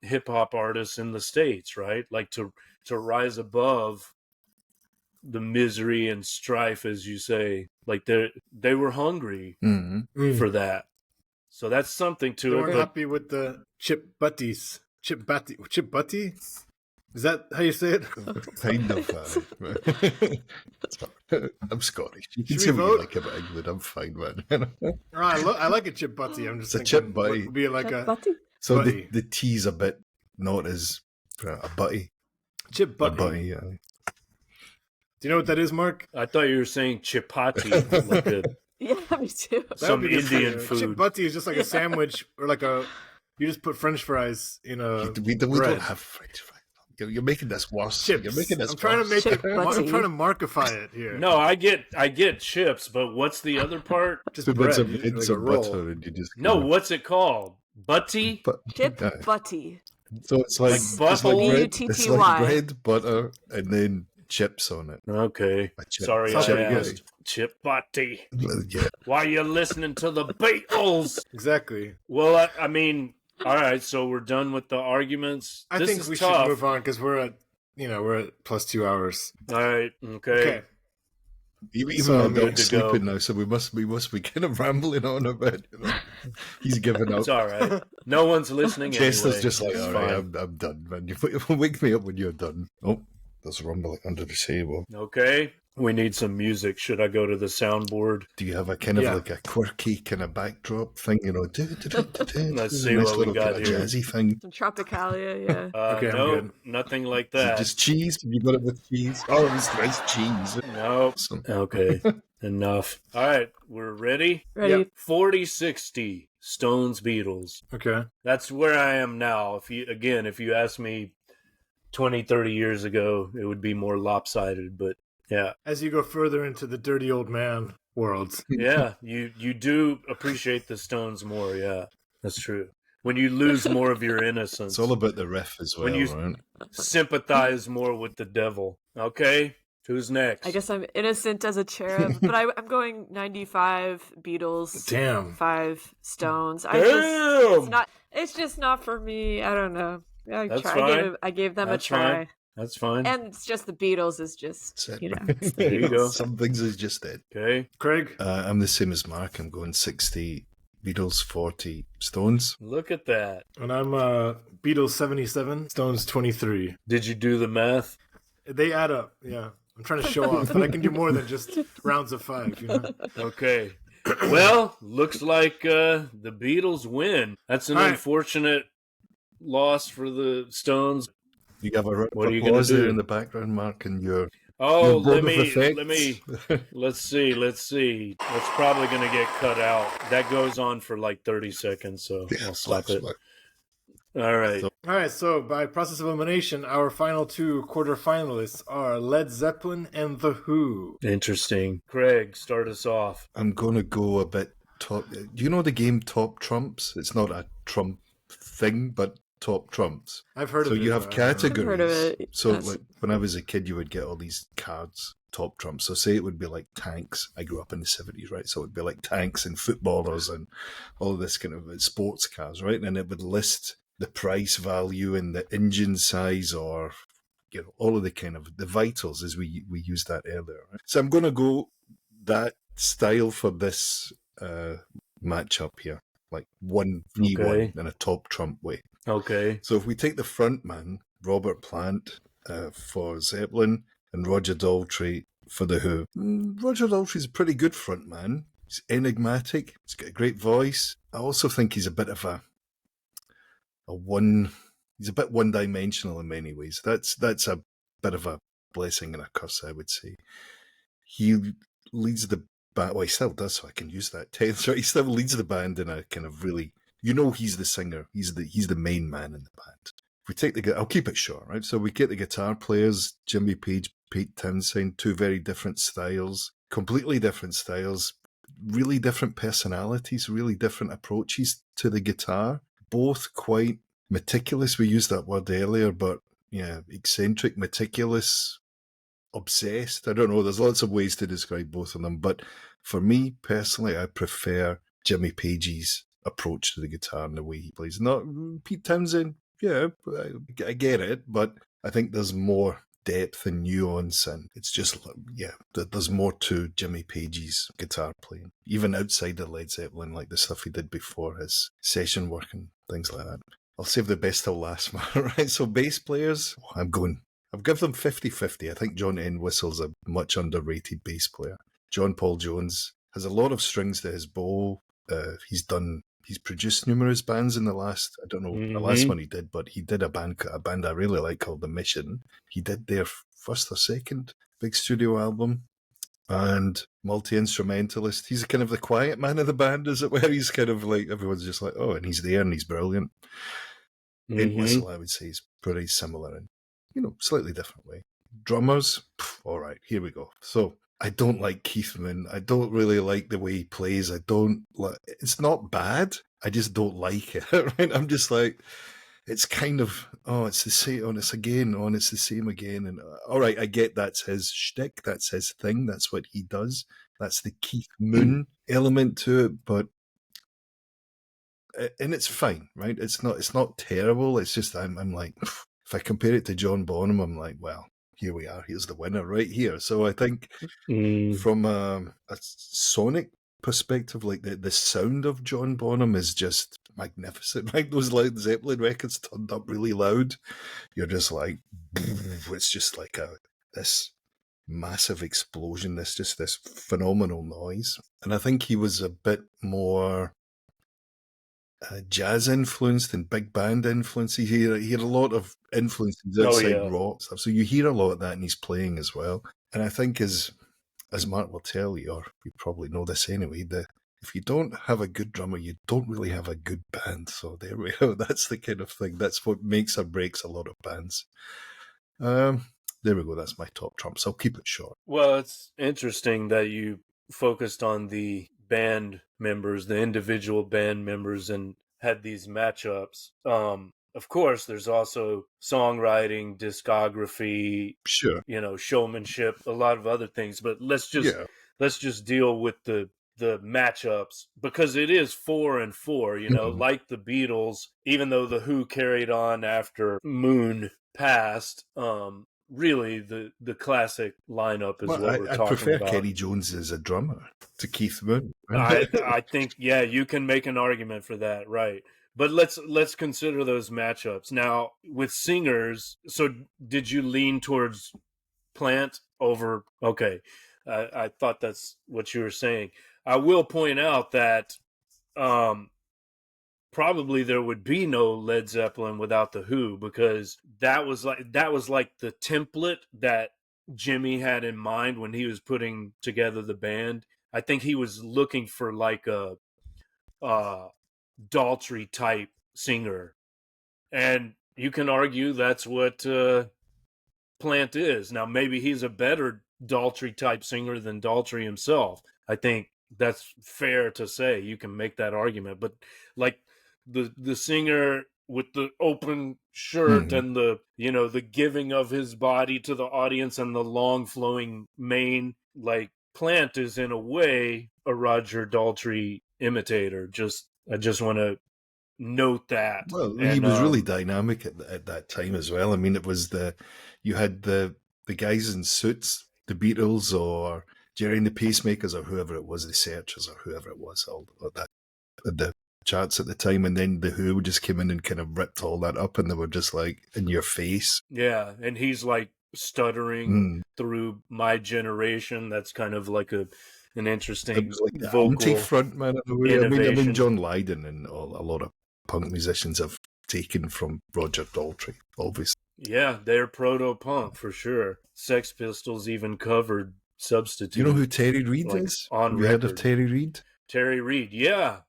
Speaker 8: hip hop artists in the States, right? Like, to rise above the misery and strife, as you say. Like they were hungry for that. So that's something to
Speaker 7: They
Speaker 8: it.
Speaker 7: weren't
Speaker 8: But
Speaker 7: happy with the chip butties. Chip butty? Is that how you say it?
Speaker 5: Kind of. I'm Scottish. You can
Speaker 7: Should
Speaker 5: say
Speaker 7: we
Speaker 5: what you
Speaker 7: vote?
Speaker 5: like about England. I'm fine, man.
Speaker 7: I like a chip butty. I'm just
Speaker 5: It's a
Speaker 7: thinking,
Speaker 5: chip butty.
Speaker 7: what would be like
Speaker 6: Chip
Speaker 7: a
Speaker 6: butty?
Speaker 5: So
Speaker 7: Butty.
Speaker 5: the T's a bit not as a butty.
Speaker 7: chip
Speaker 5: A
Speaker 7: butty.
Speaker 5: butty, yeah.
Speaker 7: Do you know what that is, Mark?
Speaker 8: I thought you were saying chapati, like
Speaker 6: Yeah, me too.
Speaker 7: That
Speaker 8: some
Speaker 7: would be good
Speaker 8: Indian
Speaker 7: for you. Chip
Speaker 8: food.
Speaker 7: butty is just like a sandwich or like a. You just put French fries in a.
Speaker 5: We don't
Speaker 7: bread.
Speaker 5: have French fries. You're making this worse.
Speaker 7: Chips.
Speaker 5: You're making this
Speaker 7: I'm trying to
Speaker 5: worse.
Speaker 7: make it.
Speaker 6: Chip
Speaker 7: I'm
Speaker 6: butty.
Speaker 7: trying to markify it here.
Speaker 8: No, I get chips, but what's the other part?
Speaker 7: just
Speaker 5: So
Speaker 7: bread.
Speaker 5: it's a,
Speaker 7: like
Speaker 5: it's
Speaker 7: a
Speaker 5: a
Speaker 7: roll.
Speaker 5: butter, and you just
Speaker 8: No, what's it called? Butty?
Speaker 5: But,
Speaker 6: Chip
Speaker 5: yeah.
Speaker 6: butty.
Speaker 5: So it's like
Speaker 8: butthole?
Speaker 5: bread. It's
Speaker 6: B-U-T-T-Y.
Speaker 5: like bread, butter, and then chips on it.
Speaker 8: Okay.
Speaker 5: A chip.
Speaker 8: Sorry,
Speaker 7: Sounds
Speaker 8: I
Speaker 7: pretty good.
Speaker 8: asked. Chipati.
Speaker 5: Yeah.
Speaker 8: Why you listening to the Beatles?
Speaker 7: Exactly.
Speaker 8: Well, I mean, all right, so we're done with the arguments.
Speaker 7: I
Speaker 8: This
Speaker 7: think
Speaker 8: is
Speaker 7: we
Speaker 8: tough.
Speaker 7: should move on because we're at plus 2 hours.
Speaker 8: All right, okay.
Speaker 7: Okay.
Speaker 5: Even
Speaker 7: So
Speaker 5: my
Speaker 7: I'm good
Speaker 5: dog's
Speaker 8: to go.
Speaker 5: sleeping now, so we must be kind of rambling on a bit. You know? He's giving up.
Speaker 8: It's all right. No one's listening
Speaker 5: Chester's
Speaker 8: anyway.
Speaker 5: just like,
Speaker 8: It's
Speaker 5: all right,
Speaker 8: fine.
Speaker 5: I'm done, man. You wake me up when you're done. Oh, there's rumbling under the table.
Speaker 8: Okay. We need some music. Should I go to the soundboard?
Speaker 5: Do you have a kind of
Speaker 7: Yeah.
Speaker 5: like a quirky kind of backdrop thing? You know,
Speaker 8: Let's see
Speaker 5: nice
Speaker 8: what we
Speaker 5: little
Speaker 8: got
Speaker 5: kind of
Speaker 8: here.
Speaker 5: jazzy thing.
Speaker 6: Some Tropicalia, yeah.
Speaker 7: Okay, I'm
Speaker 8: no,
Speaker 7: good.
Speaker 8: nothing like
Speaker 5: Is it
Speaker 8: that.
Speaker 5: just cheese? Have you got it with cheese? Oh, it's nice cheese.
Speaker 8: No.
Speaker 5: Awesome.
Speaker 8: Okay. Enough. All right. We're ready.
Speaker 6: Ready?
Speaker 7: Yep.
Speaker 8: 40-60 Stones Beatles.
Speaker 7: Okay.
Speaker 8: That's where I am now. If you asked me 20, 30 years ago, it would be more lopsided, but yeah.
Speaker 7: As you go further into the dirty old man world,
Speaker 8: Yeah, you do appreciate the Stones more, yeah. That's true. When you lose more of your innocence.
Speaker 5: It's all about the riff as well,
Speaker 8: When you-
Speaker 5: right?
Speaker 8: Sympathize more with the devil. Okay? Who's next?
Speaker 6: I guess I'm innocent as a cherub, but I'm going 95 Beatles,
Speaker 7: damn.
Speaker 6: 5 Stones.
Speaker 8: Damn!
Speaker 6: It's just not for me. I don't know.
Speaker 8: That's fine.
Speaker 6: I gave them
Speaker 8: That's
Speaker 6: a try.
Speaker 8: fine. That's fine.
Speaker 6: And it's just the Beatles is just,
Speaker 5: That's it.
Speaker 6: you know.
Speaker 8: There you go.
Speaker 5: Some things is just it.
Speaker 8: Okay.
Speaker 7: Craig,
Speaker 5: I'm the same as Mark. I'm going 60 Beatles, 40 Stones.
Speaker 8: Look at that.
Speaker 7: and I'm Beatles 77, Stones 23.
Speaker 8: Did you do the math?
Speaker 7: They add up. Yeah. I'm trying to show off, but I can do more than just rounds of 5. You know.
Speaker 8: Okay. Well, looks like the Beatles win. That's an
Speaker 7: All right.
Speaker 8: unfortunate loss for the Stones.
Speaker 5: You have a round
Speaker 8: What
Speaker 5: of
Speaker 8: are you gonna
Speaker 5: applause there
Speaker 8: do?
Speaker 5: in the background, Mark, and your
Speaker 8: Oh,
Speaker 5: board
Speaker 8: let
Speaker 5: of
Speaker 8: me.
Speaker 5: effects.
Speaker 8: Let's see. That's probably going to get cut out. That goes on for like 30 seconds, so I'll slap it. All right.
Speaker 7: All right. So by process of elimination, our final 2 quarterfinalists are Led Zeppelin and The Who.
Speaker 8: Interesting. Craig, start us off.
Speaker 5: I'm going to go a bit top. Do you know the game Top Trumps? It's not a Trump thing, but Top Trumps.
Speaker 7: I've heard
Speaker 5: So
Speaker 7: of it.
Speaker 5: you have
Speaker 7: but I don't know.
Speaker 5: categories.
Speaker 6: heard of it.
Speaker 5: So
Speaker 6: That's-
Speaker 5: like when I was a kid, you would get all these cards, Top Trumps. So say it would be like tanks. I grew up in the 70s, right? So it would be like tanks and footballers and all this kind of sports cars, right? And it would list the price, value, and the engine size, or all of the kind of the vitals, as we used that earlier. Right? So I'm going to go that style for this matchup here, like 1v1
Speaker 8: Okay.
Speaker 5: in a Top Trump way.
Speaker 8: Okay.
Speaker 5: So if we take the front man, Robert Plant for Zeppelin and Roger Daltrey for The Who. Roger Daltrey's a pretty good front man. He's enigmatic. He's got a great voice. I also think he's a bit of he's a bit one-dimensional in many ways. That's a bit of a blessing and a curse, I would say. He leads the band, well, he still does, so I can use that tense, right? He still leads the band in a kind of really, he's the singer. He's the main man in the band. If we take I'll keep it short, right? So we get the guitar players, Jimmy Page, Pete Townsend, 2 very different styles, completely different styles, really different personalities, really different approaches to the guitar, both quite meticulous. We used that word earlier, but yeah, eccentric, meticulous, obsessed. I don't know. There's lots of ways to describe both of them, but for me personally, I prefer Jimmy Page's approach to the guitar and the way he plays. Not Pete Townsend. Yeah, I get it, but I think there's more depth and nuance, and it's just, yeah, there's more to Jimmy Page's guitar playing, even outside of Led Zeppelin, like the stuff he did before, his session work and things like that. I'll save the best till last, man. Right, so bass players, I've given them 50-50. I think John Entwistle's a much underrated bass player. John Paul Jones has a lot of strings to his bow. He's produced numerous bands in the last, I don't know, the last one he did, but he did a band I really like called The Mission. He did their first or second big studio album, and multi-instrumentalist. He's kind of the quiet man of the band, as it were. He's kind of like, everyone's just like, oh, and he's there and he's brilliant. Whistle, I would say, is pretty similar in, slightly different way. Drummers, all right, here we go. So I don't like Keith Moon. I don't really like the way he plays. It's not bad. I just don't like it. Right? I'm just like, it's kind of, it's the same, it's again, it's the same again. And all right, I get that's his shtick, that's his thing, that's what he does. That's the Keith Moon element to it, but and it's fine, right? It's not terrible. It's just I'm like, if I compare it to John Bonham, I'm like, well, here we are. Here's the winner right here. So I think from a sonic perspective, like the sound of John Bonham is just magnificent. Right? Those Led Zeppelin records turned up really loud. You're just like, it's just like this massive explosion. This phenomenal noise. And I think he was a bit more jazz influenced and big band influence. He had a lot of influences outside rock stuff. So you hear a lot of that in his playing as well. And I think as Mark will tell you, or you probably know this anyway, if you don't have a good drummer, you don't really have a good band. So there we go. That's the kind of thing. That's what makes or breaks a lot of bands. There we go. That's my top trumps. I'll keep it short.
Speaker 8: Well, it's interesting that you focused on the band members, the individual band members, and had these matchups. Of course, there's also songwriting, discography,
Speaker 5: sure,
Speaker 8: showmanship, a lot of other things. But let's just deal with the matchups, because it is 4 and 4. Like the Beatles, even though the Who carried on after Moon passed. Really, the classic lineup is what we're talking about. I
Speaker 5: prefer Kenny Jones as a drummer to Keith Moon.
Speaker 8: I think, yeah, you can make an argument for that, right? But let's consider those matchups. Now, with singers, so did you lean towards Plant over? Okay, I thought that's what you were saying. I will point out that probably there would be no Led Zeppelin without the Who, because that was like the template that Jimmy had in mind when he was putting together the band. I think he was looking for like a Daltrey type singer, and you can argue that's what Plant is. Now maybe he's a better Daltrey type singer than Daltrey himself. I think that's fair to say. You can make that argument, but like the singer with the open shirt and the giving of his body to the audience and the long flowing mane, like Plant is in a way a Roger Daltrey imitator. I just want to note that.
Speaker 5: Well, he was really dynamic at that time as well. I mean, it was you had the guys in suits, the Beatles or Jerry and the Pacemakers or whoever it was, the Searchers or whoever it was, all that the charts at the time, and then the Who just came in and kind of ripped all that up, and they were just like in your face.
Speaker 8: Yeah, and he's like stuttering through My Generation. That's kind of like an interesting.
Speaker 5: It was like the
Speaker 8: vocal
Speaker 5: anti-frontman in a way. I mean, John Lydon and a lot of punk musicians have taken from Roger Daltrey, obviously.
Speaker 8: Yeah, they're proto-punk for sure. Sex Pistols even covered Substitute.
Speaker 5: You know who Terry Reid is?
Speaker 8: On
Speaker 5: Have you heard of Terry Reid?
Speaker 8: Terry Reid, yeah.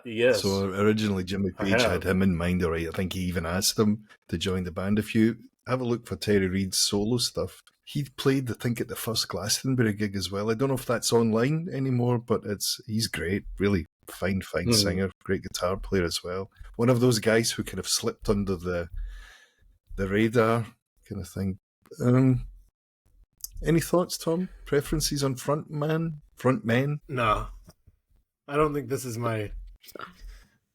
Speaker 8: Yes.
Speaker 5: So originally Jimmy Page had him in mind, all right. I think he even asked him to join the band. If you have a look for Terry Reid's solo stuff, he played, I think, at the first Glastonbury gig as well. I don't know if that's online anymore, but he's great. Really fine singer, great guitar player as well. One of those guys who kind of slipped under the radar kind of thing. Any thoughts, Tom? Preferences on frontmen?
Speaker 7: No. I don't think this is my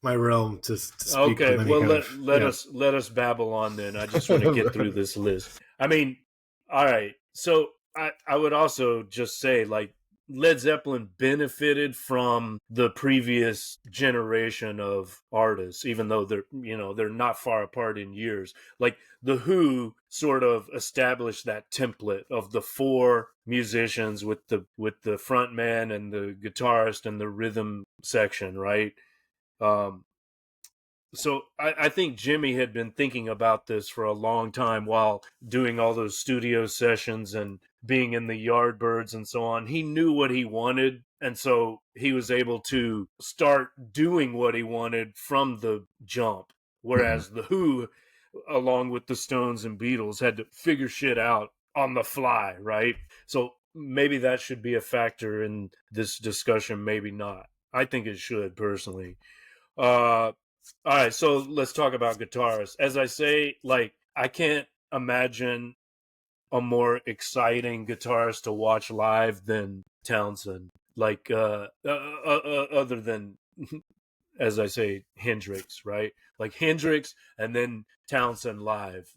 Speaker 7: realm to speak.
Speaker 8: Okay, well let us babble on then. I just want to get through this list. I mean, All right. So I would also just say, like, Led Zeppelin benefited from the previous generation of artists, even though they're not far apart in years. Like the Who sort of established that template of the four musicians with the front man and the guitarist and the rhythm section, right? Um, so I think Jimmy had been thinking about this for a long time while doing all those studio sessions and being in the Yardbirds and so on. He knew what he wanted, and so he was able to start doing what he wanted from the jump. Whereas the Who, along with the Stones and Beatles, had to figure shit out on the fly, right? So maybe that should be a factor in this discussion, maybe not. I think it should, personally. All right, so let's talk about guitars. As I say, like, I can't imagine a more exciting guitarist to watch live than Townsend. Like, other than, as I say, Hendrix, right? Like Hendrix and then Townsend live.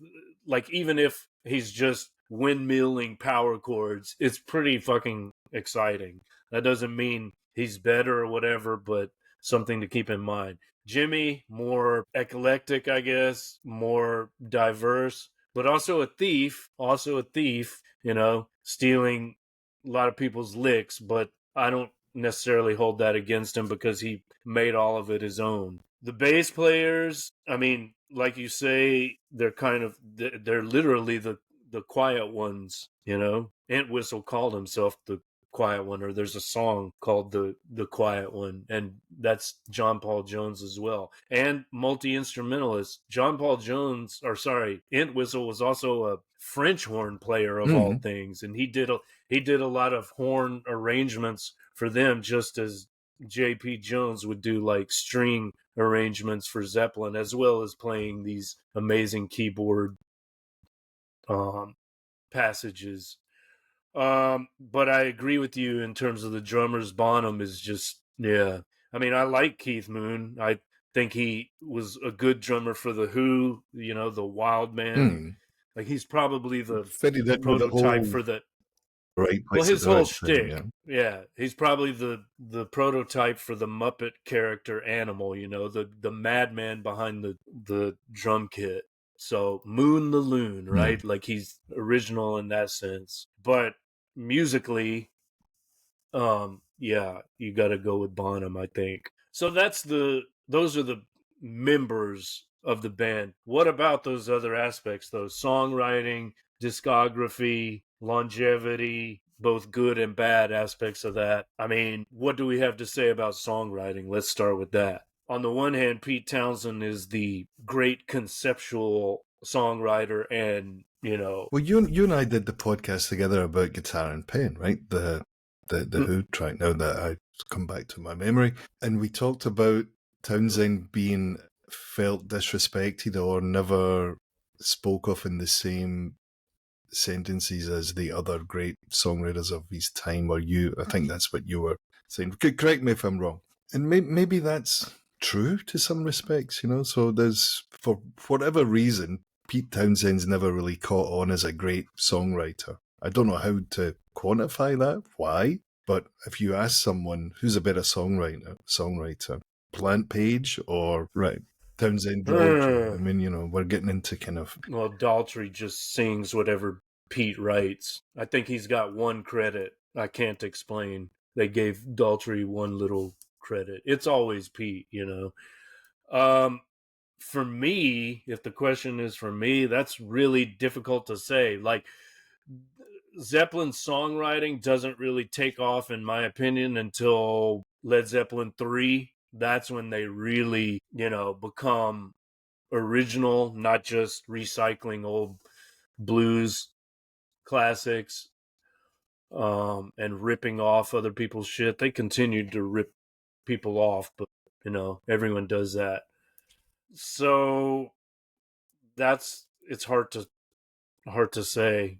Speaker 8: Like, even if he's just windmilling power chords, it's pretty fucking exciting. That doesn't mean he's better or whatever, but something to keep in mind. Jimmy, more eclectic, I guess, more diverse, but also a thief, stealing a lot of people's licks, but I don't necessarily hold that against him because he made all of it his own. The bass players, I mean, like you say, they're literally the quiet ones, Entwistle called himself the quiet one, or there's a song called the quiet one, and that's John Paul Jones as well. And multi-instrumentalist John Paul Jones, or sorry, Entwistle was also a French horn player of all things, and he did a lot of horn arrangements for them, just as J.P. Jones would do like string arrangements for Zeppelin, as well as playing these amazing keyboard passages. But I agree with you in terms of the drummers. Bonham is just, yeah. I mean, I like Keith Moon. I think he was a good drummer for the Who, the Wild Man. Like, he's probably the prototype for the
Speaker 5: right
Speaker 8: well,
Speaker 5: place at
Speaker 8: his
Speaker 5: the
Speaker 8: whole
Speaker 5: right
Speaker 8: shtick,
Speaker 5: time,
Speaker 8: yeah, he's probably the prototype for the Muppet character Animal, the madman behind the drum kit. So Moon the Loon, right? Like, he's original in that sense, but musically, yeah, you got to go with Bonham, I think. So those are the members of the band. What about those other aspects, though? Songwriting, discography, longevity, both good and bad aspects of that. I mean, what do we have to say about songwriting? Let's start with that. On the one hand, Pete Townsend is the great conceptual songwriter, and
Speaker 5: Well, you and I did the podcast together about Guitar and Pen, right? The Who track, now that I come back to my memory. And we talked about Townsend being felt disrespected or never spoke of in the same sentences as the other great songwriters of his time, or I think that's what you were saying. Correct me if I'm wrong. And maybe that's true to some respects, so there's, for whatever reason, Pete Townsend's never really caught on as a great songwriter. I don't know how to quantify that, why, but if you ask someone who's a better songwriter, Plant Page or Townsend Daltrey, I mean, we're getting into kind of...
Speaker 8: Well, Daltrey just sings whatever Pete writes. I think he's got one credit I can't explain. They gave Daltrey one little credit. It's always Pete, For me, if the question is for me, that's really difficult to say. Like, Zeppelin's songwriting doesn't really take off, in my opinion, until Led Zeppelin 3. That's when they really, become original, not just recycling old blues classics and ripping off other people's shit. They continued to rip people off, but everyone does that. So it's hard to say.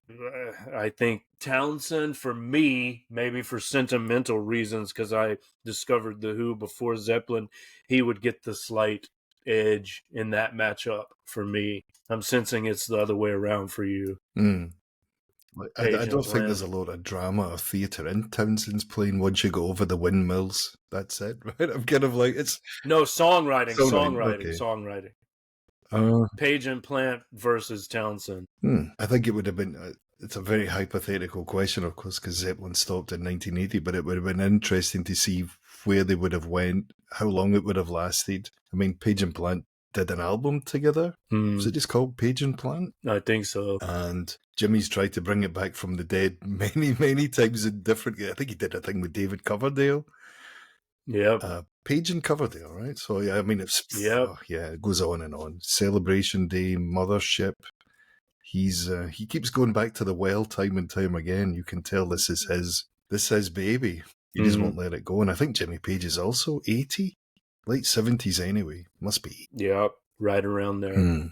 Speaker 8: I think Townsend, for me, maybe for sentimental reasons, because I discovered the Who before Zeppelin, he would get the slight edge in that matchup for me. I'm sensing it's the other way around for you.
Speaker 5: I
Speaker 8: Page
Speaker 5: don't
Speaker 8: and
Speaker 5: think
Speaker 8: Plant.
Speaker 5: there's a lot of drama or theatre in Townsend's playing. Once you go over the windmills, that's it, right? I'm kind of like, it's
Speaker 8: No, songwriting.
Speaker 5: okay.
Speaker 8: Page and Plant versus Townsend.
Speaker 5: I think it would have been. It's a very hypothetical question, of course, because Zeppelin stopped in 1980. But it would have been interesting to see where they would have went, how long it would have lasted. I mean, Page and Plant did an album together. Was it just called Page and Plant?
Speaker 8: I think so.
Speaker 5: And Jimmy's tried to bring it back from the dead many, many times in different. I think he did a thing with David Coverdale.
Speaker 8: Yep.
Speaker 5: Page and Coverdale, right? So yeah, I mean, it's
Speaker 8: Yep.
Speaker 5: it goes on and on. Celebration Day, Mothership. He keeps going back to the well time and time again. You can tell this is his baby. He just won't let it go. And I think Jimmy Page is also 80, late 70s anyway. Must be.
Speaker 8: Yep. Right around there.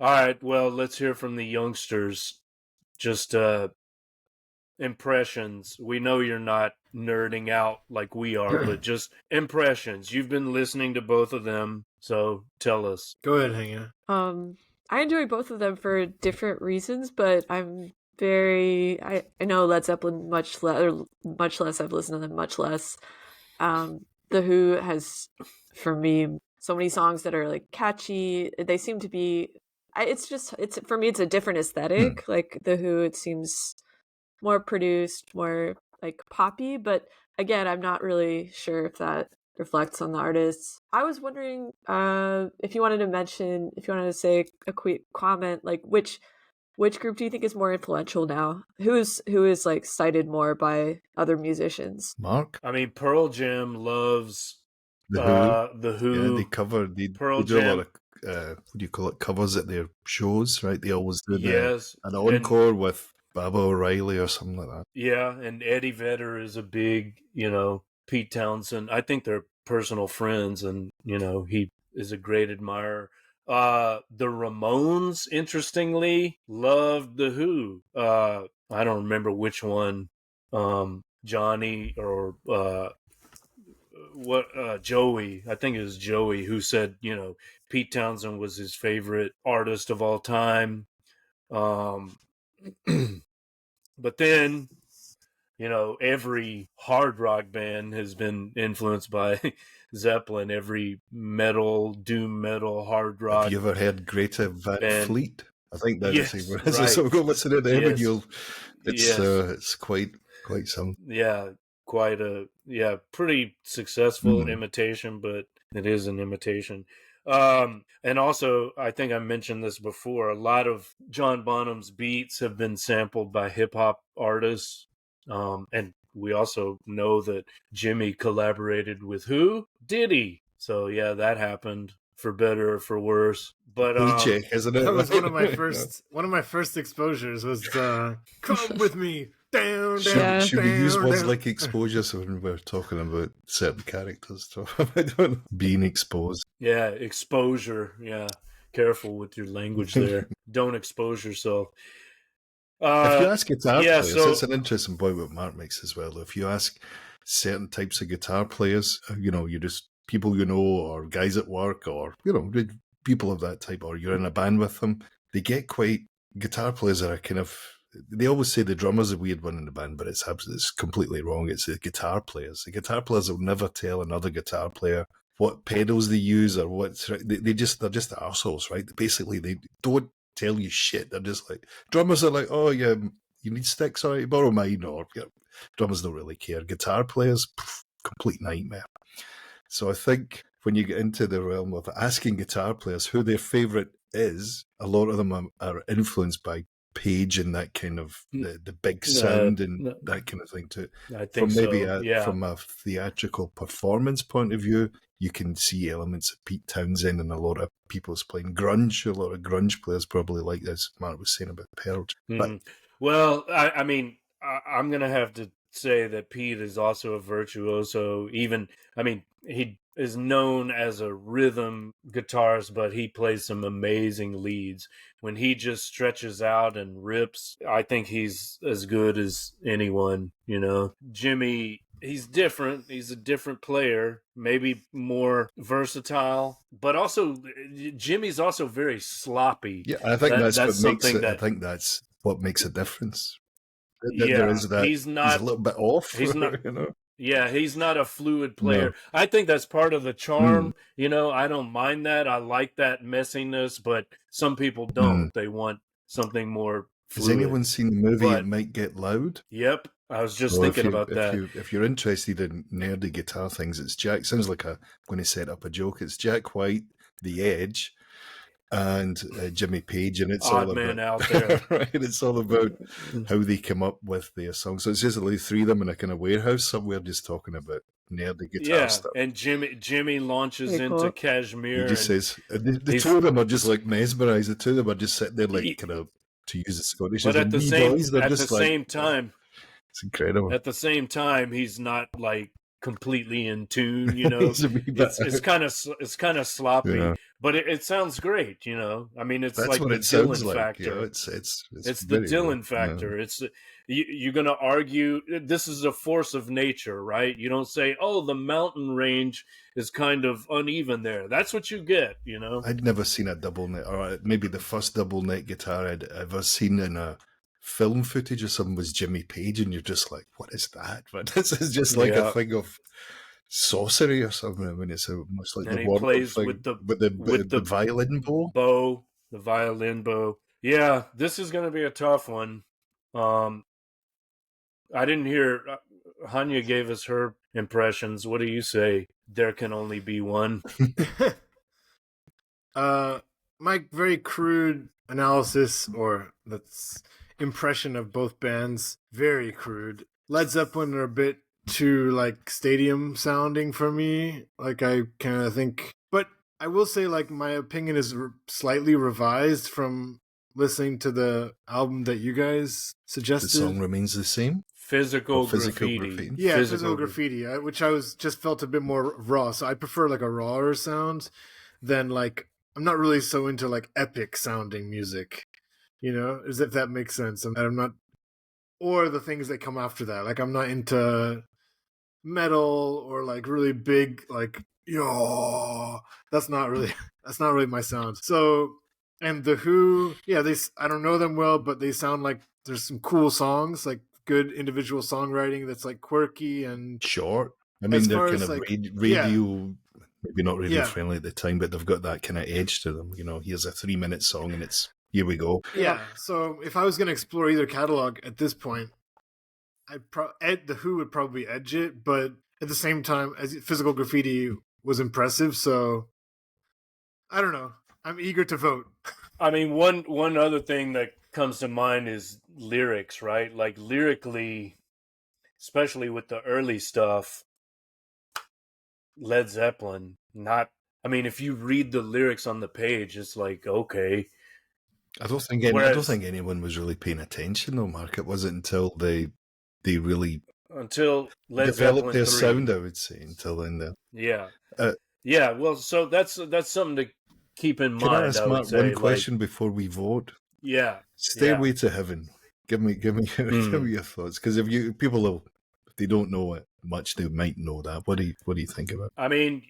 Speaker 8: All right. Well, let's hear from the youngsters. Just impressions. We know you're not nerding out like we are, but just impressions. You've been listening to both of them, so tell us.
Speaker 7: Go ahead, Hania.
Speaker 6: I enjoy both of them for different reasons, but I'm very I know Led Zeppelin much less. I've listened to them much less. The Who has, for me, so many songs that are like catchy. They seem to be. It's for me. It's a different aesthetic. Like The Who, it seems more produced, more like poppy. But again, I'm not really sure if that reflects on the artists. I was wondering if you wanted to say a quick comment, like which group do you think is more influential now? Who is like cited more by other musicians?
Speaker 5: Mark?
Speaker 8: I mean, Pearl Jam loves
Speaker 5: The
Speaker 8: Who.
Speaker 5: Yeah, they do a lot of what do you call it, covers at their shows, right? They always do an encore with Baba O'Reilly or something like that.
Speaker 8: Yeah, and Eddie Vedder is a big, Pete Townsend. I think they're personal friends, and, he is a great admirer. The Ramones, interestingly, loved The Who. I don't remember which one, Johnny or Joey. I think it was Joey who said, Pete Townsend was his favorite artist of all time. But then, every hard rock band has been influenced by Zeppelin. Every metal, doom metal, hard rock.
Speaker 5: Have you ever heard Greta Van Fleet? I think that is
Speaker 8: right.
Speaker 5: So go listen to them and you'll.
Speaker 8: Yes.
Speaker 5: It's quite some.
Speaker 8: Yeah, quite pretty successful imitation, but it is an imitation. And also, I think I mentioned this before, a lot of John Bonham's beats have been sampled by hip-hop artists. And we also know that Jimmy collaborated with who? Diddy. So, yeah, that happened, for better or for worse. But
Speaker 5: check, isn't it?
Speaker 7: That was one of my first exposures was "Come with me." Down,
Speaker 5: should we use
Speaker 7: down,
Speaker 5: words
Speaker 7: down.
Speaker 5: like exposure so when we're talking about certain characters? I don't know. Being exposed.
Speaker 8: Yeah, exposure. Yeah, careful with your language there. Don't expose yourself.
Speaker 5: If you ask guitar players,
Speaker 8: so
Speaker 5: it's an interesting point what Mark makes as well. If you ask certain types of guitar players, you just people or guys at work or, people of that type, or you're in a band with them, they get quite, guitar players are kind of, they always say the drummer's a weird one in the band, but it's completely wrong. It's the guitar players. The guitar players will never tell another guitar player what pedals they use or what's right. They're just arseholes, right? Basically, they don't tell you shit. They're just like, drummers are like, oh yeah, you need sticks, all right, borrow mine, or drummers don't really care. Guitar players, complete nightmare. So I think when you get into the realm of asking guitar players who their favourite is, a lot of them are influenced by Page and that kind of the big sound and that kind of thing too.
Speaker 8: I think
Speaker 5: from a theatrical performance point of view, you can see elements of Pete Townsend and a lot of people's playing grunge. A lot of grunge players probably like this. Mark was saying about Pearl.
Speaker 8: Well, I mean, I'm going to have to say that Pete is also a virtuoso. He is known as a rhythm guitarist, but he plays some amazing leads. When he just stretches out and rips, I think he's as good as anyone, Jimmy, he's different. He's a different player, maybe more versatile, but also Jimmy's also very sloppy.
Speaker 5: Yeah, I think that's what makes it. I think that's what makes a difference. There is that.
Speaker 8: he's
Speaker 5: He's a
Speaker 8: not.
Speaker 5: little bit off.
Speaker 8: He's not.
Speaker 5: You know.
Speaker 8: Yeah, he's not a fluid player.
Speaker 5: No.
Speaker 8: I think that's part of the charm. You know, I don't mind that. I like that messiness, but some people don't. They want something more
Speaker 5: Has
Speaker 8: fluid.
Speaker 5: anyone seen the movie
Speaker 8: But-
Speaker 5: It Might Get Loud?
Speaker 8: Yep, I was just
Speaker 5: Well,
Speaker 8: thinking about that.
Speaker 5: If you're interested in nerdy guitar things, it's Jack. Sounds like I'm going to set up a joke. It's Jack White, The Edge, and Jimmy Page, and it's
Speaker 8: Odd
Speaker 5: all
Speaker 8: man
Speaker 5: about
Speaker 8: out there.
Speaker 5: right. It's all about how they come up with their songs. So it's just the three of them in a kind of warehouse somewhere, just talking about nerdy guitar
Speaker 8: Yeah,
Speaker 5: stuff.
Speaker 8: and Jimmy launches
Speaker 6: Very
Speaker 8: into
Speaker 6: cool.
Speaker 8: Kashmir.
Speaker 5: He just
Speaker 8: and
Speaker 5: says the
Speaker 8: he's-
Speaker 5: two of them are just like mesmerized. The two of them are just sitting there like
Speaker 8: He-
Speaker 5: kind of, to use the Scottish,
Speaker 8: but at the same time,
Speaker 5: it's incredible.
Speaker 8: at the same time, he's not like completely in tune. You know,
Speaker 5: He's a wee bit
Speaker 8: it's kind of sloppy,
Speaker 5: Yeah.
Speaker 8: but it sounds great. You know, I mean, it's
Speaker 5: That's
Speaker 8: like
Speaker 5: what
Speaker 8: the
Speaker 5: it sounds
Speaker 8: Dylan
Speaker 5: like.
Speaker 8: factor.
Speaker 5: You know, it's
Speaker 8: the
Speaker 5: very
Speaker 8: Dylan
Speaker 5: good.
Speaker 8: factor. It's you're going to argue this is a force of nature, right? You don't say, "Oh, the mountain range is kind of uneven there." That's what you get, you know.
Speaker 5: I'd never seen a double neck, or maybe the first double neck guitar I'd ever seen in a film footage or something was Jimmy Page, and you're just like, "What is that?" But this is just like
Speaker 8: Yeah.
Speaker 5: a thing of sorcery or something. I mean, it's almost like
Speaker 8: And
Speaker 5: the
Speaker 8: he
Speaker 5: Warlock
Speaker 8: plays
Speaker 5: thing
Speaker 8: with the
Speaker 5: the violin bow.
Speaker 8: the violin bow. Yeah, this is going to be a tough one. I didn't hear Hania gave us her impressions. What do you say? There can only be one.
Speaker 7: My very crude analysis, or that's impression of both bands, very crude. Led Zeppelin are a bit too like stadium sounding for me. Like I kind of think, but I will say like my opinion is slightly revised from listening to the album that you guys
Speaker 5: The
Speaker 7: suggested.
Speaker 5: song remains the same.
Speaker 8: Physical
Speaker 5: Physical
Speaker 8: graffiti.
Speaker 5: graffiti.
Speaker 7: Yeah, physical graffiti, which I was just felt a bit more raw. So I prefer like a rawer sound than like, I'm not really so into like epic sounding music, you know, as if that makes sense. I'm not, or the things that come after that. Like I'm not into metal or like really big, like, yo, that's not really my sound. So, and the Who, yeah, I don't know them well, but they sound like there's some cool songs, like good individual songwriting that's like quirky and
Speaker 5: Short. I mean,
Speaker 7: As
Speaker 5: they're
Speaker 7: far
Speaker 5: kind
Speaker 7: as,
Speaker 5: of
Speaker 7: like,
Speaker 5: radio, maybe not radio
Speaker 7: Yeah.
Speaker 5: friendly at the time, but they've got that kind of edge to them. You know, here's a 3-minute song and it's, here we go.
Speaker 7: yeah. So if I was going to explore either catalog at this point, the Who would probably edge it, but at the same time, as physical graffiti was impressive, so I don't know. I'm eager to vote.
Speaker 8: I mean, one other thing that comes to mind is lyrics, right? Like lyrically, especially with the early stuff, Led Zeppelin, not, I mean, if you read the lyrics on the page, it's like, okay.
Speaker 5: I don't think anyone was really paying attention though, Mark. It wasn't until they really
Speaker 8: Until Led
Speaker 5: developed
Speaker 8: Zeppelin
Speaker 5: their
Speaker 8: 3.
Speaker 5: sound, I would say, until then.
Speaker 8: Yeah.
Speaker 5: Uh,
Speaker 8: yeah, well, so that's something to keep in
Speaker 5: Can
Speaker 8: mind.
Speaker 5: I ask
Speaker 8: would
Speaker 5: Mark
Speaker 8: say.
Speaker 5: one
Speaker 8: Like,
Speaker 5: question before we vote?
Speaker 8: yeah.
Speaker 5: Stairway to Heaven. Give me give me your thoughts, because if they don't know it much, they might know that. What do you think about it?
Speaker 8: I mean,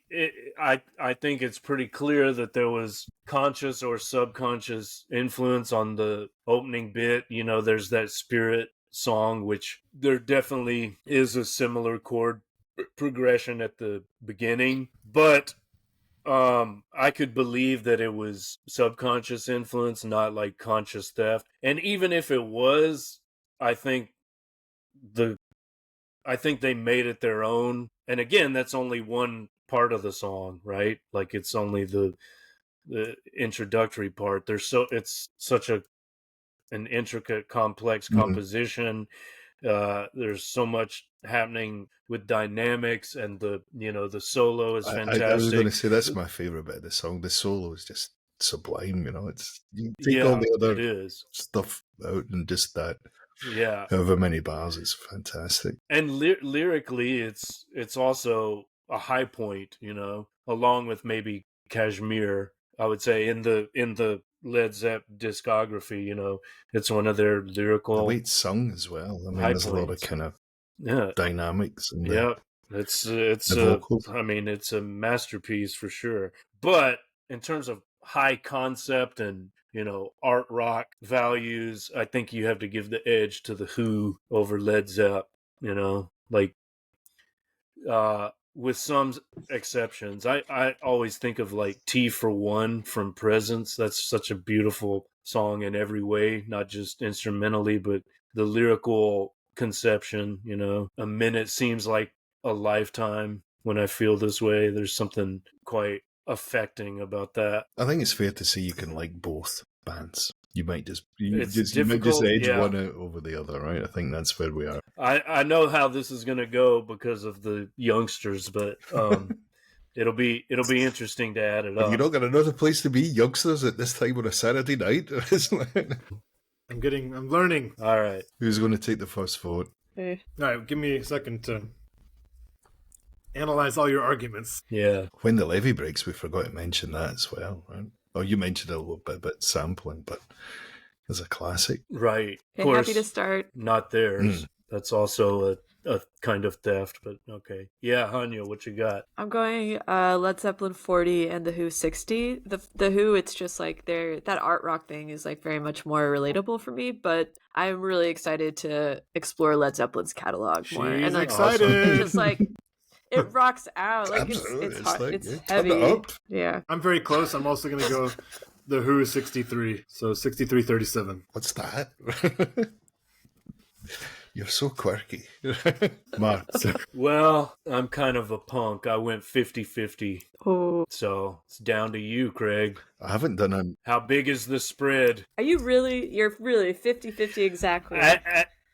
Speaker 8: I think it's pretty clear that there was conscious or subconscious influence on the opening bit. You know, there's that Spirit song, which there definitely is a similar chord progression at the beginning, but I could believe that it was subconscious influence, not like conscious theft. And even if it was, I think they made it their own. And again, that's only one part of the song, right? Like it's only the introductory part. It's such an intricate, complex composition. There's so much happening with dynamics, and the solo is fantastic.
Speaker 5: I was going to say that's my favorite bit of the song. The solo is just sublime. You know, it's you take all the
Speaker 8: it
Speaker 5: other
Speaker 8: is.
Speaker 5: stuff out and just that.
Speaker 8: Yeah,
Speaker 5: However many bars, it's fantastic.
Speaker 8: and lyrically, it's also a high point. You know, along with maybe Kashmir, I would say in the Led Zepp discography. You know, it's one of their lyrical.
Speaker 5: The way it's sung as well. I mean,
Speaker 8: high
Speaker 5: there's a lot of
Speaker 8: points.
Speaker 5: kind of
Speaker 8: Yeah,
Speaker 5: dynamics. And
Speaker 8: yeah. It's
Speaker 5: the vocals.
Speaker 8: I mean, it's a masterpiece for sure. But in terms of high concept and art rock values, I think you have to give the edge to the Who over Led Zepp, like with some exceptions. I always think of like T for One from Presence. That's such a beautiful song in every way, not just instrumentally, but the lyrical conception. A minute seems like a lifetime when I feel this way. There's something quite affecting about that.
Speaker 5: I think it's fair to say you can like both bands. You might just
Speaker 8: It's
Speaker 5: you might just
Speaker 8: difficult,
Speaker 5: edge
Speaker 8: yeah.
Speaker 5: one out over the other, right? I think that's where we are.
Speaker 8: I know how this is going to go because of the youngsters, but it'll be interesting to add it up.
Speaker 5: You not got another place to be, youngsters, at this time on a Saturday night? It's like-
Speaker 7: I'm learning.
Speaker 8: All right.
Speaker 5: Who's going to take the first vote?
Speaker 6: Okay.
Speaker 7: All right, give me a second to analyze all your arguments.
Speaker 8: Yeah.
Speaker 5: When the levee breaks, we forgot to mention that as well, right? Oh, you mentioned it a little bit about sampling, but it's a classic.
Speaker 8: Right. Of
Speaker 6: Okay,
Speaker 8: course,
Speaker 6: happy to start.
Speaker 8: not theirs. That's also a kind of theft, but okay. Yeah, Hania, what you got?
Speaker 6: I'm going Led Zeppelin 40 and The Who 60. The Who, it's just like that art rock thing is like very much more relatable for me, but I'm really excited to explore Led Zeppelin's catalog more.
Speaker 7: She's
Speaker 6: And like,
Speaker 7: excited.
Speaker 6: it's just like it rocks out. Like
Speaker 5: Absolutely.
Speaker 6: it's hot.
Speaker 5: like,
Speaker 6: It's
Speaker 5: yeah,
Speaker 6: heavy.
Speaker 5: turn it up.
Speaker 6: Yeah.
Speaker 7: I'm very close. I'm also going to go The Who 63. So 63-37.
Speaker 5: What's that? You're so quirky. Mark.
Speaker 8: Well, I'm kind of a punk. I went 50-50.
Speaker 6: Oh,
Speaker 8: So it's down to you, Craig.
Speaker 5: I haven't done an.
Speaker 8: How big is the spread?
Speaker 6: you're really 50-50 exactly.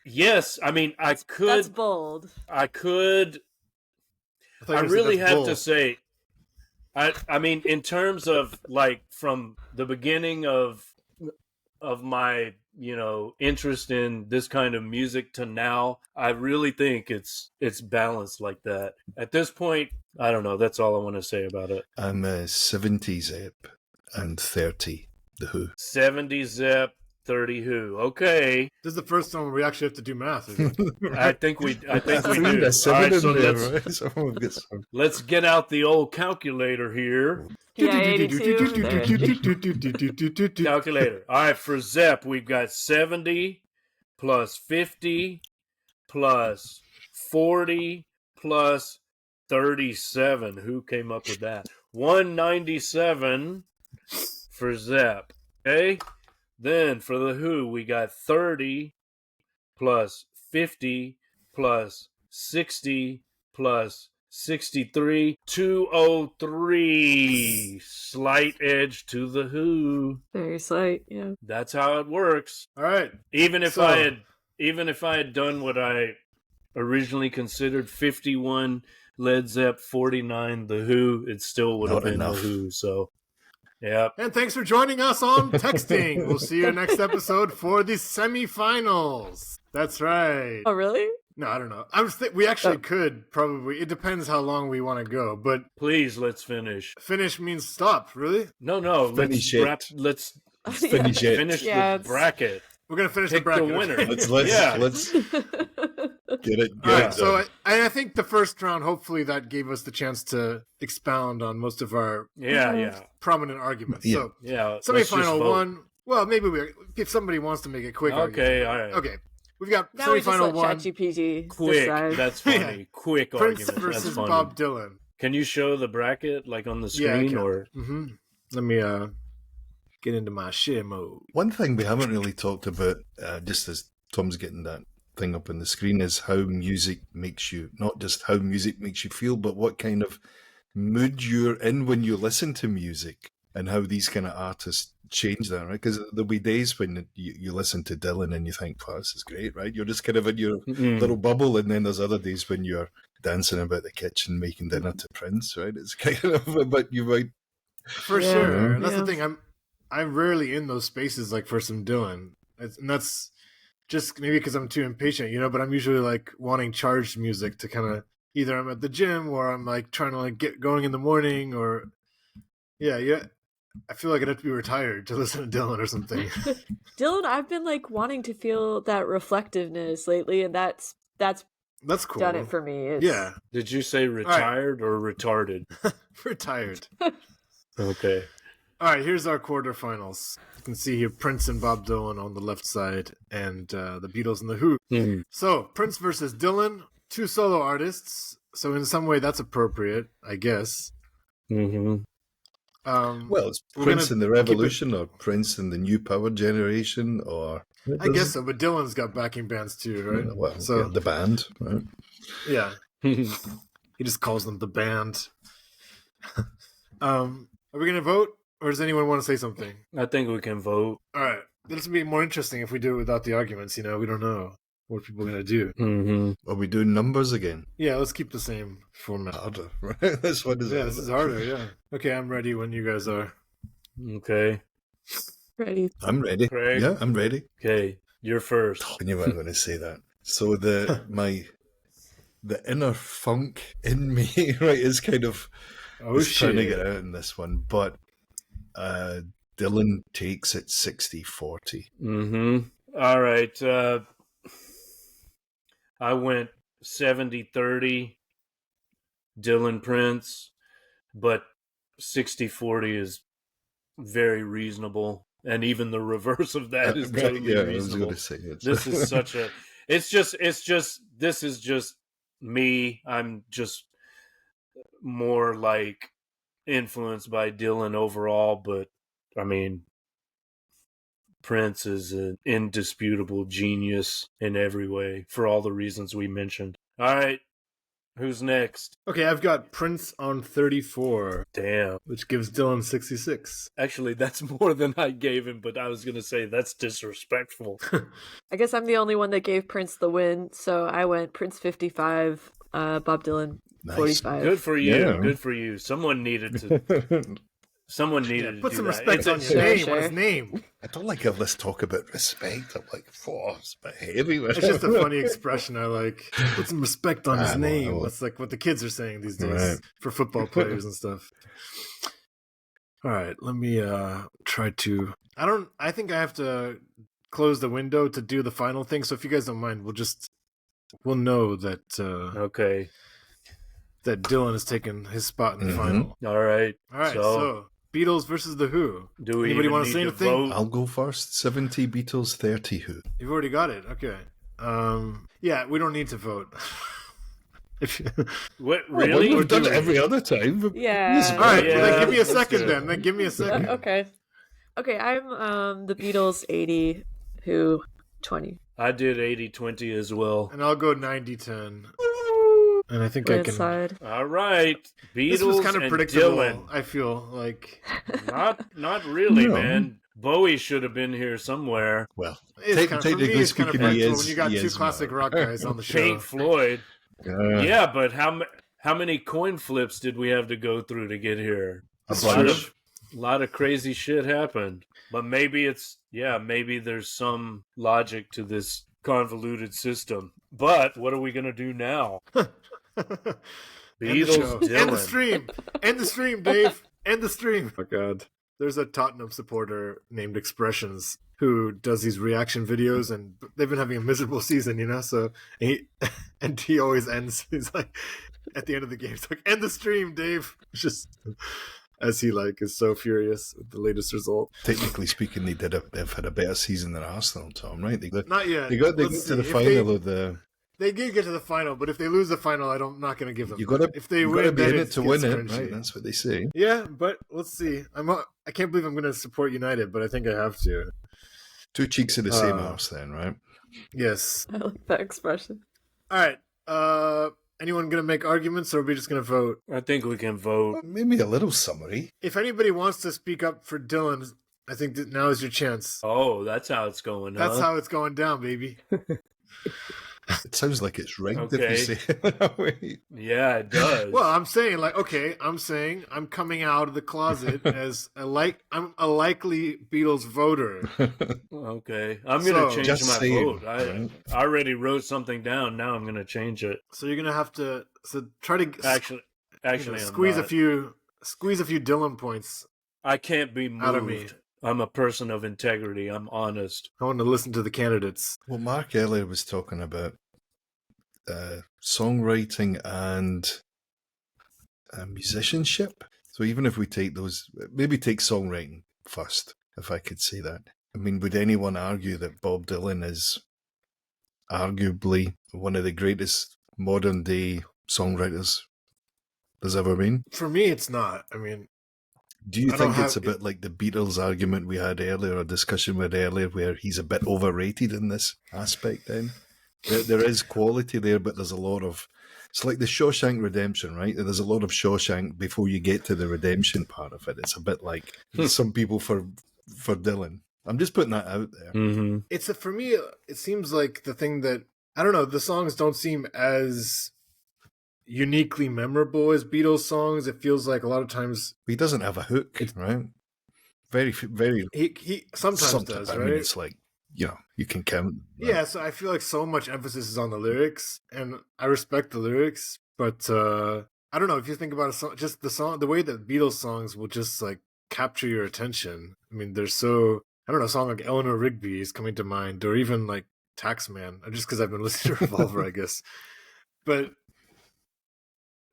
Speaker 8: Yes, I mean,
Speaker 6: That's bold.
Speaker 8: I really have to say, I mean, in terms of like from the beginning of my interest in this kind of music to now, I really think it's balanced like that. At this point, I don't know. That's all I want to say about it.
Speaker 5: I'm 70 Zepp and 30 The Who.
Speaker 8: 70 Zepp, 30 Who. Okay,
Speaker 7: This is the first time where we actually have to do math. Isn't it?
Speaker 8: I think we do.
Speaker 5: There's
Speaker 8: All right,
Speaker 5: seven
Speaker 8: so
Speaker 5: in there, right? So we'll get some.
Speaker 8: let's get out the old calculator here.
Speaker 6: Yeah, 82.
Speaker 8: Calculator. All right, for Zepp, we've got 70 plus 50 plus 40 plus 37. Who came up with that? 197 for Zepp. Okay? Then for the Who, we got 30 plus 50 plus 60 plus 63, 203. Slight edge to the Who.
Speaker 6: Very slight, yeah.
Speaker 8: That's how it works.
Speaker 7: All right.
Speaker 8: Even if
Speaker 7: So-
Speaker 8: I had done what I originally considered 51 Led Zepp, 49 the Who, it still would have
Speaker 5: Not
Speaker 8: been
Speaker 5: enough.
Speaker 8: the Who. So, yeah.
Speaker 7: And thanks for joining us on Texting. We'll see you next episode for the semifinals. That's right.
Speaker 6: Oh, really?
Speaker 7: No, I don't know. We actually could probably. It depends how long we want to go, but
Speaker 8: Please, let's finish.
Speaker 7: finish means stop. Really?
Speaker 8: No.
Speaker 5: Finish it.
Speaker 8: Let's
Speaker 5: Finish it.
Speaker 8: finish
Speaker 6: Yeah,
Speaker 8: the bracket.
Speaker 7: We're gonna finish
Speaker 8: Pick
Speaker 7: the bracket.
Speaker 8: the winner.
Speaker 7: okay?
Speaker 5: Let's
Speaker 8: Yeah.
Speaker 5: get it.
Speaker 7: All right.
Speaker 5: done.
Speaker 7: So I think the first round, hopefully, that gave us the chance to expound on most of our
Speaker 8: Yeah.
Speaker 7: prominent arguments.
Speaker 5: Yeah.
Speaker 7: So
Speaker 8: Yeah. let's just
Speaker 7: semifinal
Speaker 8: vote.
Speaker 7: one. Well, maybe if somebody wants to make it quick.
Speaker 8: Okay, all right.
Speaker 7: Okay. We've got
Speaker 6: Now we just
Speaker 7: semifinal
Speaker 6: let
Speaker 7: one.
Speaker 6: ChatGPT
Speaker 8: Quick.
Speaker 6: decide.
Speaker 8: That's funny.
Speaker 7: Yeah.
Speaker 8: Quick
Speaker 7: Prince
Speaker 8: argument. That's
Speaker 7: versus
Speaker 8: funny.
Speaker 7: Bob Dylan.
Speaker 8: Can you show the bracket like on the
Speaker 7: Yeah, I
Speaker 8: screen
Speaker 7: can.
Speaker 8: or?
Speaker 7: Mm-hmm. Let me get into my share mode.
Speaker 5: One thing we haven't really talked about, just as Tom's getting that thing up on the screen, is how music makes you, not just how music makes you feel, but what kind of mood you're in when you listen to music, and how these kind of artists change that, right? Because there'll be days when you listen to Dylan and you think, "Wow, this is great," right? You're just kind of in your little bubble, and then there's other days when you're dancing about the kitchen making dinner to Prince, right? It's kind of, but you might.
Speaker 7: For
Speaker 6: Yeah.
Speaker 7: sure. That's
Speaker 6: Yeah.
Speaker 7: the thing. I'm rarely in those spaces like for some Dylan, and that's just maybe because I'm too impatient, But I'm usually like wanting charged music to kind of either I'm at the gym or I'm like trying to like get going in the morning or yeah. I feel like I'd have to be retired to listen to Dylan or something.
Speaker 6: Dylan, I've been like wanting to feel that reflectiveness lately, and that's
Speaker 7: That's cool.
Speaker 6: done it for me. It's,
Speaker 7: Yeah,
Speaker 8: Did you say retired or retarded?
Speaker 7: retired.
Speaker 8: Okay.
Speaker 7: All right, here's our quarterfinals. You can see here Prince and Bob Dylan on the left side, and the Beatles and the Who. So Prince versus Dylan, 2 solo artists. So in some way, that's appropriate, I guess.
Speaker 8: Mm-hmm.
Speaker 5: Well, it's
Speaker 7: We're
Speaker 5: Prince
Speaker 7: gonna
Speaker 5: and the
Speaker 7: keep it-
Speaker 5: Revolution, or Prince and the New Power Generation, or
Speaker 7: I guess so, but Dylan's got backing bands too, right?
Speaker 5: Well,
Speaker 7: So
Speaker 5: yeah, the band, right?
Speaker 7: yeah, he just calls them the band. Are we gonna vote, or does anyone want to say something?
Speaker 8: I think we can vote.
Speaker 7: All right, this will be more interesting if we do it without the arguments. You know, we don't know what people are gonna do.
Speaker 8: Mm-hmm.
Speaker 5: Are we doing numbers again?
Speaker 7: Yeah, let's keep the same format.
Speaker 5: Harder, right? This one is
Speaker 7: Yeah,
Speaker 5: harder.
Speaker 7: this is harder. Yeah. Okay, I'm ready when you guys are.
Speaker 8: Okay.
Speaker 6: Ready?
Speaker 5: I'm ready.
Speaker 8: Craig?
Speaker 5: Yeah, I'm ready.
Speaker 8: Okay. You're first.
Speaker 5: I knew I was going to say that. So the inner funk in me, right, is kind of
Speaker 7: Oh
Speaker 5: is trying to
Speaker 7: shit!
Speaker 5: get out in this one, but Dylan takes it 60-40.
Speaker 8: Mm-hmm. All right. I went 70-30 Dylan Prince, but 60-40 is very reasonable. And even the reverse of that is
Speaker 5: Right,
Speaker 8: totally
Speaker 5: yeah, I was
Speaker 8: reasonable.
Speaker 5: going to say it.
Speaker 8: This is such a this is just me. I'm just more like influenced by Dylan overall, but I mean Prince is an indisputable genius in every way for all the reasons we mentioned. All right, who's next?
Speaker 7: Okay, I've got Prince on 34,
Speaker 8: Damn.
Speaker 7: which gives Dylan 66.
Speaker 8: Actually, that's more than I gave him, but I was going to say that's disrespectful.
Speaker 6: I guess I'm the only one that gave Prince the win, so I went Prince 55, Bob Dylan
Speaker 5: Nice.
Speaker 6: 45.
Speaker 8: Good for you.
Speaker 5: Yeah.
Speaker 8: Good for you. Someone needed to Someone needed
Speaker 7: Put
Speaker 8: to
Speaker 7: some
Speaker 8: do that.
Speaker 7: respect
Speaker 8: It's a-
Speaker 7: on your
Speaker 6: Sure,
Speaker 7: name.
Speaker 6: sure.
Speaker 7: What's his name?
Speaker 5: I don't like all this talk about respect. I'm like, it's a bit heavy.
Speaker 7: It's just a funny expression I like. Put some respect on his
Speaker 5: I know,
Speaker 7: name.
Speaker 5: I know.
Speaker 7: That's like what the kids are saying these days
Speaker 5: Right.
Speaker 7: for football players and stuff. All right, let me try to. I think I have to close the window to do the final thing. So if you guys don't mind, we'll know that
Speaker 8: Okay.
Speaker 7: that Dylan has taken his spot in the
Speaker 5: Mhm.
Speaker 7: final.
Speaker 8: All right.
Speaker 7: All right,
Speaker 8: So-
Speaker 7: so Beatles versus the Who.
Speaker 8: Do we
Speaker 7: Anybody
Speaker 8: even
Speaker 7: wanna
Speaker 8: need
Speaker 7: say
Speaker 8: to
Speaker 7: anything?
Speaker 8: vote?
Speaker 5: I'll go first. 70 Beatles, 30 Who.
Speaker 7: You've already got it. Okay. Yeah, we don't need to vote. If you-
Speaker 8: What,
Speaker 5: Well,
Speaker 8: really?
Speaker 5: we've done it
Speaker 7: doing-
Speaker 5: every other time.
Speaker 6: Yeah.
Speaker 7: All right,
Speaker 8: Yeah,
Speaker 7: then give me a
Speaker 8: that's
Speaker 7: second.
Speaker 8: good.
Speaker 7: Then give me a second.
Speaker 6: Okay. Okay, I'm the Beatles 80, Who 20.
Speaker 8: I did 80-20 as well.
Speaker 7: And I'll go 90-10. And I think I
Speaker 6: Right
Speaker 7: can.
Speaker 6: side.
Speaker 8: All right. Beatles
Speaker 7: This was kind of
Speaker 8: and
Speaker 7: predictable.
Speaker 8: Dylan.
Speaker 7: I feel like
Speaker 8: Not really,
Speaker 5: No.
Speaker 8: man. Bowie should have been here somewhere.
Speaker 5: Well,
Speaker 7: it's kind of, for me,
Speaker 5: technically
Speaker 7: it's kind of
Speaker 5: speaking, he
Speaker 7: predictable
Speaker 5: is.
Speaker 7: when you got
Speaker 5: he
Speaker 7: two
Speaker 5: is
Speaker 7: classic
Speaker 5: not.
Speaker 7: rock guys on the show.
Speaker 8: Pink Floyd.
Speaker 5: Yeah.
Speaker 8: Yeah, but how many coin flips did we have to go through to get here?
Speaker 5: A
Speaker 7: That's
Speaker 8: lot
Speaker 5: bunch.
Speaker 7: true.
Speaker 8: of lot of crazy shit happened. But maybe maybe there's some logic to this convoluted system. But what are we gonna do now?
Speaker 7: End the
Speaker 8: Beatles,
Speaker 7: show. End the
Speaker 8: Dylan.
Speaker 7: stream. End the stream, Dave. End the stream. Oh God. There's a Tottenham supporter named Expressions who does these reaction videos, and they've been having a miserable season, you know. So he always ends. He's like, at the end of the game, he's like, "End the stream, Dave." Just as he is so furious with the latest result.
Speaker 5: Technically speaking, they've had a better season than Arsenal, Tom, right? They got
Speaker 7: Not yet.
Speaker 5: to the
Speaker 7: Let's see. If
Speaker 5: final of the.
Speaker 7: They did get to the final, but if they lose the final, I'm not going to give them.
Speaker 5: You got to.
Speaker 7: If they
Speaker 5: You got
Speaker 7: win,
Speaker 5: to be
Speaker 7: then
Speaker 5: in it to
Speaker 7: gets
Speaker 5: win it,
Speaker 7: cringy.
Speaker 5: right? That's what they say.
Speaker 7: Yeah, but let's see. I can't believe I'm going to support United, but I think I have to.
Speaker 5: Two cheeks of the same
Speaker 7: Uh,
Speaker 5: arse, then, right?
Speaker 7: Yes.
Speaker 6: I like that expression.
Speaker 7: All right. Anyone going to make arguments, or are we just going to vote?
Speaker 8: I think we can vote.
Speaker 5: Well, maybe a little summary.
Speaker 7: If anybody wants to speak up for Dylan, I think that now is your chance.
Speaker 8: Oh, that's how it's going.
Speaker 7: That's
Speaker 8: huh?
Speaker 7: how it's going down, baby.
Speaker 5: It sounds like it's rigged
Speaker 8: Okay.
Speaker 5: if you say it that way.
Speaker 8: Yeah, it does.
Speaker 7: Well, I'm saying I'm coming out of the closet as I'm a likely Beatles voter.
Speaker 8: Okay, I'm gonna
Speaker 7: So-
Speaker 8: change
Speaker 5: Just
Speaker 8: my
Speaker 5: saying,
Speaker 8: vote. I
Speaker 5: right?
Speaker 8: already wrote something down. Now I'm gonna change it.
Speaker 7: So you're going to have to try to
Speaker 8: Actually, I'm
Speaker 7: squeeze a
Speaker 8: not.
Speaker 7: few Dylan points.
Speaker 8: I can't be moved.
Speaker 7: out of me.
Speaker 8: I'm a person of integrity. I'm honest.
Speaker 7: I want to listen to the candidates.
Speaker 5: Well, Mark earlier was talking about songwriting and musicianship. So even if we take those, maybe take songwriting first, if I could say that. I mean, would anyone argue that Bob Dylan is arguably one of the greatest modern day songwriters there's ever been?
Speaker 7: For me, it's not. I mean,
Speaker 5: Do you
Speaker 7: I
Speaker 5: think
Speaker 7: don't
Speaker 5: it's a
Speaker 7: have-
Speaker 5: bit like the Beatles argument we had earlier, or discussion we had earlier, where he's a bit overrated in this aspect then? There is quality there, but there's a lot of... It's like the Shawshank Redemption, right? There's a lot of Shawshank before you get to the redemption part of it. It's a bit like some people for Dylan. I'm just putting that out there.
Speaker 8: Mm-hmm.
Speaker 7: for me, it seems like the thing that, I don't know, the songs don't seem as uniquely memorable as Beatles songs. It feels like a lot of times
Speaker 5: He doesn't have a hook, right? Very
Speaker 7: he sometimes does,
Speaker 5: I
Speaker 7: right?
Speaker 5: mean, it's like, you can count.
Speaker 7: Yeah, so I feel like so much emphasis is on the lyrics, and I respect the lyrics, but I don't know, if you think about a song, just the way that Beatles songs will just like capture your attention. I mean, they're so, I don't know, a song like Eleanor Rigby is coming to mind, or even like Taxman, just because I've been listening to Revolver, I guess. But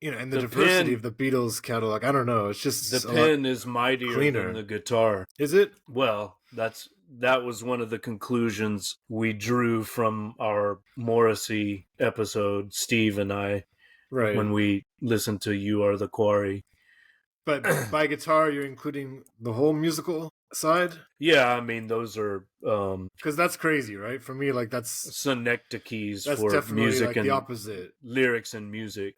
Speaker 7: and the diversity of the Beatles catalog, I don't know, it's just
Speaker 8: The pen is mightier
Speaker 7: cleaner
Speaker 8: than the guitar.
Speaker 7: Is it?
Speaker 8: Well, that was one of the conclusions we drew from our Morrissey episode, Steve and I,
Speaker 7: Right.
Speaker 8: when we listened to You Are the Quarry.
Speaker 7: But by guitar, you're including the whole musical side?
Speaker 8: Yeah, I mean, those are
Speaker 7: because that's crazy, right? For me, like that's
Speaker 8: synecdoches
Speaker 7: that's
Speaker 8: for
Speaker 7: definitely
Speaker 8: music
Speaker 7: like
Speaker 8: and
Speaker 7: the opposite.
Speaker 8: lyrics and music.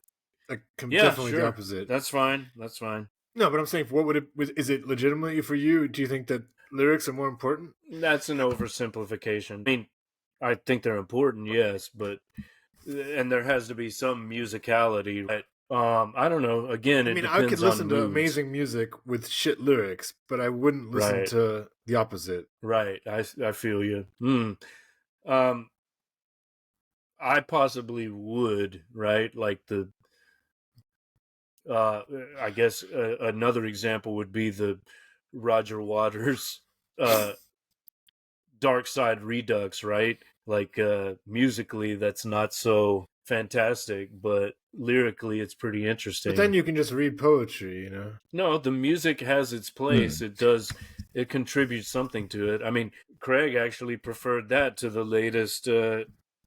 Speaker 7: Like
Speaker 8: Yeah,
Speaker 7: definitely
Speaker 8: sure.
Speaker 7: the opposite.
Speaker 8: That's fine. That's fine.
Speaker 7: No, but I'm saying, what would is it legitimately for you? Do you think that lyrics are more important?
Speaker 8: That's an oversimplification. I mean, I think they're important, yes, but and there has to be some musicality. Right? I don't know. Again,
Speaker 7: I
Speaker 8: it
Speaker 7: mean,
Speaker 8: depends
Speaker 7: I could listen
Speaker 8: on
Speaker 7: to
Speaker 8: moods.
Speaker 7: amazing music with shit lyrics, but I wouldn't listen
Speaker 8: Right.
Speaker 7: to the opposite.
Speaker 8: Right. I feel you. I possibly would, right? Like I guess another example would be the Roger Waters Dark Side Redux, right? Like musically that's not so fantastic, but lyrically it's pretty interesting.
Speaker 7: But then you can just read poetry,
Speaker 8: No, the music has its place. It contributes something to it. I mean, Craig actually preferred that to the latest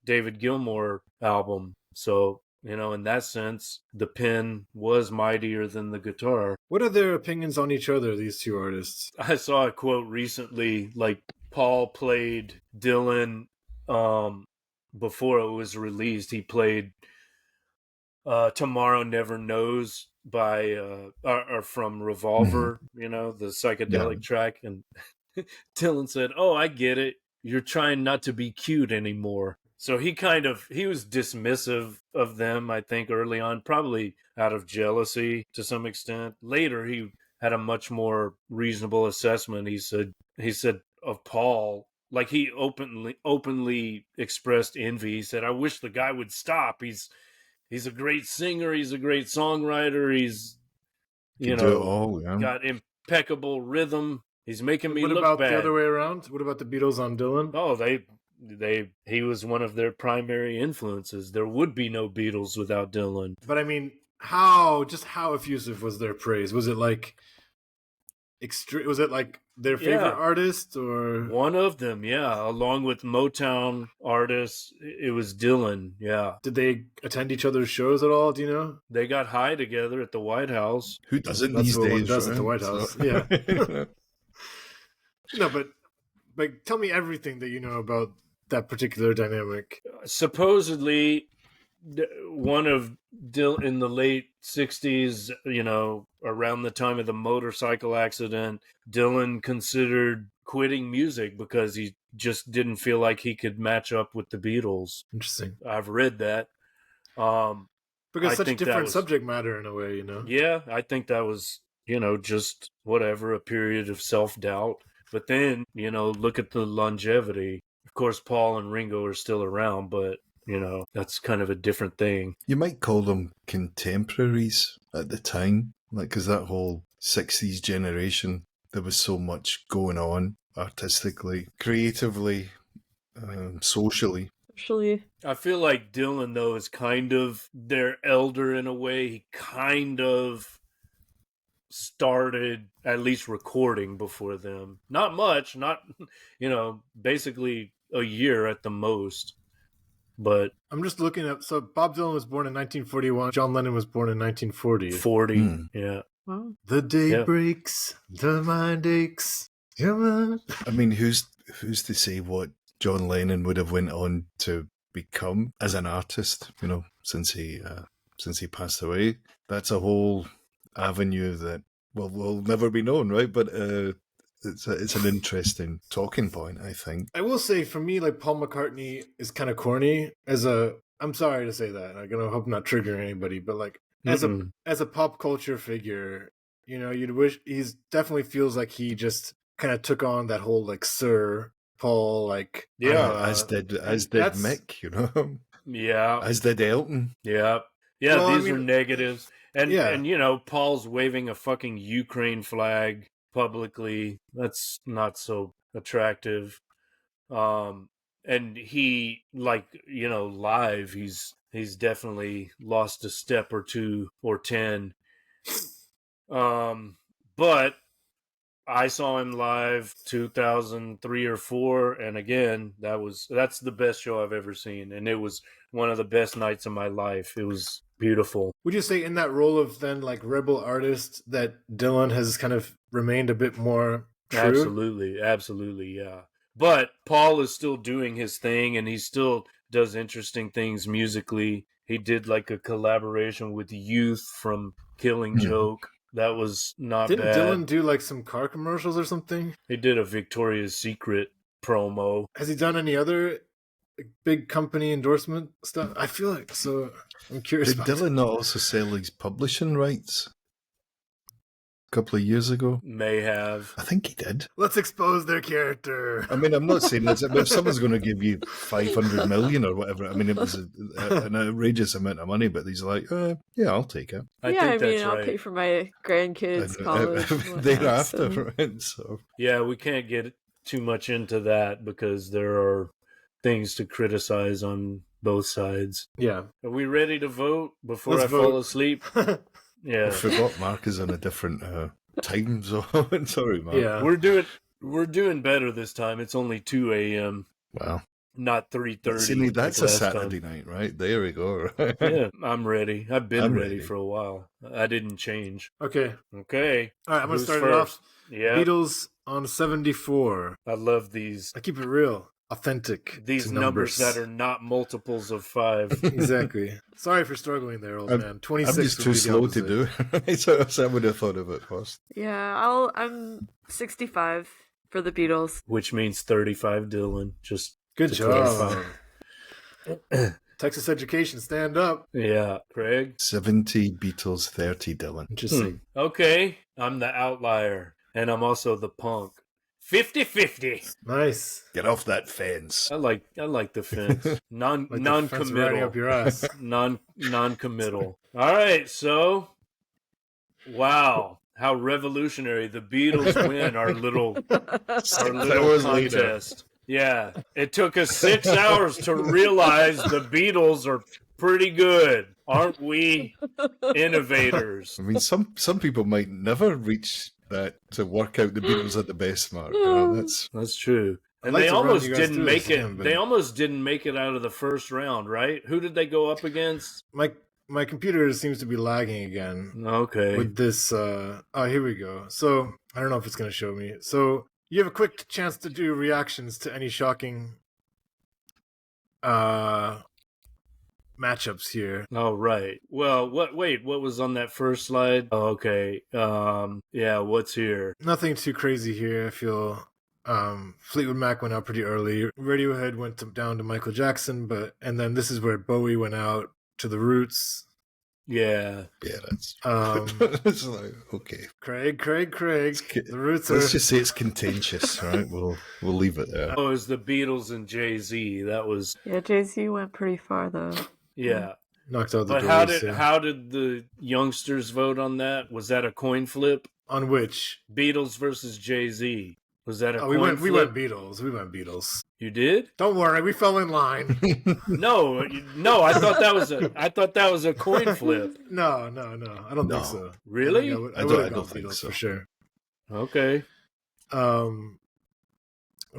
Speaker 8: David Gilmour album. So, in that sense, the pen was mightier than the guitar.
Speaker 7: What are their opinions on each other, these two artists?
Speaker 8: I saw a quote recently, like Paul played Dylan before it was released. He played Tomorrow Never Knows by or from Revolver, the psychedelic track, and Dylan said, "Oh, I get it. You're trying not to be cute anymore." So he was dismissive of them, I think, early on, probably out of jealousy to some extent. Later, he had a much more reasonable assessment. He said of Paul, like he openly expressed envy. He said, "I wish the guy would stop. He's a great singer. He's a great songwriter. He's,
Speaker 5: do it all, yeah.
Speaker 8: got impeccable rhythm. He's making me
Speaker 7: What
Speaker 8: look
Speaker 7: about
Speaker 8: bad."
Speaker 7: the other way around? What about the Beatles on Dylan?
Speaker 8: Oh, he was one of their primary influences. There would be no Beatles without Dylan.
Speaker 7: But I mean, how effusive was their praise? Was it like extreme? Was it like their favorite artist, or
Speaker 8: one of them? Yeah, along with Motown artists, it was Dylan. Yeah.
Speaker 7: Did they attend each other's shows at all? Do you know?
Speaker 8: They got high together at the White House.
Speaker 5: Who doesn't
Speaker 7: That's
Speaker 5: these
Speaker 7: what one
Speaker 5: days?
Speaker 7: does at
Speaker 5: right?
Speaker 7: the White House. Yeah. No, but tell me everything that you know about that particular dynamic.
Speaker 8: Supposedly, one of in the late 60s, around the time of the motorcycle accident, Dylan considered quitting music because he just didn't feel like he could match up with the Beatles.
Speaker 7: Interesting.
Speaker 8: I've read that.
Speaker 7: Because
Speaker 8: I
Speaker 7: such
Speaker 8: think that
Speaker 7: different
Speaker 8: was-
Speaker 7: subject matter in a way,
Speaker 8: Yeah, I think that was, just whatever, a period of self-doubt. But then, look at the longevity. Of course, Paul and Ringo are still around, but, that's kind of a different thing.
Speaker 5: You might call them contemporaries at the time, because that whole 60s generation, there was so much going on artistically, creatively, socially.
Speaker 6: Actually,
Speaker 8: I feel like Dylan, though, is kind of their elder in a way. He kind of started at least recording before them. Not much, not, basically a year at the most. But
Speaker 7: I'm just looking up. So Bob Dylan was born in 1941. John Lennon was born in 1940.
Speaker 8: 40, yeah.
Speaker 6: Wow.
Speaker 7: The day
Speaker 8: Yeah.
Speaker 7: breaks, the mind aches. Come on.
Speaker 5: I mean, who's to say what John Lennon would have went on to become as an artist? Since he passed away, that's a whole avenue that will never be known, right? But it's an interesting talking point, I think.
Speaker 7: I will say, for me, like, Paul McCartney is kind of corny I'm sorry to say that. I hope I'm not triggering anybody, but like as a pop culture figure, you'd wish he's definitely feels like he just kind of took on that whole like Sir Paul, like,
Speaker 5: as did Mick,
Speaker 8: Yeah.
Speaker 5: as did Elton.
Speaker 8: Yeah.
Speaker 7: Well,
Speaker 8: these are negatives. And,
Speaker 7: Yeah.
Speaker 8: and Paul's waving a fucking Ukraine flag publicly. That's not so attractive. And he, like, live, he's definitely lost a step or two or 10. But I saw him live 2003 or 4, and again, that's the best show I've ever seen, and it was one of the best nights of my life. It was beautiful.
Speaker 7: Would you say in that role of then like rebel artist that Dylan has kind of remained a bit more true?
Speaker 8: Absolutely, yeah. But Paul is still doing his thing, and he still does interesting things musically. He did like a collaboration with Youth from Killing Joke. That was not
Speaker 7: Didn't
Speaker 8: bad.
Speaker 7: Dylan do like some car commercials or something?
Speaker 8: He did a Victoria's Secret promo.
Speaker 7: Has he done any other big company endorsement stuff? I feel like so. I'm curious.
Speaker 5: Did Dylan not also sell his publishing rights a couple of years ago?
Speaker 8: May have.
Speaker 5: I think he did.
Speaker 7: Let's expose their character.
Speaker 5: I mean, I'm not saying that, but if someone's going to give you 500 million or whatever, I mean, it was an outrageous amount of money, but he's like, yeah, I'll take it.
Speaker 8: I think that's
Speaker 6: I'll
Speaker 8: right.
Speaker 6: pay for my grandkids' college and whatnot,
Speaker 5: thereafter,
Speaker 6: so.
Speaker 5: right? So
Speaker 8: Yeah, we can't get too much into that because there are things to criticize on both sides.
Speaker 7: Yeah.
Speaker 8: Are we ready to vote before
Speaker 7: Let's
Speaker 8: I fall
Speaker 7: vote.
Speaker 8: asleep?
Speaker 5: I
Speaker 8: Yeah.
Speaker 5: forgot Mark is on a different time zone. Sorry, Mark.
Speaker 7: Yeah.
Speaker 8: We're doing better this time. It's only 2 a.m.,
Speaker 5: Wow.
Speaker 8: not 3:30.
Speaker 5: See, that's
Speaker 8: like
Speaker 5: a
Speaker 8: last
Speaker 5: Saturday
Speaker 8: time.
Speaker 5: night, right? There we go. Right?
Speaker 8: Yeah, I'm ready. I've been
Speaker 5: I'm
Speaker 8: ready
Speaker 5: ready.
Speaker 8: for a while. I didn't change.
Speaker 7: Okay.
Speaker 8: Okay.
Speaker 7: All right. I'm gonna
Speaker 8: Who's
Speaker 7: start
Speaker 8: first?
Speaker 7: it off.
Speaker 8: Yeah.
Speaker 7: Beatles on 74.
Speaker 8: I love these
Speaker 7: I keep it real, authentic.
Speaker 8: these
Speaker 7: to
Speaker 8: numbers that are not multiples of 5.
Speaker 7: Exactly. Sorry for struggling there, old man. 26.
Speaker 5: I'm just
Speaker 7: would
Speaker 5: too
Speaker 7: be the
Speaker 5: slow to
Speaker 7: opposite.
Speaker 5: do it. So I would have thought of it first.
Speaker 6: Yeah, I'm 65 for the Beatles.
Speaker 8: Which means 35 Dylan. Just
Speaker 7: Good
Speaker 8: to
Speaker 7: job.
Speaker 8: clarify.
Speaker 7: Texas education, stand up.
Speaker 8: Yeah, Craig.
Speaker 5: 70 Beatles, 30 Dylan.
Speaker 7: Interesting.
Speaker 8: Okay, I'm the outlier, and I'm also the punk. 50-50.
Speaker 7: Nice.
Speaker 5: Get off that fence.
Speaker 8: I like the fence.
Speaker 7: Like the fence riding
Speaker 8: Non-committal.
Speaker 7: up your ass.
Speaker 8: Non-committal. All right, so wow, how revolutionary! The Beatles win our little
Speaker 5: hours later.
Speaker 8: contest. Yeah, it took us 6 hours to realize the Beatles are pretty good, aren't we? Innovators.
Speaker 5: I mean, some people might never reach that to work out the Beatles at the best mark.
Speaker 8: That's true. And
Speaker 7: I'd like
Speaker 8: they
Speaker 7: to run
Speaker 8: almost
Speaker 7: you guys
Speaker 8: didn't
Speaker 7: through
Speaker 8: make
Speaker 7: this
Speaker 8: it.
Speaker 7: again, but-
Speaker 8: They almost didn't make it out of the first round, right? Who did they go up against?
Speaker 7: My computer seems to be lagging again
Speaker 8: Okay.
Speaker 7: with this. Here we go. So I don't know if it's going to show me. So you have a quick chance to do reactions to any shocking matchups here.
Speaker 8: Oh, right. Well, what was on that first slide? Oh, okay. Yeah, what's here?
Speaker 7: Nothing too crazy here. I feel Fleetwood Mac went out pretty early. Radiohead went down to Michael Jackson, and then this is where Bowie went out to the Roots.
Speaker 8: Yeah.
Speaker 5: Yeah, that's.
Speaker 7: It's
Speaker 5: like, okay.
Speaker 7: Craig. The Roots
Speaker 5: Let's
Speaker 7: are.
Speaker 5: just say it's contentious, right? We'll leave it there.
Speaker 8: Oh, it was the Beatles and Jay-Z. That was,
Speaker 6: Yeah, Jay-Z went pretty far, though.
Speaker 8: yeah.
Speaker 7: Knocked out the
Speaker 8: But
Speaker 7: Doors.
Speaker 8: how did the youngsters vote on that? Was that a coin flip?
Speaker 7: On which?
Speaker 8: Beatles versus Jay-Z. Was that a
Speaker 7: Oh,
Speaker 8: coin
Speaker 7: we
Speaker 8: flip?
Speaker 7: went Beatles. We went Beatles.
Speaker 8: You did?
Speaker 7: Don't worry, we fell in line.
Speaker 8: No. I thought that was a coin flip.
Speaker 7: No. I don't think
Speaker 5: No.
Speaker 7: so.
Speaker 8: Really?
Speaker 7: I
Speaker 5: I
Speaker 7: would
Speaker 5: don't
Speaker 7: have gone
Speaker 5: think
Speaker 7: Beatles
Speaker 5: so.
Speaker 7: for sure.
Speaker 8: Okay.
Speaker 7: I'm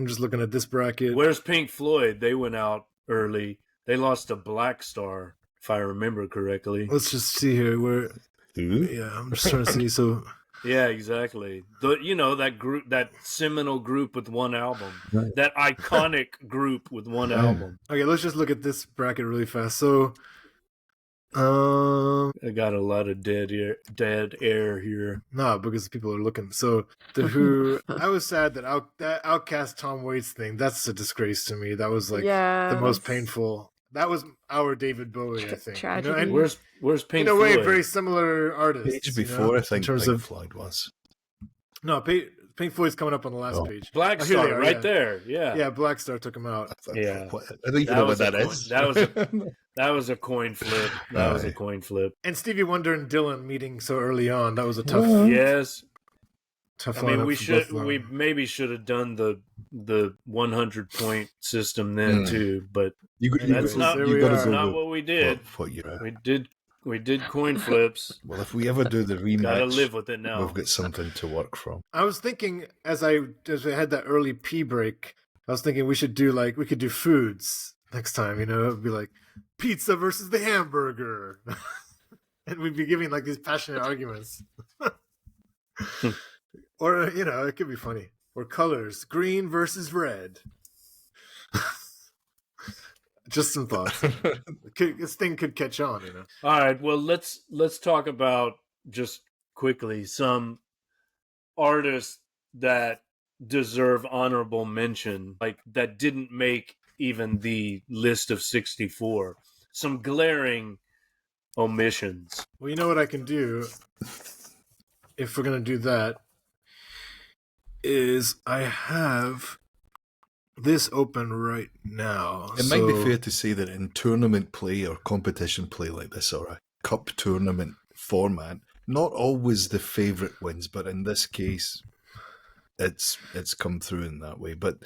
Speaker 7: just looking at this bracket.
Speaker 8: Where's Pink Floyd? They went out early. They lost to Black Star, if I remember correctly.
Speaker 7: Let's just see here. Where?
Speaker 5: Who?
Speaker 7: Yeah, I'm just trying to see. So
Speaker 8: Yeah, exactly. That group, that seminal group with one album,
Speaker 5: Right.
Speaker 8: that iconic group with one album.
Speaker 7: okay, let's just look at this bracket really fast. So,
Speaker 8: I got a lot of dead air here.
Speaker 7: no, because people are looking. So the Who, I was sad that Outcast Tom Waits thing. That's a disgrace to me. That was like the most painful. That was our David Bowie, I think.
Speaker 6: Tragedy.
Speaker 7: You know, and
Speaker 8: Where's Pink
Speaker 7: in a way,
Speaker 8: Floyd?
Speaker 7: very similar artists.
Speaker 5: Page
Speaker 7: you
Speaker 5: before,
Speaker 7: know,
Speaker 5: I think
Speaker 7: in terms
Speaker 5: Pink
Speaker 7: of
Speaker 5: Floyd was.
Speaker 7: no, Pink Floyd's coming up on the last
Speaker 5: Oh.
Speaker 7: page.
Speaker 8: Black
Speaker 7: Oh, here they
Speaker 8: Star,
Speaker 7: are,
Speaker 8: right
Speaker 7: yeah.
Speaker 8: there. Yeah.
Speaker 7: Yeah, Black Star took him out.
Speaker 8: Yeah.
Speaker 5: I don't even
Speaker 8: That
Speaker 5: know
Speaker 8: was
Speaker 5: what that
Speaker 8: a coin-
Speaker 5: is.
Speaker 8: that was a coin flip. That was a
Speaker 5: Aye.
Speaker 8: coin flip.
Speaker 7: And Stevie Wonder and Dylan meeting so early on. That was a tough,
Speaker 5: What?
Speaker 8: Yes.
Speaker 7: tough
Speaker 8: I mean,
Speaker 7: lineup
Speaker 8: we
Speaker 7: for both of them.
Speaker 8: we maybe should have done the 100-point system then
Speaker 5: Mm.
Speaker 8: too, but
Speaker 5: You,
Speaker 8: That's
Speaker 5: you,
Speaker 8: not-
Speaker 5: you
Speaker 7: we
Speaker 5: gotta
Speaker 7: are.
Speaker 5: go
Speaker 8: not
Speaker 5: with
Speaker 8: what we did.
Speaker 5: what you're at.
Speaker 8: We did coin flips.
Speaker 5: Well, if we ever do the rematch,
Speaker 8: Gotta live with it now.
Speaker 5: we've got something to work from.
Speaker 7: I was thinking as I had that early pee break, I was thinking we could do foods next time. You know, it'd be like pizza versus the hamburger, and we'd be giving like these passionate arguments. Or you know, it could be funny. Or colors, green versus red. Just some thoughts. This thing could catch on, you know.
Speaker 8: All right, well let's talk about just quickly some artists that deserve honorable mention, like that didn't make even the list of 64. Some glaring omissions.
Speaker 7: Well, you know what I can do if we're gonna do that is I have this open right now.
Speaker 5: It might be fair to say that in tournament play or competition play like this, or a cup tournament format, not always the favourite wins, but in this case, it's come through in that way. But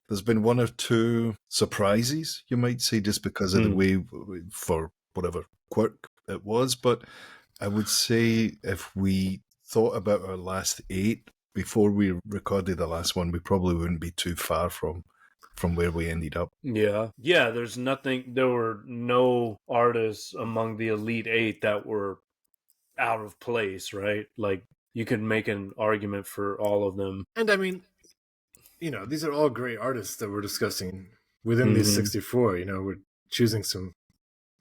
Speaker 5: there's been one or two surprises, you might say, just because of the way, for whatever quirk it was. But I would say if we thought about our last 8 before we recorded the last one, we probably wouldn't be too far from where we ended up.
Speaker 8: Yeah, there were no artists among the Elite 8 that were out of place, right? Like, you could make an argument for all of them.
Speaker 7: And I mean, you know, these are all great artists that we're discussing within these 64. You know, we're choosing some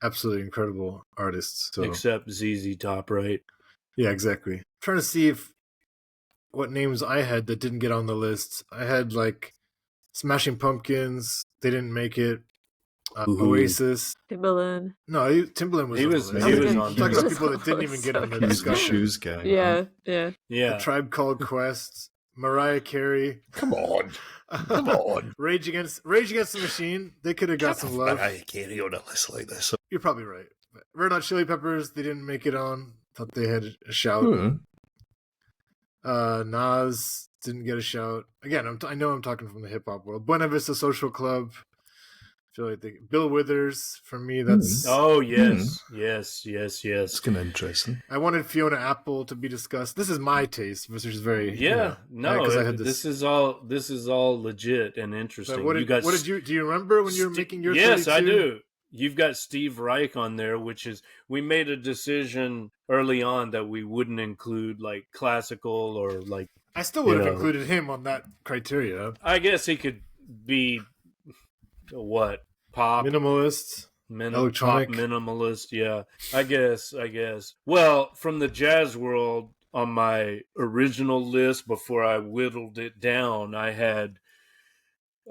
Speaker 7: absolutely incredible artists. So
Speaker 8: Except ZZ Top, right?
Speaker 7: yeah, exactly. I'm trying to see what names I had that didn't get on the list. I had like Smashing Pumpkins. They didn't make it. Oasis.
Speaker 6: Timbaland.
Speaker 7: No, Timbaland was.
Speaker 8: He
Speaker 7: on
Speaker 8: was-
Speaker 7: the list.
Speaker 8: he
Speaker 7: I'm
Speaker 8: was
Speaker 7: talking
Speaker 8: on
Speaker 7: about
Speaker 8: there.
Speaker 7: people that didn't even get on the
Speaker 6: Okay.
Speaker 5: He's the
Speaker 7: discussion.
Speaker 5: shoes guy.
Speaker 6: Yeah, yeah.
Speaker 8: Yeah.
Speaker 7: A Tribe Called Quest. Mariah Carey.
Speaker 5: Come on. Come on.
Speaker 7: Rage Against the Machine. They could have got some love.
Speaker 5: I can't on a list like this.
Speaker 7: You're probably right. But Red Hot Chili Peppers. They didn't make it on. Thought they had a shout. Nas didn't get a shout. Again, I know I'm talking from the hip hop world. Buena Vista Social Club. I feel like Bill Withers. For me, that's.
Speaker 8: Oh, yes. Yes.
Speaker 5: It's kind of interesting.
Speaker 7: I wanted Fiona Apple to be discussed. This is my taste, which is very.
Speaker 8: Yeah. No,
Speaker 7: because I had
Speaker 8: this is all legit and interesting.
Speaker 7: But what did you? Do you remember when you were making your?
Speaker 8: Yes,
Speaker 7: 32?
Speaker 8: I do. You've got Steve Reich on there, which is, we made a decision early on that we wouldn't include like classical or like.
Speaker 7: I still would have
Speaker 8: know.
Speaker 7: included him on that criteria.
Speaker 8: I guess he could be what, pop
Speaker 7: Minimalist.
Speaker 8: pop
Speaker 7: electronic.
Speaker 8: minimalist. Yeah, I guess. Well, from the jazz world, on my original list before I whittled it down, I had,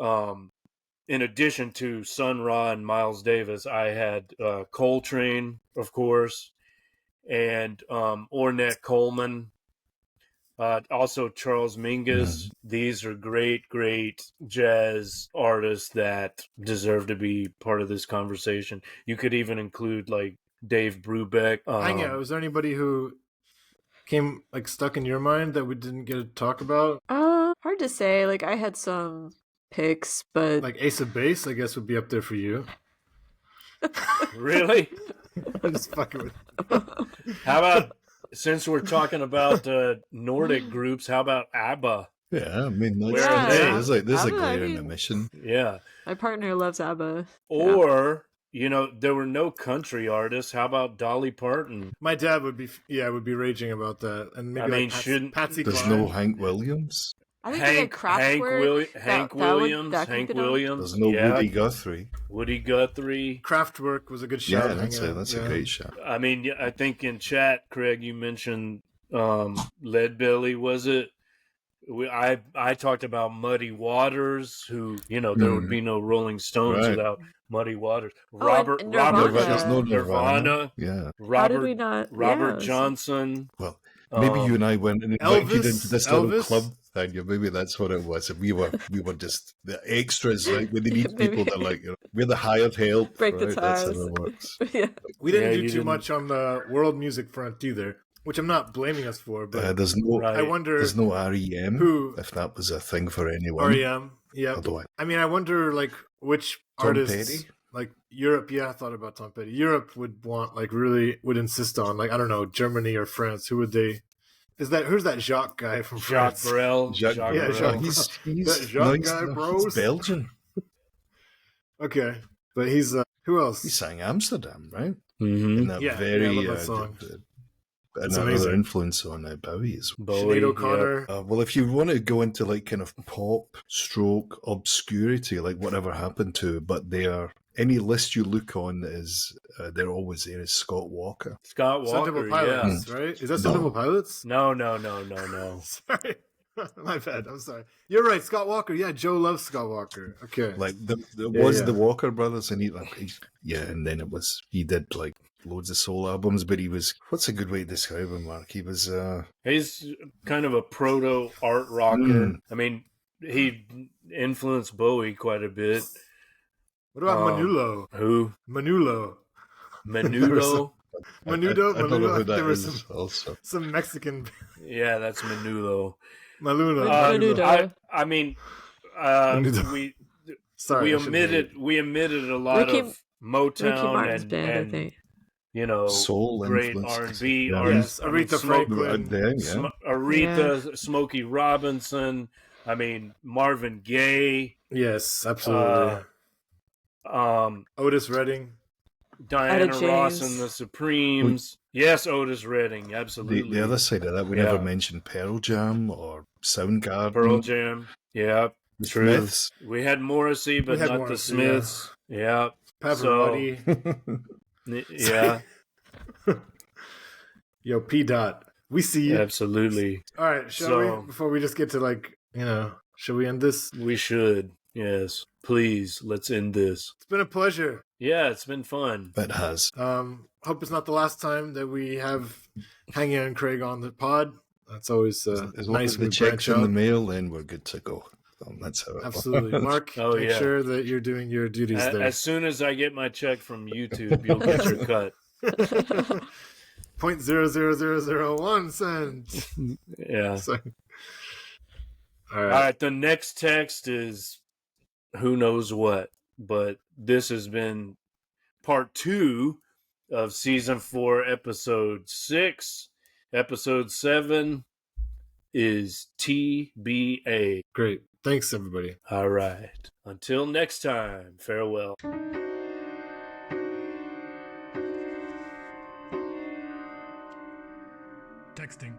Speaker 8: in addition to Sun Ra and Miles Davis, I had Coltrane, of course, and Ornette Coleman. Also Charles Mingus. These are great jazz artists that deserve to be part of this conversation. You could even include like Dave Brubeck.
Speaker 7: Hania, was there anybody who came like stuck in your mind that we didn't get to talk about?
Speaker 6: Hard to say. Like, I had some picks, but
Speaker 7: Like Ace of Base, I guess, would be up there for you.
Speaker 8: Really?
Speaker 7: I'm just fucking with.
Speaker 8: How about, since we're talking about Nordic groups, how about ABBA?
Speaker 5: Yeah, I mean,
Speaker 8: Where are they?
Speaker 5: there's a
Speaker 6: ABBA, I
Speaker 5: glaring
Speaker 6: mean-
Speaker 5: omission.
Speaker 8: Yeah.
Speaker 6: my partner loves ABBA.
Speaker 8: Or, you know, there were no country artists. How about Dolly Parton?
Speaker 7: My dad would be raging about that, and maybe
Speaker 8: I mean,
Speaker 7: like
Speaker 8: shouldn't-
Speaker 7: Patsy
Speaker 5: There's
Speaker 7: Cline.
Speaker 5: no Hank Williams.
Speaker 6: I think they had Kraftwerk.
Speaker 8: Hank
Speaker 6: that would-
Speaker 8: Williams.
Speaker 6: that could
Speaker 8: Hank
Speaker 6: be done.
Speaker 8: Williams.
Speaker 5: There's no
Speaker 8: yeah.
Speaker 5: Woody Guthrie.
Speaker 8: Woody Guthrie.
Speaker 7: Kraftwerk was a good shout.
Speaker 5: Yeah, that's a great shot.
Speaker 8: I mean, yeah, I think in chat, Craig, you mentioned Leadbelly, was it? I talked about Muddy Waters, who, you know, there would be no Rolling Stones
Speaker 5: Right.
Speaker 8: without Muddy Waters.
Speaker 6: Oh,
Speaker 8: Robert
Speaker 6: and
Speaker 8: Robert
Speaker 6: Nirvana.
Speaker 5: There's no
Speaker 8: Nirvana.
Speaker 5: Yeah.
Speaker 6: How did we not?
Speaker 8: Robert
Speaker 6: yeah,
Speaker 8: Johnson.
Speaker 5: Well, maybe you and I went and invited
Speaker 7: Elvis-
Speaker 5: into this little
Speaker 7: Elvis?
Speaker 5: club. Tanya, maybe that's what it was. And we were just the extras, right? We need people that like, you know, we're the hired help.
Speaker 6: Break the
Speaker 5: right? That's how
Speaker 6: ties.
Speaker 5: it works.
Speaker 6: yeah.
Speaker 7: We didn't
Speaker 8: Yeah,
Speaker 7: do
Speaker 8: you
Speaker 7: too
Speaker 8: didn't-
Speaker 7: much on the world music front either, which I'm not blaming us for, but
Speaker 5: There's no,
Speaker 8: Right.
Speaker 7: I wonder
Speaker 5: there's no REM.
Speaker 7: who
Speaker 5: If that was a thing for anyone.
Speaker 7: REM. Yeah,
Speaker 5: Although
Speaker 7: I mean, I wonder like which
Speaker 5: Tom
Speaker 7: artists,
Speaker 5: Petty?
Speaker 7: like Europe. Yeah, I thought about Tom Petty. Europe would want like really would insist on like I don't know Germany or France. Who would they? Who's that Jacques guy from
Speaker 8: Jacques
Speaker 7: France?
Speaker 8: Brel.
Speaker 5: Jacques,
Speaker 8: Jacques
Speaker 7: yeah,
Speaker 8: Brel.
Speaker 7: Jacques-
Speaker 5: he's
Speaker 7: That Jacques guy,
Speaker 5: he's
Speaker 7: bros.
Speaker 5: Belgian.
Speaker 7: Okay, but he's who else?
Speaker 5: He sang Amsterdam, right?
Speaker 8: Mhm.
Speaker 5: In that
Speaker 7: Yeah,
Speaker 5: very
Speaker 7: I love that song. It's
Speaker 5: another
Speaker 7: amazing.
Speaker 5: influence on Bowie as well.
Speaker 8: Bowie,
Speaker 7: Sinead O'Connor.
Speaker 5: Well, if you want to go into like kind of pop stroke obscurity, like whatever happened to, but they are any list you look on is they're always there is Scott Walker.
Speaker 8: Scott
Speaker 7: Stone
Speaker 8: Walker,
Speaker 7: Temple
Speaker 8: yeah.
Speaker 7: Pilots, right? Is that Stone
Speaker 5: No.
Speaker 7: Temple Pilots?
Speaker 8: No.
Speaker 7: Sorry. My bad. I'm sorry. You're right. Scott Walker. Yeah, Joe loves Scott Walker. Okay.
Speaker 5: Like there
Speaker 7: Yeah,
Speaker 5: was
Speaker 7: yeah.
Speaker 5: the Walker brothers, and and then he did like loads of soul albums, but he was what's a good way to describe him, Mark? He was
Speaker 8: He's kind of a proto art rocker.
Speaker 5: Mm.
Speaker 8: I mean, he influenced Bowie quite a bit.
Speaker 7: What about
Speaker 8: Um,
Speaker 7: Manulo?
Speaker 8: Who?
Speaker 7: Menudo.
Speaker 8: Menudo.
Speaker 7: Menudo.
Speaker 5: I don't know who
Speaker 7: There
Speaker 5: that
Speaker 7: was
Speaker 5: is. Also,
Speaker 7: some Mexican
Speaker 8: Yeah, that's Menudo.
Speaker 7: Maluno.
Speaker 6: Menudo.
Speaker 8: I mean,
Speaker 7: Menudo.
Speaker 8: we
Speaker 7: Sorry, I shouldn't
Speaker 8: we omitted a lot
Speaker 6: Ricky-
Speaker 8: of
Speaker 6: Ricky
Speaker 8: Motown
Speaker 6: Martin's
Speaker 8: and,
Speaker 6: band, I
Speaker 8: and
Speaker 6: think.
Speaker 8: you know,
Speaker 5: soul
Speaker 8: great
Speaker 5: influences.
Speaker 8: R&B
Speaker 5: Yeah.
Speaker 8: artists.
Speaker 7: Yes, Aretha Franklin.
Speaker 8: Aretha, Smokey Robinson. I mean, Marvin Gaye.
Speaker 7: Yes, absolutely. Otis Redding.
Speaker 8: Diana
Speaker 6: Etta
Speaker 8: Ross
Speaker 6: James.
Speaker 8: and the Supremes. Yes, Otis Redding, absolutely.
Speaker 5: The other side of that, we
Speaker 8: Yeah.
Speaker 5: never mentioned Pearl Jam or Soundgarden.
Speaker 8: Pearl Jam. Yeah,
Speaker 5: the
Speaker 8: true.
Speaker 5: Smiths.
Speaker 8: We had Morrissey, but
Speaker 7: We had
Speaker 8: not
Speaker 7: Morrissey,
Speaker 8: the Smiths. Yeah.
Speaker 7: Pavarotti.
Speaker 8: Yeah,
Speaker 7: Yo, P. Dot. We see you.
Speaker 8: absolutely.
Speaker 7: All right, shall
Speaker 8: So-
Speaker 7: we? Before we just get to like, shall we end this?
Speaker 8: We should. Yes. Please, let's end this.
Speaker 7: It's been a pleasure.
Speaker 8: Yeah, it's been fun.
Speaker 5: It has.
Speaker 7: Hope it's not the last time that we have Hania and Craig on the pod. That's always
Speaker 5: As long
Speaker 7: nice
Speaker 5: as
Speaker 7: when
Speaker 5: the
Speaker 7: we
Speaker 5: checks
Speaker 7: branch
Speaker 5: in the
Speaker 7: out.
Speaker 5: mail, then we're good to go. That's how it
Speaker 7: Absolutely,
Speaker 5: works.
Speaker 7: Mark.
Speaker 8: Oh,
Speaker 7: make
Speaker 8: yeah.
Speaker 7: sure that you're doing your duties there.
Speaker 8: As soon as I get my check from YouTube, you'll get your cut.
Speaker 7: 0.00001 cents.
Speaker 8: Yeah.
Speaker 7: Sorry. All
Speaker 8: All
Speaker 7: right.
Speaker 8: right, the next text is who knows what, but this has been part 2 of season 4, episode 6. Episode 7 is TBA.
Speaker 7: Great. Thanks, everybody.
Speaker 8: All right. Until next time, farewell.
Speaker 1: Texting.